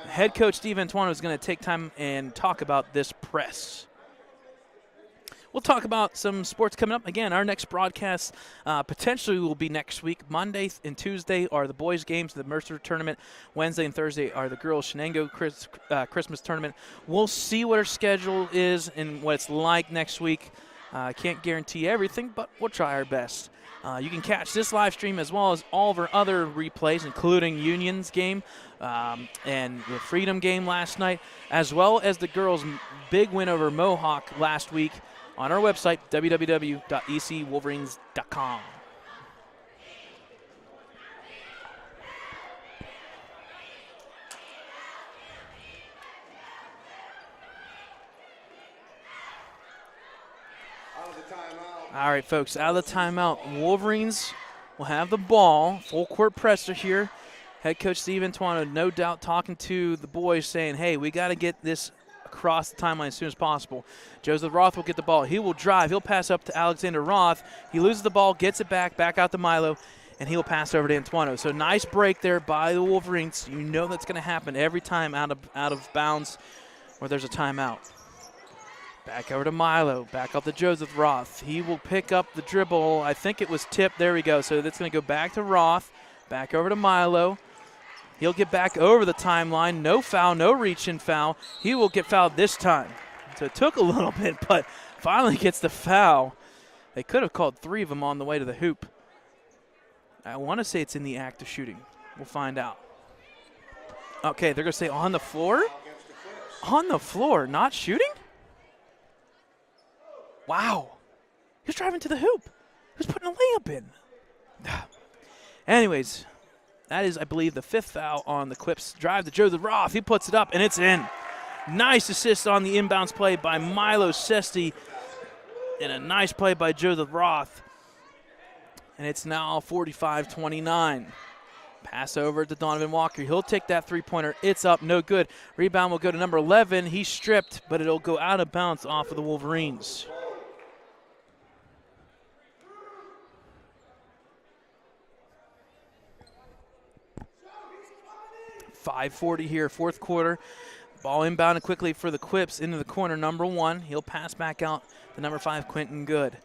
Head coach Steve Antuano is going to take time and talk about this press. We'll talk about some sports coming up. Again, our next broadcast potentially will be next week. Monday and Tuesday are the boys' games, the Mercer tournament. Wednesday and Thursday are the girls' Shenango Christmas tournament. We'll see what our schedule is and what it's like next week. Can't guarantee everything, but we'll try our best. You can catch this live stream as well as all of our other replays, including Union's game and the Freedom game last night, as well as the girls' big win over Mohawk last week, on our website, www.ecwolverines.com. All right, folks, out of the timeout. Wolverines will have the ball. Full court presser here. Head coach Steve Antuano, no doubt, talking to the boys, saying, hey, we got to get this across the timeline as soon as possible. Joseph Roth will get the ball. He will drive. He'll pass up to Alexander Roth. He loses the ball, gets it back out to Milo, and he'll pass over to Antuano. So nice break there by the Wolverines. You know that's going to happen every time out of bounds where there's a timeout. Back over to Milo. Back up to Joseph Roth. He will pick up the dribble. I think it was tipped. There we go. So that's going to go back to Roth. Back over to Milo. He'll get back over the timeline. No foul, no reach-in foul. He will get fouled this time. So it took a little bit, but finally gets the foul. They could have called 3 of them on the way to the hoop. I want to say it's in the act of shooting. We'll find out. Okay, they're going to say on the floor? On the floor, not shooting? Wow. He was driving to the hoop. He was putting a layup in. Anyways, that is, I believe, the 5th foul on the Quips. Drive to Joseph Roth. He puts it up, and it's in. Nice assist on the inbounds play by Milo Sesti, and a nice play by Joseph Roth. And it's now 45-29. Pass over to Donovan Walker. He'll take that three-pointer. It's up, no good. Rebound will go to number 11. He's stripped, but it'll go out of bounds off of the Wolverines. 5:40 here, fourth quarter. Ball inbounded quickly for the Quips into the corner, number 1. He'll pass back out to number 5, Quentin Good.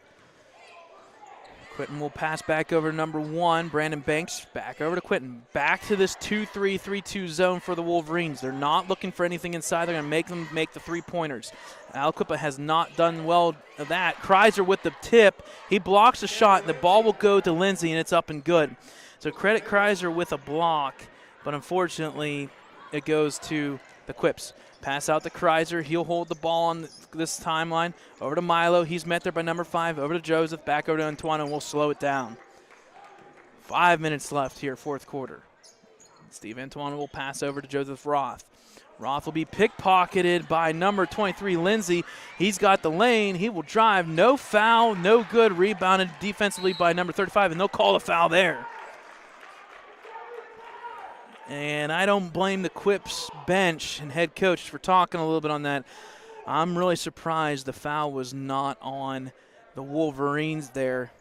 Quentin will pass back over to number 1, Brandon Banks. Back over to Quentin. Back to this 2-3-3-2 zone for the Wolverines. They're not looking for anything inside. They're going to make them make the three-pointers. Aliquippa has not done well of that. Kreiser with the tip. He blocks the shot. The ball will go to Lindsay, and it's up and good. So credit Kreiser with a block, but unfortunately it goes to the Quips. Pass out to Kreiser. He'll hold the ball on this timeline. Over to Milo. He's met there by number 5. Over to Joseph. Back over to Antoine, and we'll slow it down. 5 minutes left here, fourth quarter. Steve Antoine will pass over to Joseph Roth. Roth will be pickpocketed by number 23, Lindsay. He's got the lane. He will drive. No foul. No good. Rebounded defensively by number 35, and they'll call a foul there. And I don't blame the Quips bench and head coach for talking a little bit on that. I'm really surprised the foul was not on the Wolverines there.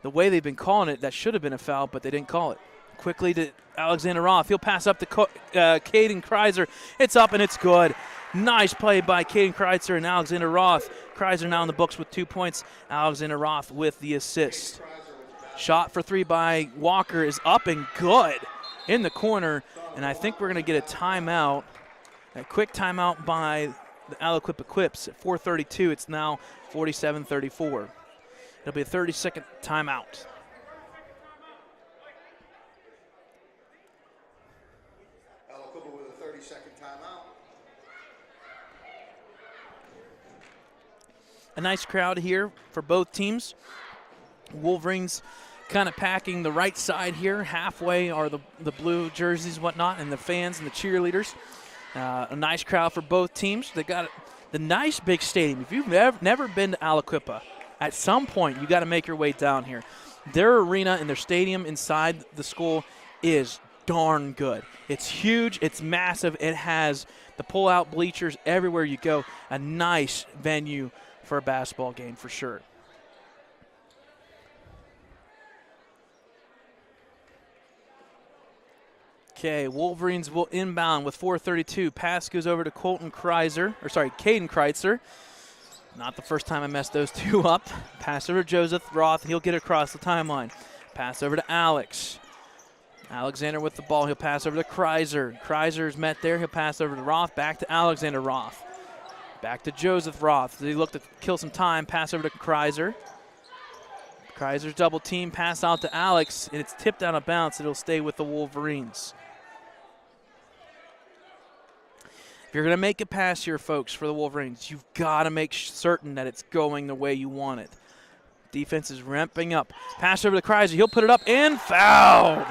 The way they've been calling it, that should have been a foul, but they didn't call it. Quickly to Alexander Roth. He'll pass up to Caden Kreiser. It's up and it's good. Nice play by Caden Kreiser and Alexander Roth. Kreiser now in the books with 2 points. Alexander Roth with the assist. Shot for 3 by Walker is up and good in the corner, and I think we're going to get a timeout, a quick timeout by the Aliquippa Quips at 4:32. It's now 47-34. It'll be a 30-second timeout. Aliquippa with a 30-second timeout. A nice crowd here for both teams. Wolverines kind of packing the right side here. Halfway are the blue jerseys, whatnot, and the fans and the cheerleaders. A nice crowd for both teams. They got the nice big stadium. If you've never been to Aliquippa, at some point you got to make your way down here. Their arena and their stadium inside the school is darn good. It's huge. It's massive. It has the pull-out bleachers everywhere you go. A nice venue for a basketball game for sure. Okay, Wolverines will inbound with 4:32. Pass goes over to Caden Kreiser. Not the first time I messed those two up. Pass over to Joseph Roth. He'll get across the timeline. Pass over to Alex. Alexander with the ball. He'll pass over to Kreiser. Kreiser's met there. He'll pass over to Roth. Back to Alexander Roth. Back to Joseph Roth. He looked to kill some time. Pass over to Kreiser. Kreiser's double team. Pass out to Alex, and it's tipped out of bounds. It'll stay with the Wolverines. If you're going to make a pass here, folks, for the Wolverines, you've got to make certain that it's going the way you want it. Defense is ramping up. Pass over to Kreiser. He'll put it up and fouled.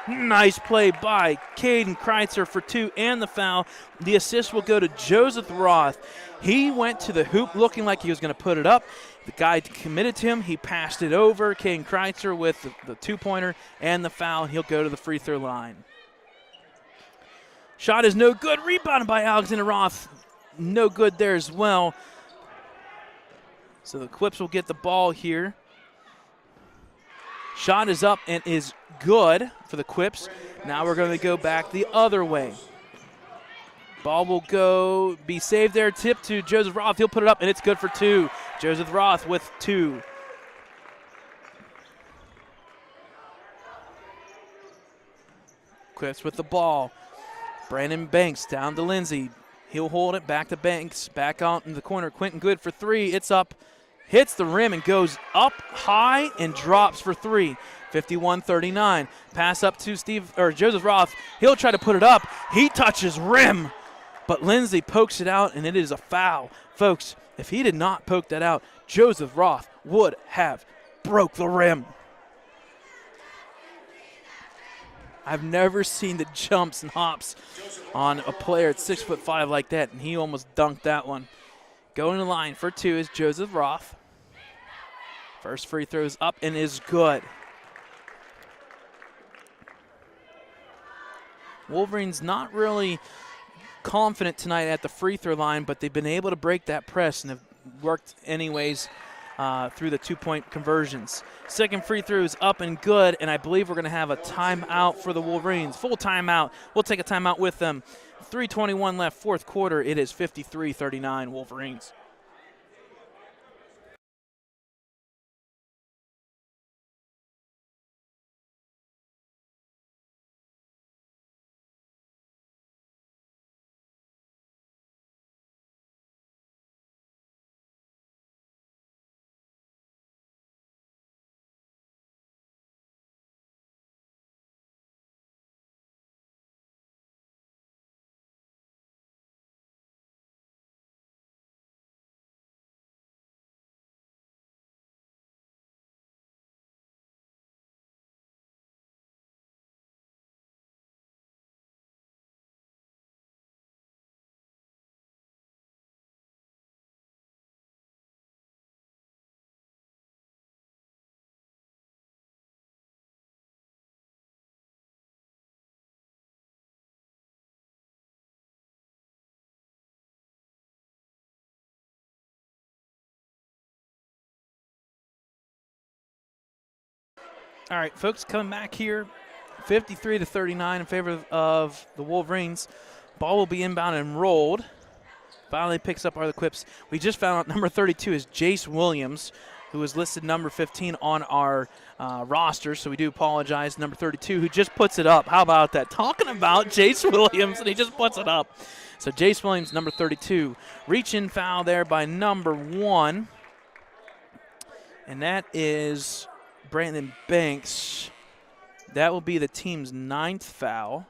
Nice play by Caden Kreiser for 2 and the foul. The assist will go to Joseph Roth. He went to the hoop looking like he was going to put it up. The guy committed to him. He passed it over. Caden Kreiser with the 2-pointer and the foul. He'll go to the free throw line. Shot is no good. Rebounded by Alexander Roth. No good there as well. So the Quips will get the ball here. Shot is up and is good for the Quips. Now we're going to go back the other way. Ball will be saved there. Tip to Joseph Roth. He'll put it up, and it's good for 2. Joseph Roth with 2. Quips with the ball. Brandon Banks down to Lindsay. He'll hold it back to Banks. Back out in the corner. Quentin Good for 3. It's up. Hits the rim and goes up high and drops for 3. 51-39. Pass up to Joseph Roth. He'll try to put it up. He touches rim. But Lindsay pokes it out, and it is a foul. Folks, if he did not poke that out, Joseph Roth would have broke the rim. I've never seen the jumps and hops on a player at 6'5" like that, and he almost dunked that one. Going to the line for 2 is Joseph Roth. First free throw is up and is good. Wolverines not really confident tonight at the free throw line, but they've been able to break that press and have worked anyways through the 2-point conversions. Second free throw is up and good, and I believe we're going to have a timeout for the Wolverines. Full timeout. We'll take a timeout with them. 3:21 left, fourth quarter. It is 53-39 Wolverines. All right, folks, coming back here, 53-39 in favor of the Wolverines. Ball will be inbound and rolled. Finally picks up Aliquippa. We just found out number 32 is Jace Williams, who is listed number 15 on our roster, so we do apologize. Number 32, who just puts it up. How about that? Talking about Jace Williams, and he just puts it up. So Jace Williams, number 32. Reach-in foul there by number 1, and that is Brandon Banks. That will be the team's 9th foul,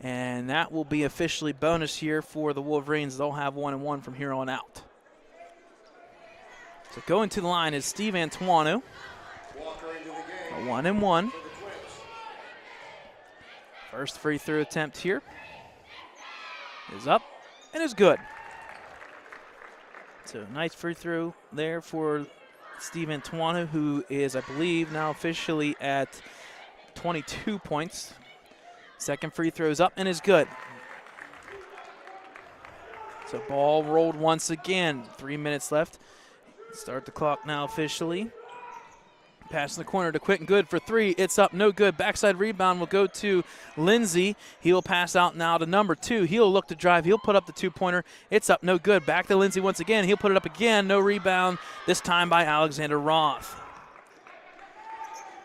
and that will be officially bonus here for the Wolverines. They'll have 1-1 from here on out. So going to the line is Steve Antuano. 1-1. First free throw attempt here is up and is good. So nice free throw there for Steve Antuano, who is, I believe, now officially at 22 points. Second free throw is up and is good. So ball rolled once again. 3 minutes left. Start the clock now officially. Pass in the corner to Quentin Good for 3. It's up, no good. Backside rebound will go to Lindsey. He will pass out now to number 2. He'll look to drive. He'll put up the 2-pointer. It's up, no good. Back to Lindsey once again. He'll put it up again. No rebound, this time by Alexander Roth.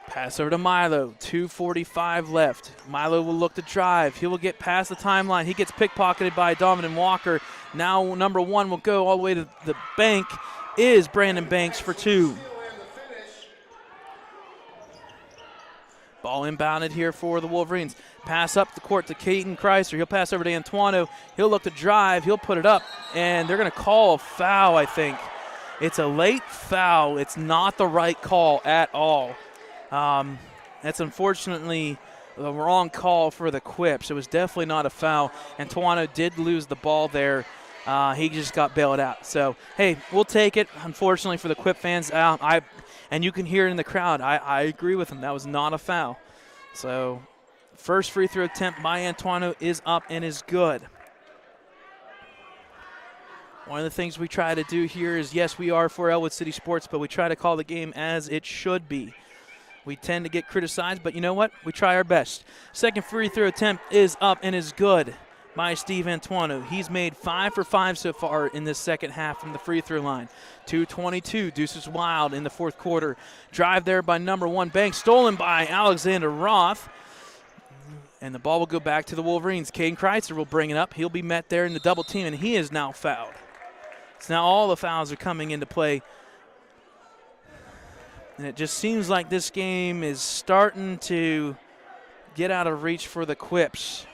Pass over to Milo. 2:45 left. Milo will look to drive. He will get past the timeline. He gets pickpocketed by Donovan Walker. Now number 1 will go all the way to the bank. Is Brandon Banks for 2. Ball inbounded here for the Wolverines. Pass up the court to Caden Chrysler. He'll pass over to Antuano. He'll look to drive. He'll put it up, and they're going to call a foul, I think. It's a late foul. It's not the right call at all. That's unfortunately the wrong call for the Quips. It was definitely not a foul. Antuano did lose the ball there. He just got bailed out. So, hey, we'll take it. Unfortunately for the Quip fans, and you can hear it in the crowd. I agree with him. That was not a foul. So, first free throw attempt by Antuano is up and is good. One of the things we try to do here is, yes, we are for Ellwood City Sports, but we try to call the game as it should be. We tend to get criticized, but you know what? We try our best. Second free throw attempt is up and is good by Steve Antuano. He's made 5 for 5 so far in this second half from the free throw line. 2:22, Deuces Wild in the fourth quarter. Drive there by number 1, Banks, stolen by Alexander Roth. And the ball will go back to the Wolverines. Caden Chrysler will bring it up. He'll be met there in the double team, and he is now fouled. So now all the fouls are coming into play. And it just seems like this game is starting to get out of reach for the Quips.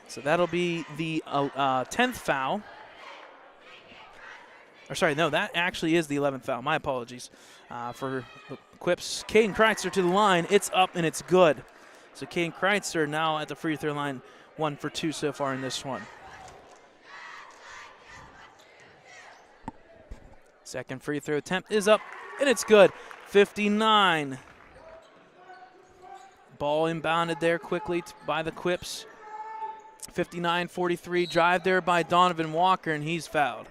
So that'll be the 10th foul. Or sorry, no, that actually is the 11th foul. My apologies for the Quips. Caden Chrysler to the line. It's up and it's good. So Caden Chrysler now at the free throw line, 1 for 2 so far in this one. Second free throw attempt is up, and it's good. 59. Ball inbounded there quickly by the Quips. 59-43, drive there by Donovan Walker, and he's fouled.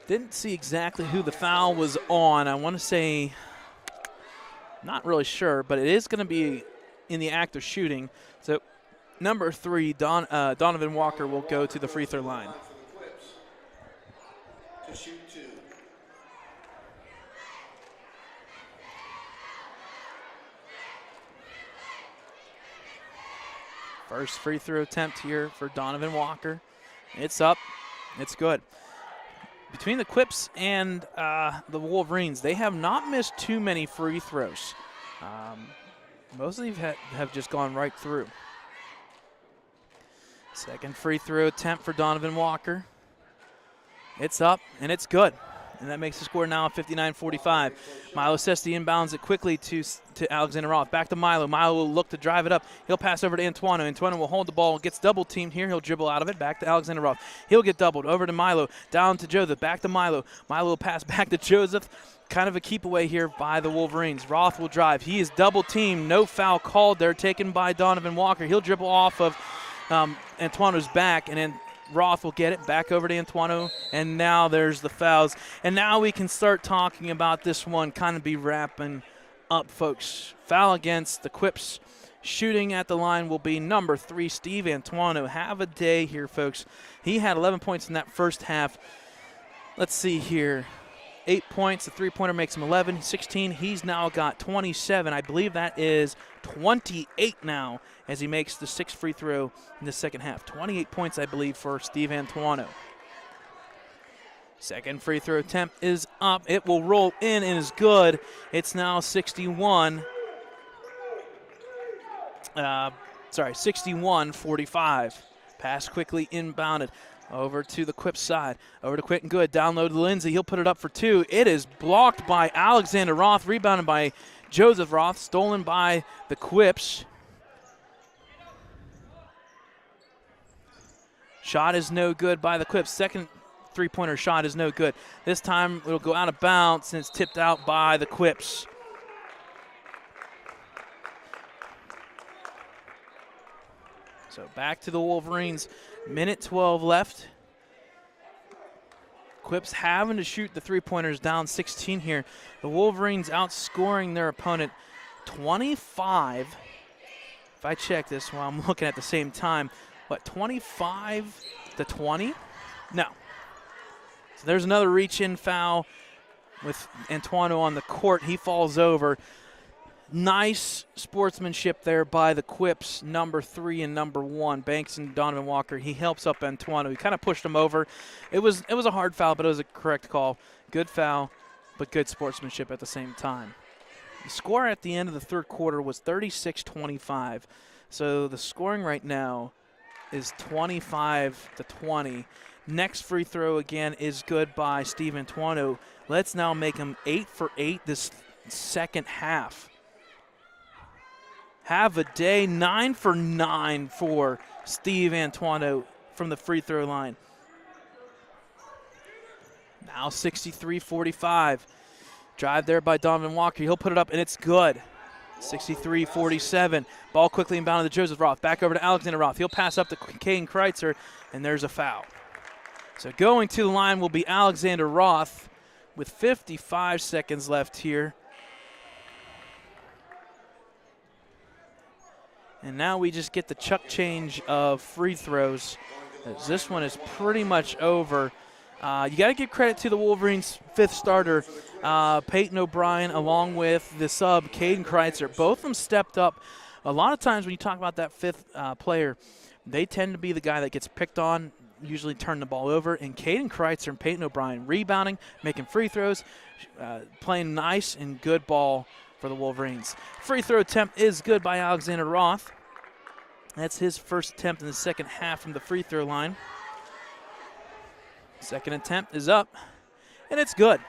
Didn't see exactly who the foul was on. I want to say, not really sure, but it is going to be in the act of shooting. So number 3, Donovan Walker will go to the free throw line. To shoot 2. First free throw attempt here for Donovan Walker. It's up. It's good. Between the Quips and the Wolverines, they have not missed too many free throws. Most of these have just gone right through. Second free throw attempt for Donovan Walker. It's up, and it's good. And that makes the score now 59-45. Milo Sesti inbounds it quickly to Alexander Roth. Back to Milo. Milo will look to drive it up. He'll pass over to Antuano. Antuano will hold the ball, gets double teamed here. He'll dribble out of it. Back to Alexander Roth. He'll get doubled. Over to Milo. Down to Joseph. Back to Milo. Milo will pass back to Joseph. Kind of a keep away here by the Wolverines. Roth will drive. He is double teamed. No foul called there, taken by Donovan Walker. He'll dribble off of Antuano's back, and then Roth will get it back over to Antuano, and now there's the fouls. And now we can start talking about this one, kind of be wrapping up, folks. Foul against the Quips. Shooting at the line will be number 3, Steve Antuano. Have a day here, folks. He had 11 points in that first half. Let's see here. 8 points. The three-pointer makes him 11. 16. He's now got 27. I believe that is 28 now as he makes the 6th free throw in the second half. 28 points, I believe, for Steve Antuano. Second free throw attempt is up. It will roll in and is good. It's now 61-45. Pass quickly inbounded. Over to the Quip side. Over to Quentin Good. Down low to Lindsay. He'll put it up for 2. It is blocked by Alexander Roth. Rebounded by Joseph Roth. Stolen by the Quips. Shot is no good by the Quips. Second three-pointer shot is no good. This time it'll go out of bounds and it's tipped out by the Quips. So back to the Wolverines. Minute 12 left. Quips having to shoot the three-pointers, down 16 here. The Wolverines outscoring their opponent 25. If I check this while I'm looking at the same time, what, 25-20? No. So there's another reach-in foul with Antuano on the court. He falls over. Nice sportsmanship there by the Quips, number 3 and number 1, Banks and Donovan Walker. He helps up Antuano. He kind of pushed him over. It was a hard foul, but it was a correct call. Good foul, but good sportsmanship at the same time. The score at the end of the third quarter was 36-25. So the scoring right now is 25-20. Next free throw again is good by Steve Antuano. Let's now make him 8 for 8 this second half. Have a day, 9 for 9 for Steve Antuano from the free throw line. Now 63-45. Drive there by Donovan Walker. He'll put it up, and it's good. 63-47. Ball quickly inbounded to Joseph Roth. Back over to Alexander Roth. He'll pass up to Caden Kreitzer, and there's a foul. So going to the line will be Alexander Roth with 55 seconds left here. And now we just get the chuck change of free throws. This one is pretty much over. You got to give credit to the Wolverines' 5th starter, Peyton O'Brien, along with the sub, Caden Kreitzer. Both of them stepped up. A lot of times when you talk about that 5th player, they tend to be the guy that gets picked on, usually turn the ball over. And Caden Kreitzer and Peyton O'Brien rebounding, making free throws, playing nice and good ball for the Wolverines. Free throw attempt is good by Alexander Roth. That's his first attempt in the second half from the free throw line. Second attempt is up, and it's good.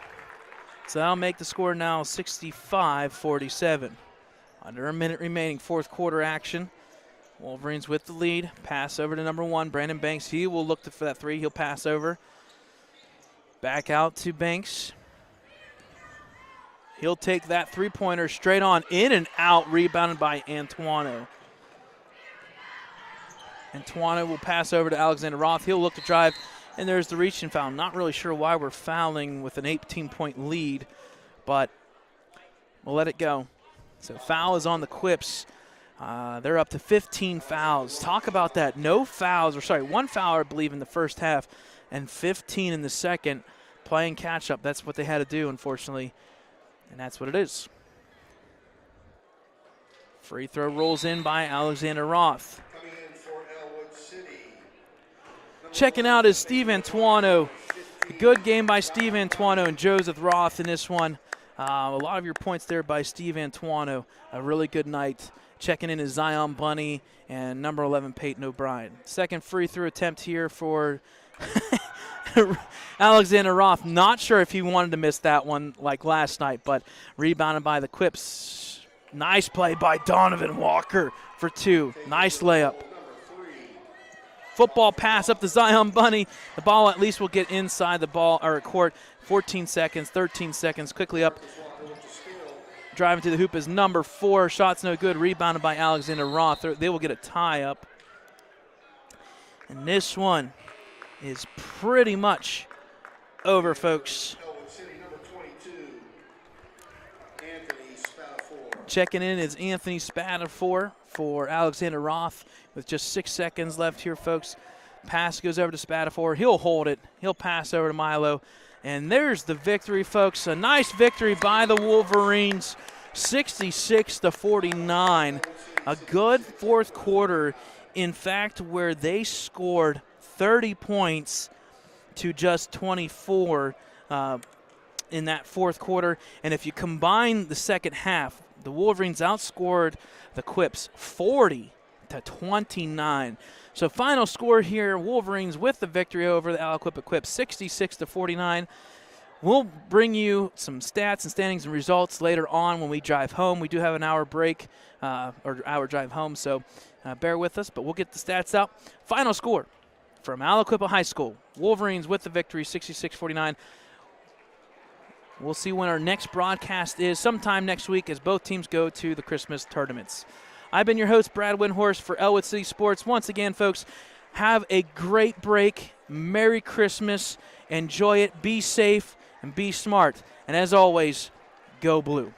So that'll make the score now 65-47. Under a minute remaining, fourth quarter action. Wolverines with the lead. Pass over to number 1, Brandon Banks. He will look for that 3. He'll pass over. Back out to Banks. He'll take that three-pointer straight on, in and out, rebounded by Antuano. Antuano will pass over to Alexander Roth. He'll look to drive. And there's the reaching foul. Not really sure why we're fouling with an 18-point lead, but we'll let it go. So foul is on the Quips. They're up to 15 fouls. Talk about that. No fouls, or sorry, one foul, I believe, in the first half and 15 in the second. Playing catch-up. That's what they had to do, unfortunately, and that's what it is. Free throw rolls in by Alexander Roth. Coming in for Ellwood City. Checking out is Steve Antuano. A good game by Steve Antuano and Joseph Roth in this one. A lot of your points there by Steve Antuano. A really good night. Checking in is Zion Bunny and number 11, Peyton O'Brien. Second free throw attempt here for Alexander Roth. Not sure if he wanted to miss that one like last night, but rebounded by the Quips. Nice play by Donovan Walker for two. Nice layup. Football pass up to Zion Bunny. The ball at least will get inside the ball or court. 14 seconds, 13 seconds. Quickly up. Driving to the hoop is number 4. Shot's no good. Rebounded by Alexander Roth. They will get a tie up. And this one is pretty much over, folks. Checking in is Anthony Spatafor for Alexander Roth with just 6 seconds left here, folks. Pass goes over to Spatafor. He'll hold it. He'll pass over to Milo. And there's the victory, folks. A nice victory by the Wolverines, 66-49. A good fourth quarter, in fact, where they scored 30 points to just 24 in that fourth quarter. And if you combine the second half, the Wolverines outscored the Quips 40-29. So final score here, Wolverines with the victory over the Aliquippa Quips, 66-49. We'll bring you some stats and standings and results later on when we drive home. We do have an hour break or hour drive home, so bear with us, but we'll get the stats out. Final score from Aliquippa High School, Wolverines with the victory, 66-49. We'll see when our next broadcast is sometime next week as both teams go to the Christmas tournaments. I've been your host, Brad Windhorst, for Ellwood City Sports. Once again, folks, have a great break. Merry Christmas. Enjoy it. Be safe and be smart. And as always, go blue.